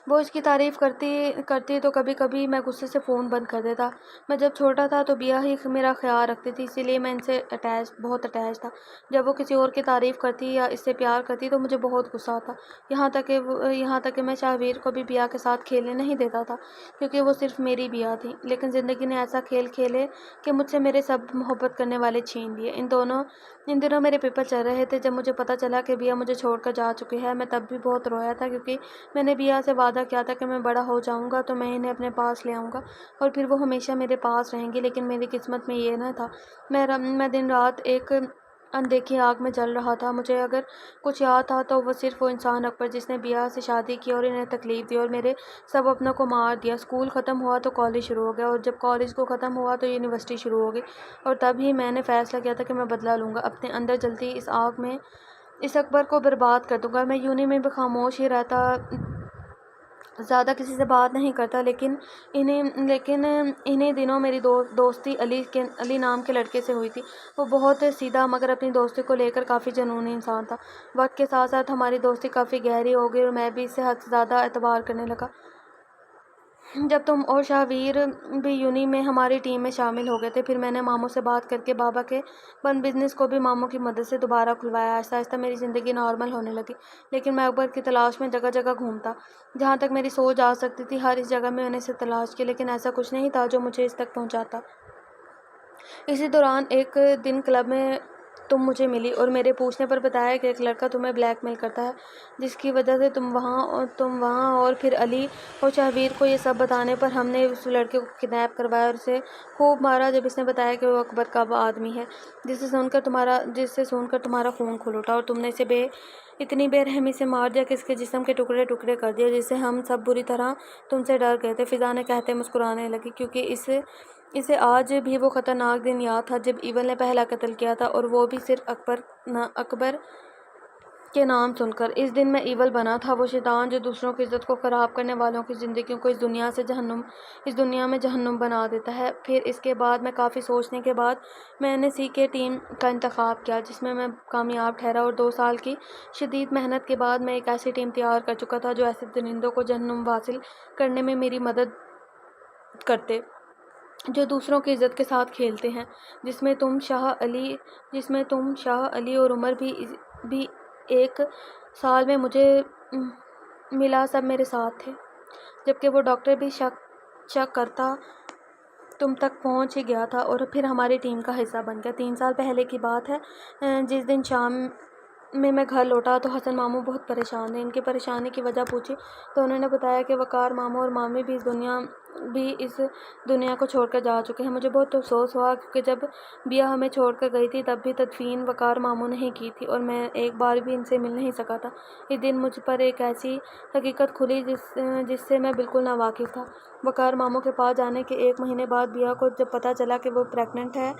وہ اس کی تعریف کرتی تو کبھی کبھی میں غصے سے فون بند کر دیتا۔ میں جب چھوٹا تھا تو بیاہ ہی میرا خیال رکھتی تھی، اسی لیے میں ان سے بہت اٹیچ تھا۔ جب وہ کسی اور کی تعریف کرتی یا اس سے پیار کرتی تو مجھے بہت غصہ آتا، یہاں تک کہ میں شاہویر کو بھی بیاہ کے ساتھ کھیلنے نہیں دیتا تھا کیونکہ وہ صرف میری بیاہ تھی۔ لیکن زندگی نے ایسا کھیل کھیلے کہ مجھ سے میرے سب محبت کرنے والے چھین لیے۔ ان دنوں میرے پیپر چل رہے تھے۔ جب مجھے پتہ چلا کہ بیاہ مجھے چھوڑ کر جا چکی ہے، میں تب بھی بہت رویا تھا، کیونکہ میں نے بیاہ سے وعدہ کیا تھا کہ میں بڑا ہو جاؤں گا تو میں انہیں اپنے پاس لے آؤں گا اور پھر وہ ہمیشہ میرے پاس رہیں گی، لیکن میری قسمت میں یہ نہ تھا۔ میں دن رات ایک اندیکھی آگ میں جل رہا تھا۔ مجھے اگر کچھ یاد تھا تو وہ صرف وہ انسان اکبر جس نے بیاہ سے شادی کی اور انہیں تکلیف دی اور میرے سب اپنوں کو مار دیا۔ اسکول ختم ہوا تو کالج شروع ہو گیا اور جب کالج کو ختم ہوا تو یونیورسٹی شروع ہو گئی، اور تب ہی میں نے فیصلہ کیا تھا کہ میں بدلہ لوں گا، اپنے اندر جلتی اس آگ میں اس اکبر کو برباد کر دوں گا۔ میں یونی میں بھی خاموش ہی رہتا، زیادہ کسی سے بات نہیں کرتا، لیکن انہی دنوں میری دوستی علی نام کے لڑکے سے ہوئی تھی۔ وہ بہت سیدھا مگر اپنی دوستی کو لے کر کافی جنونی انسان تھا۔ وقت کے ساتھ ساتھ ہماری دوستی کافی گہری ہو گئی اور میں بھی اس سے حد سے زیادہ اعتبار کرنے لگا۔ جب تم اور شاہویر بھی یونی میں ہماری ٹیم میں شامل ہو گئے تھے، پھر میں نے ماموں سے بات کر کے بابا کے بند بزنس کو بھی ماموں کی مدد سے دوبارہ کھلوایا۔ آہستہ آہستہ میری زندگی نارمل ہونے لگی، لیکن میں اکبر کی تلاش میں جگہ جگہ گھومتا۔ جہاں تک میری سوچ جا سکتی تھی ہر اس جگہ میں نے اسے تلاش کی، لیکن ایسا کچھ نہیں تھا جو مجھے اس تک پہنچاتا۔ اسی دوران ایک دن کلب میں تم مجھے ملی اور میرے پوچھنے پر بتایا کہ ایک لڑکا تمہیں بلیک میل کرتا ہے، جس کی وجہ سے تم وہاں اور پھر علی اور شاہویر کو یہ سب بتانے پر ہم نے اس لڑکے کو کڈنیپ کروایا اور اسے خوب مارا جب اس نے بتایا کہ وہ اکبر کا آدمی ہے، جسے سن کر تمہارا خون کھول اٹھا اور تم نے اسے اتنی بے رحمی سے مار دیا کہ اس کے جسم کے ٹکڑے ٹکڑے کر دیا، جس سے ہم سب بری طرح تم سے ڈر گئے تھے۔ فضا نے کہتے مسکرانے لگی، کیونکہ اسے آج بھی وہ خطرناک دن یاد تھا جب ایول نے پہلا قتل کیا تھا، اور وہ بھی صرف اکبر کے نام سن کر۔ اس دن میں ایول بنا تھا، وہ شیطان جو دوسروں کی عزت کو خراب کرنے والوں کی زندگیوں کو اس دنیا میں جہنم بنا دیتا ہے۔ پھر اس کے بعد میں کافی سوچنے کے بعد میں نے سی کے ٹیم کا انتخاب کیا، جس میں کامیاب ٹھہرا، اور 2 سال کی شدید محنت کے بعد میں ایک ایسی ٹیم تیار کر چکا تھا جو ایسے درندوں کو جہنم واصل کرنے میں میری مدد کرتے۔ جو دوسروں کی عزت کے ساتھ کھیلتے ہیں، جس میں تم شاہ علی اور عمر بھی ایک سال میں مجھے ملا سب میرے ساتھ تھے، جبکہ وہ ڈاکٹر بھی شک کرتا تم تک پہنچ ہی گیا تھا اور پھر ہماری ٹیم کا حصہ بن گیا۔ 3 سال پہلے کی بات ہے، جس دن شام میں گھر لوٹا تو حسن ماموں بہت پریشان تھے۔ ان کی پریشانی کی وجہ پوچھی تو انہوں نے بتایا کہ وقار ماموں اور مامی بھی اس دنیا کو چھوڑ کر جا چکے ہیں۔ مجھے بہت افسوس ہوا کیونکہ جب بیا ہمیں چھوڑ کر گئی تھی تب بھی تدفین وقار ماموں نے ہی کی تھی اور میں ایک بار بھی ان سے مل نہیں سکا تھا۔ اس دن مجھ پر ایک ایسی حقیقت کھلی جس سے میں بالکل ناواقف تھا۔ وقار ماموں کے پاس جانے کے 1 مہینے بعد بیا کو جب پتہ چلا کہ وہ پریگننٹ ہے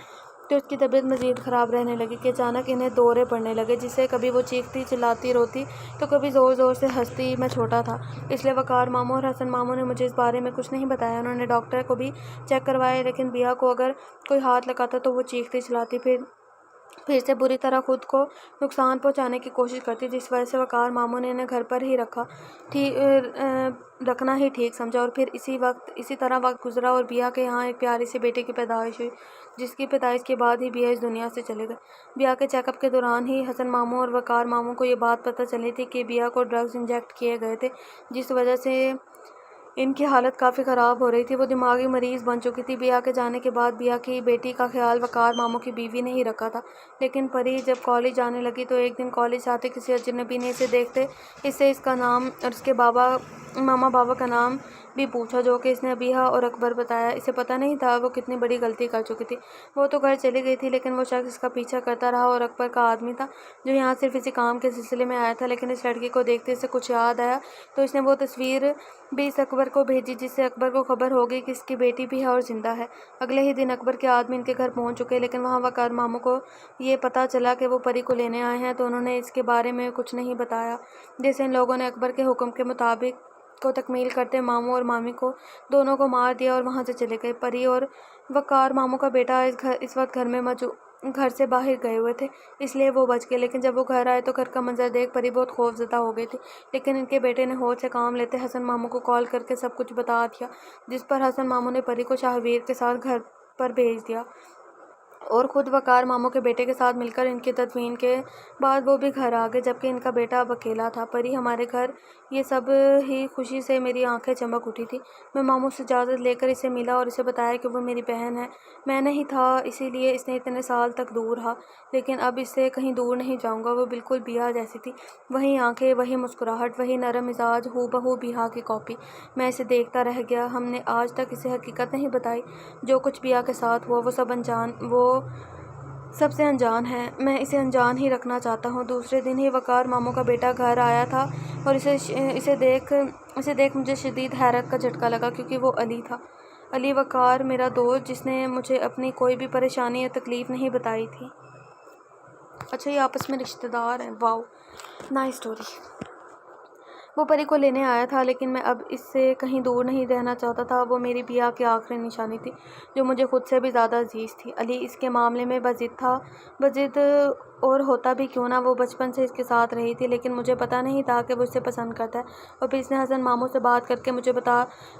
تو اس کی طبیعت مزید خراب رہنے لگی کہ اچانک انہیں دورے پڑنے لگے، جس سے کبھی وہ چیختی چلاتی روتی تو کبھی زور زور سے ہنستی۔ میں چھوٹا تھا، اس لیے وقار ماموں اور حسن ماموں نے مجھے اس بارے میں کچھ نہیں بتایا۔ انہوں نے ڈاکٹر کو بھی چیک کروایا لیکن بیا کو اگر کوئی ہاتھ لگاتا تو وہ چیختی چلاتی پھر سے بری طرح خود کو نقصان پہنچانے کی کوشش کرتی، جس وجہ سے وقار ماموں نے انہیں گھر پر ہی رکھنا ہی ٹھیک سمجھا۔ اور پھر اسی طرح وقت گزرا اور بیا کے یہاں ایک پیاری سی بیٹی کی پیدائش ہوئی، جس کی پیدائش کے بعد ہی بیا اس دنیا سے چلے گئے۔ بیا کے چیک اپ کے دوران ہی حسن ماموں اور وقار ماموں کو یہ بات پتہ چلی تھی کہ بیا کو ڈرگز انجیکٹ کیے گئے تھے، جس وجہ سے ان کی حالت کافی خراب ہو رہی تھی۔ وہ دماغی مریض بن چکی تھی۔ بیا کے جانے کے بعد بیا کی بیٹی کا خیال وقار ماموں کی بیوی نے ہی رکھا تھا، لیکن پری جب کالج جانے لگی تو ایک دن کالج آتے کسی اجنبی نے اسے دیکھتے اس کا نام اور اس کے ماما بابا کا نام بھی پوچھا، جو کہ اس نے ابیحہ اور اکبر بتایا۔ اسے پتہ نہیں تھا وہ کتنی بڑی غلطی کر چکی تھی۔ وہ تو گھر چلی گئی تھی لیکن وہ شخص اس کا پیچھا کرتا رہا اور اکبر کا آدمی تھا جو یہاں صرف اسی کام کے سلسلے میں آیا تھا، لیکن اس لڑکی کو دیکھتے اسے کچھ یاد آیا تو اس نے وہ تصویر بھی اس اکبر کو بھیجی، جس سے اکبر کو خبر ہو گئی کہ اس کی بیٹی بھی ہے اور زندہ ہے۔ اگلے ہی دن اکبر کے آدمی ان کے گھر پہنچ چکے، لیکن وہاں وقار ماموں کو یہ پتہ چلا کہ وہ پری کو لینے آئے ہیں تو انہوں نے اس کے بارے میں کچھ نہیں بتایا، جیسے ان لوگوں نے اکبر کے حکم کے مطابق کو تکمیل کرتے ماموں اور مامی کو دونوں کو مار دیا اور وہاں سے چلے گئے۔ پری اور وقار ماموں کا بیٹا اس وقت گھر سے باہر گئے ہوئے تھے، اس لیے وہ بچ گئے، لیکن جب وہ گھر آئے تو گھر کا منظر دیکھ پری بہت خوف زدہ ہو گئی تھی۔ لیکن ان کے بیٹے نے ہوش سے کام لیتے حسن ماموں کو کال کر کے سب کچھ بتا دیا، جس پر حسن ماموں نے پری کو شاہویر کے ساتھ گھر پر بھیج دیا اور خود وقار ماموں کے بیٹے کے ساتھ مل کر ان کی تدفین کے بعد وہ بھی گھر آ گئے، جبکہ ان کا بیٹا اب اکیلا تھا۔ پری ہمارے گھر یہ سب ہی خوشی سے میری آنکھیں چمک اٹھی تھی۔ میں ماموں سے اجازت لے کر اسے ملا اور اسے بتایا کہ وہ میری بہن ہے۔ میں نہیں تھا اسی لیے اس نے اتنے سال تک دور رہا، لیکن اب اس سے کہیں دور نہیں جاؤں گا۔ وہ بالکل بیا جیسی تھی، وہی آنکھیں، وہی مسکراہٹ، وہی نرم مزاج، ہو بہو بیا کی کاپی۔ میں اسے دیکھتا رہ گیا۔ ہم نے آج تک اسے حقیقت نہیں بتائی، جو کچھ بیا کے ساتھ ہوا وہ سب سے انجان ہے۔ میں اسے انجان ہی رکھنا چاہتا ہوں۔ دوسرے دن ہی وقار ماموں کا بیٹا گھر آیا تھا اور اسے دیکھ مجھے شدید حیرت کا جھٹکا لگا، کیونکہ وہ علی تھا۔ علی وقار، میرا دوست، جس نے مجھے اپنی کوئی بھی پریشانی یا تکلیف نہیں بتائی تھی۔ اچھا، یہ آپس میں رشتہ دار ہیں۔ واؤ، نائس اسٹوری۔ وہ پری کو لینے آیا تھا، لیکن میں اب اس سے کہیں دور نہیں رہنا چاہتا تھا۔ وہ میری بیا کی آخری نشانی تھی، جو مجھے خود سے بھی زیادہ عزیز تھی۔ علی اس کے معاملے میں بضد اور ہوتا بھی کیوں نہ، وہ بچپن سے اس کے ساتھ رہی تھی، لیکن مجھے پتہ نہیں تھا کہ وہ اسے پسند کرتا ہے۔ اور پھر اس نے حسن ماموں سے بات کر کے مجھے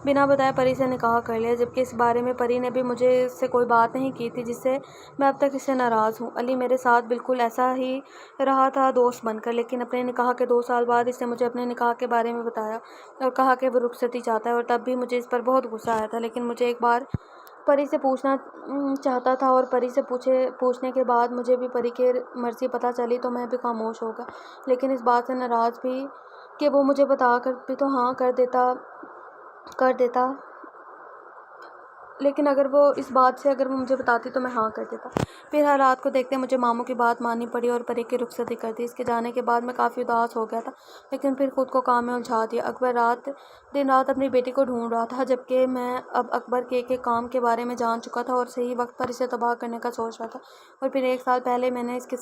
بنا بتائے پری سے نکاح کر لیا، جبکہ اس بارے میں پری نے بھی مجھے سے کوئی بات نہیں کی تھی، جس سے میں اب تک اس سے ناراض ہوں۔ علی میرے ساتھ بالکل ایسا ہی رہا تھا، دوست بن کر، لیکن اپنے نکاح کے 2 سال بعد اس نے مجھے اپنے نکاح کے بارے میں بتایا اور کہا کہ وہ رخصتی چاہتا ہے، اور تب بھی مجھے اس پر بہت غصہ آیا تھا، لیکن مجھے ایک بار پری سے پوچھنا چاہتا تھا اور پری سے پوچھنے کے بعد مجھے بھی پری کی مرضی پتہ چلی تو میں بھی خاموش ہو گیا، لیکن اس بات سے ناراض بھی کہ وہ مجھے بتا کر بھی تو ہاں کر دیتا، لیکن اگر وہ مجھے بتاتی تو میں ہاں کر دیتا۔ پھر حالات کو دیکھتے مجھے ماموں کی بات ماننی پڑی اور پری کی رخصتی کر دی۔ اس کے جانے کے بعد میں کافی اداس ہو گیا تھا، لیکن پھر خود کو کام میں الجھا دیا۔ اکبر دن رات اپنی بیٹی کو ڈھونڈ رہا تھا، جبکہ میں اب اکبر کے ایک کام کے بارے میں جان چکا تھا اور صحیح وقت پر اسے تباہ کرنے کا سوچ رہا تھا۔ اور پھر 1 سال پہلے میں نے اس کے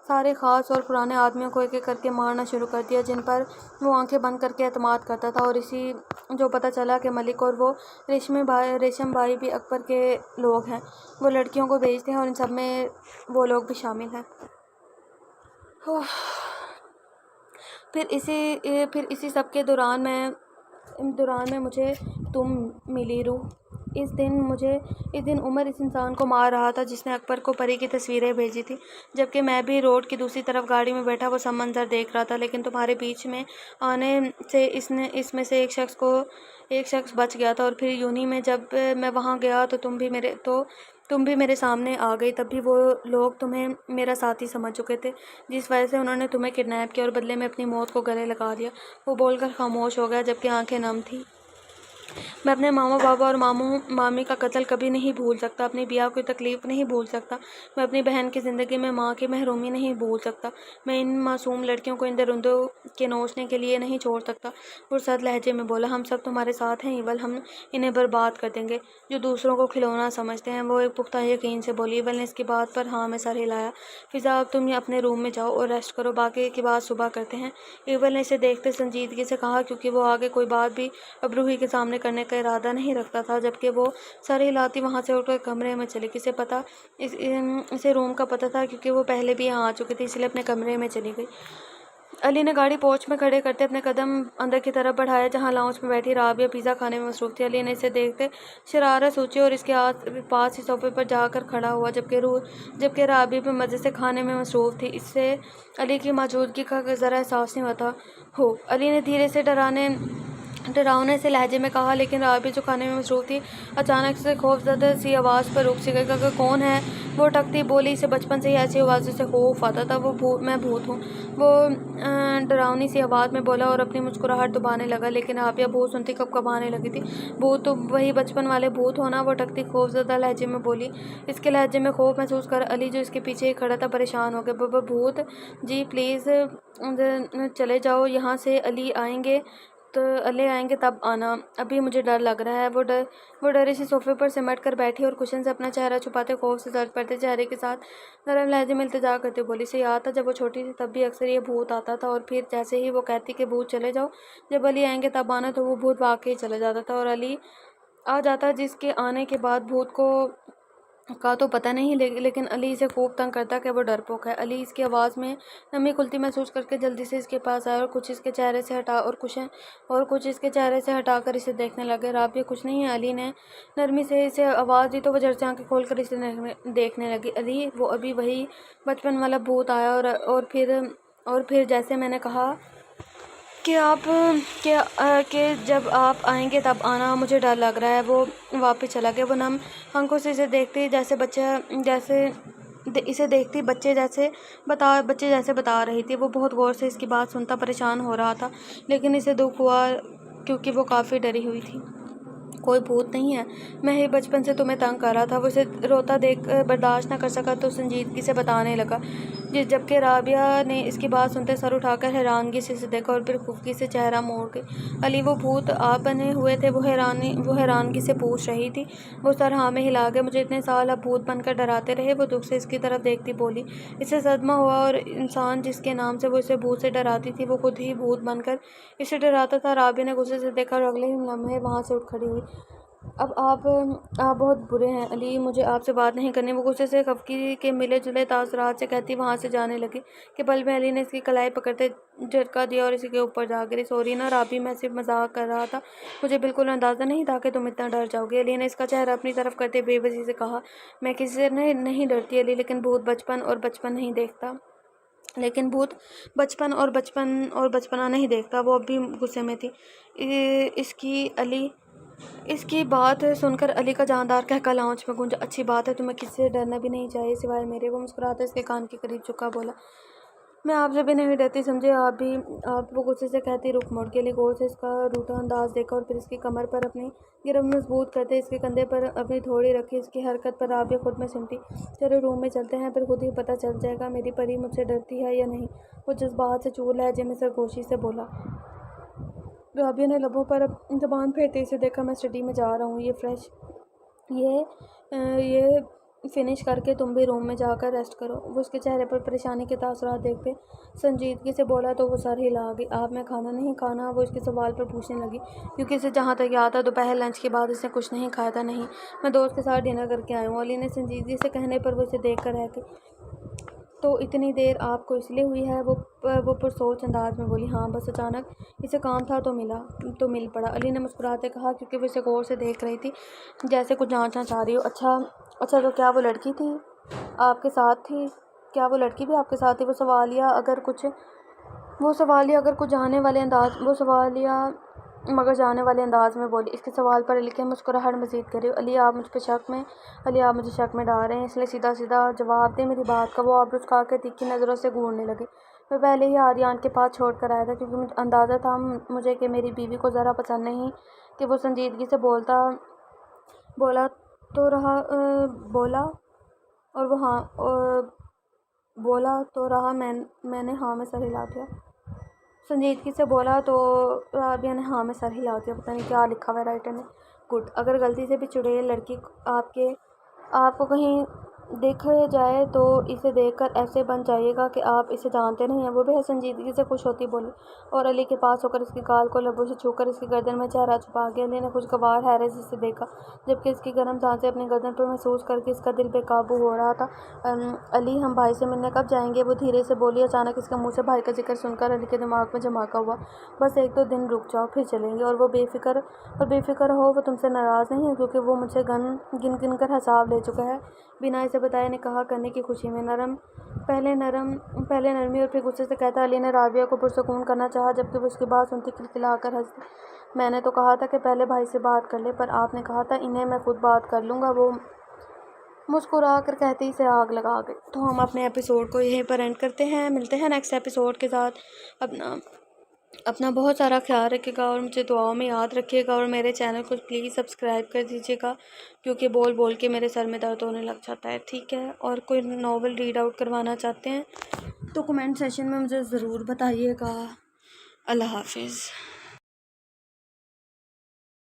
سارے خاص اور پرانے آدمیوں کو ایک ایک کر کے مارنا شروع کر دیا، جن پر وہ آنکھیں بند کر کے اعتماد کرتا تھا، اور جو پتہ چلا کہ ملک اور وہ ریشم بائی بھی اکبر کے لوگ ہیں، وہ لڑکیوں کو بھیجتے ہیں اور ان سب میں وہ لوگ بھی شامل ہیں۔ پھر اسی سب کے دوران میں مجھے تم ملی روح۔ اس دن عمر اس انسان کو مار رہا تھا جس نے اکبر کو پری کی تصویریں بھیجی تھی، جبکہ میں بھی روڈ کی دوسری طرف گاڑی میں بیٹھا وہ سب منظر دیکھ رہا تھا، لیکن تمہارے بیچ میں آنے سے اس میں سے ایک شخص بچ گیا تھا، اور پھر یونہی میں جب میں وہاں گیا تو تم بھی میرے سامنے آ گئی۔ تب بھی وہ لوگ تمہیں میرا ساتھی سمجھ چکے تھے، جس وجہ سے انہوں نے تمہیں کڈنیپ کیا اور بدلے میں اپنی موت کو گلے لگا دیا۔ وہ بول کر خاموش ہو گیا، جبکہ آنکھیں نم تھیں۔ میں اپنے ماما بابا اور ماموں مامی کا قتل کبھی نہیں بھول سکتا، اپنی بیاہ کی تکلیف نہیں بھول سکتا، میں اپنی بہن کی زندگی میں ماں کی محرومی نہیں بھول سکتا، میں ان معصوم لڑکیوں کو ان درندوں کے نوچنے کے لیے نہیں چھوڑ سکتا۔ وہ سرد لہجے میں بولا، ہم سب تمہارے ساتھ ہیں ایول، ہم انہیں برباد کر دیں گے جو دوسروں کو کھلونا سمجھتے ہیں۔ وہ ایک پختہ یقین سے بولی۔ ایول نے اس کی بات پر ہاں میں سر ہلایا۔ فضا اب تم اپنے روم میں جاؤ اور ریسٹ کرو، باقی کی بات صبح کرتے ہیں۔ ایول نے اسے دیکھتے سنجیدگی سے کہا، کیونکہ وہ آگے کوئی بات بھی اب روحی کے سامنے کرنے کا ارادہ نہیں رکھتا تھا۔ جبکہ وہ سر ہلاتی وہاں سے اٹھ کر کمرے میں چلی گئی۔ اسے روم کا پتہ تھا کیونکہ وہ پہلے بھی یہاں آ چکی تھی، اس لیے اپنے کمرے میں چلی گئی۔ علی نے گاڑی پورچ میں کھڑے کرتے اپنے قدم اندر کی طرف بڑھائے جہاں لاؤنج میں بیٹھی رابعہ پیزا کھانے میں مصروف تھی۔ علی نے اسے دیکھتے شرارت سوچی اور اس کے پاس ہی صوفے پر جا کر کھڑا ہوا، جبکہ رابعہ بھی مزے سے کھانے میں مصروف تھی۔ اس سے علی کی موجودگی کا ذرا احساس نہیں ہوتا ہو، علی نے دھیرے سے ڈراؤنے سے لہجے میں کہا، لیکن رابعہ جو کھانے میں مصروف تھی اچانک سے خوف زدہ سی آواز پر رک سی گئی۔ کہ کون ہے؟ وہ ٹھکتی بولی، اسے بچپن سے ہی ایسی آوازوں سے خوف آتا تھا۔ میں بھوت ہوں، وہ ڈراؤنی سی آواز میں بولا اور اپنی مسکراہٹ دبانے لگا، لیکن رابعہ بھوت سنتی کب آنے لگی تھی۔ بھوت تو وہی بچپن والے بھوت ہونا، وہ ٹھکتی خوف زدہ لہجے میں بولی۔ اس کے لہجے میں خوف محسوس کر علی جو اس کے پیچھے ہی کھڑا تھا پریشان ہو گیا۔ بھوت جی پلیز چلے جاؤ یہاں سے، علی آئیں گے تب آنا، ابھی مجھے ڈر لگ رہا ہے۔ وہ ڈری سی صوفے پر سمٹ کر بیٹھی اور کشن سے اپنا چہرہ چھپاتے خوف سے زرد پڑتے چہرے کے ساتھ نرم لہجے میں التجا کرتے بولی، اسے یاد تھا جب وہ چھوٹی تھی تب بھی اکثر یہ بھوت آتا تھا، اور پھر جیسے ہی وہ کہتی کہ بھوت چلے جاؤ، جب علی آئیں گے تب آنا، تو وہ بھوت واقعی چلا جاتا تھا اور علی آ جاتا، جس کے آنے کے بعد بھوت کا تو پتہ نہیں، لیکن علی اسے خوب تنگ کرتا کہ وہ ڈرپوک ہے۔ علی اس کی آواز میں نمی گھلتی محسوس کر کے جلدی سے اس کے پاس آیا اور کچھ اس کے چہرے سے ہٹا کر اسے دیکھنے لگے۔ رابعہ کچھ نہیں ہے، علی نے نرمی سے اسے آواز دی تو وہ جھٹ سے آنکھیں کھول کر اسے دیکھنے لگی۔ علی، وہ ابھی وہی بچپن والا بھوت آیا اور پھر جیسے میں نے کہا کہ جب آپ آئیں گے تب آنا، مجھے ڈر لگ رہا ہے۔ وہ واپس چلا گیا۔ وہ نم آنکھوں سے اسے دیکھتی بچے جیسے بتا رہی تھی۔ وہ بہت غور سے اس کی بات سنتا پریشان ہو رہا تھا، لیکن اسے دکھ ہوا کیونکہ وہ کافی ڈری ہوئی تھی۔ کوئی بھوت نہیں ہے، میں ہی بچپن سے تمہیں تنگ کر رہا تھا۔ وہ اسے روتا دیکھ برداشت نہ کر سکا تو سنجیدگی سے بتانے لگا، جبکہ رابعہ نے اس کی بات سنتے سر اٹھا کر حیرانگی سے اسے دیکھا اور پھر خفگی سے چہرہ موڑ گئی۔ علی، وہ بھوت آپ بنے ہوئے تھے؟ وہ حیرانگی سے پوچھ رہی تھی۔ وہ سر ہاں میں ہلا گیا، مجھے اتنے سال اب بھوت بن کر ڈراتے رہے۔ وہ دکھ سے اس کی طرف دیکھتی بولی۔ اسے صدمہ ہوا، اور انسان جس کے نام سے وہ اسے بھوت سے ڈراتی تھی وہ خود ہی بھوت بن کر اسے ڈراتا تھا۔ رابعہ نے غصے سے دیکھا اور اگلے ہی لمحے وہاں سے اٹھ کھڑی ہوئی۔ اب آپ بہت برے ہیں علی، مجھے آپ سے بات نہیں کرنی، وہ غصے سے خفگی کے ملے جلے تاثرات سے کہتی وہاں سے جانے لگی کہ پل میں علی نے اس کی کلائی پکڑتے جھٹکا دیا اور اسی کے اوپر جا گری۔ سوری نا رابعہ، میں صرف مذاق کر رہا تھا، مجھے بالکل اندازہ نہیں تھا کہ تم اتنا ڈر جاؤ گی۔ علی نے اس کا چہرہ اپنی طرف کرتے بے بسی سے کہا، میں کسی سے نہیں ڈرتی علی، لیکن بھوت بچپن اور بچپن نہیں دیکھتا۔ لیکن بھوت بچپن اور بچپنا نہیں دیکھتا۔ وہ اب بھی غصے میں تھی۔ اس کی بات سن کر علی کا جاندار قہقہ لاؤنج میں گونجا۔ اچھی بات ہے، تمہیں کسی سے ڈرنا بھی نہیں چاہیے سوائے میرے۔ وہ مسکراتا اس کے کان کے قریب جھکا بولا، میں آپ سے بھی نہیں ڈرتی سمجھے آپ۔ وہ غصے سے کہتی رخ موڑ کے علی غور سے اس کا روٹھا انداز دیکھا اور پھر اس کی کمر پر اپنی گرفت مضبوط کرتے اس کے کندھے پر اپنی تھوڑی رکھی۔ اس کی حرکت پر رابعہ خود میں سمٹی۔ چلو روم میں چلتے ہیں، پھر خود ہی پتہ چل جائے گا میری پری مجھ سے ڈرتی ہے یا نہیں، وہ جذبات سے چور لہجے میں سرگوشی سے بولا۔ رابعہ نے لبوں پر زبان پھیرتے اسے دیکھا، میں اسٹڈی میں جا رہا ہوں، یہ فنش کر کے تم بھی روم میں جا کر ریسٹ کرو۔ وہ اس کے چہرے پر پریشانی کے تاثرات دیکھتے سنجیدگی سے بولا تو وہ سر ہلا گئی۔ آپ میں کھانا نہیں کھانا؟ وہ اس کے سوال پر پوچھنے لگی، کیونکہ اسے جہاں تک یاد تھا دوپہر لنچ کے بعد اس نے کچھ نہیں کھایا تھا۔ نہیں، میں دوست کے ساتھ ڈنر کر کے آئی ہوں، علی نے سنجیدگی سے کہنے پر وہ اسے دیکھ کر رہ گئی۔ تو اتنی دیر آپ کو اس لیے ہوئی ہے؟ وہ پرسوچ انداز میں بولی، ہاں بس اچانک اسے کام تھا تو مل پڑا۔ علی نے مسکراتے کہا، کیونکہ وہ اسے غور سے دیکھ رہی تھی جیسے کچھ جانچنا چاہ رہی ہو۔ اچھا تو کیا وہ لڑکی تھی آپ کے ساتھ تھی؟ کیا وہ لڑکی بھی آپ کے ساتھ تھی؟ وہ سوالیہ اگر کچھ جانے والے انداز میں بولی۔ اس کے سوال پر علی کی مسکراہٹ مزید گہری ہوئی۔ علی آپ مجھے شک میں ڈال رہے ہیں، اس لیے سیدھا سیدھا جواب دیں میری بات کا۔ وہ آبرو جھکا کے تیکھی نظروں سے گھورنے لگے۔ میں پہلے ہی آریان کے پاس چھوڑ کر آیا تھا، کیونکہ اندازہ تھا مجھے کہ میری بیوی کو ذرا پسند نہیں کہ وہ سنجیدگی سے بولا تو رہا میں نے ہاں میں سر ہلا دیا۔ سنجیدگی سے بولا تو رابعہ نے ہاں میں سر ہلا دیا۔ پتہ نہیں کیا لکھا ہوا ہے رائٹر نے۔ گڈ، اگر غلطی سے بھی چڑیل لڑکی آپ کو کہیں دکھ جائے تو اسے دیکھ کر ایسے بن جائیے گا کہ آپ اسے جانتے نہیں ہیں۔ وہ بے حد سنجیدگی سے خوش ہوتی بولی اور علی کے پاس ہو کر اس کی گال کو لبوں سے چھو کر اس کی گردن میں چہرہ چھپا گیا۔ علی نے خوشگوار حیرت سے اسے دیکھا، جبکہ اس کی گرم سانسیں اپنی گردن پر محسوس کر کے اس کا دل بے قابو ہو رہا تھا۔ علی، ہم بھائی سے ملنے کب جائیں گے؟ وہ دھیرے سے بولی۔ اچانک اس کے منہ سے بھائی کا ذکر سن کر علی کے دماغ میں جھماکا ہوا۔ بس 1-2 دن رک جاؤ، پھر چلیں گے۔ اور بے فکر ہو، وہ تم سے ناراض نہیں ہے، کیونکہ وہ مجھے گن کر حساب لے چکا ہے۔ بنا اسے بتائے نکاح کرنے کی خوشی میں پہلے نرمی اور پھر غصے سے کہتا۔ علی نے رابعہ کو پرسکون کرنا چاہا، جبکہ وہ اس کی بات سنتی کھلکھلا کر ہنس دی۔ میں نے تو کہا تھا کہ پہلے بھائی سے بات کر لے، پر آپ نے کہا تھا انہیں میں خود بات کر لوں گا۔ وہ مسکرا کر کہتے ہی اسے آگ لگا گئی۔ تو ہم اپنے ایپیسوڈ کو یہیں پر اینڈ کرتے ہیں، ملتے ہیں نیکسٹ ایپیسوڈ کے ساتھ۔ اپنا بہت سارا خیال رکھیے گا اور مجھے دعاؤں میں یاد رکھیے گا، اور میرے چینل کو پلیز سبسکرائب کر دیجیے گا، کیونکہ بول کے میرے سر میں درد ہونے لگ جاتا ہے، ٹھیک ہے؟ اور کوئی ناول ریڈ آؤٹ کروانا چاہتے ہیں تو کمنٹ سیشن میں مجھے ضرور بتائیے گا۔ اللہ حافظ۔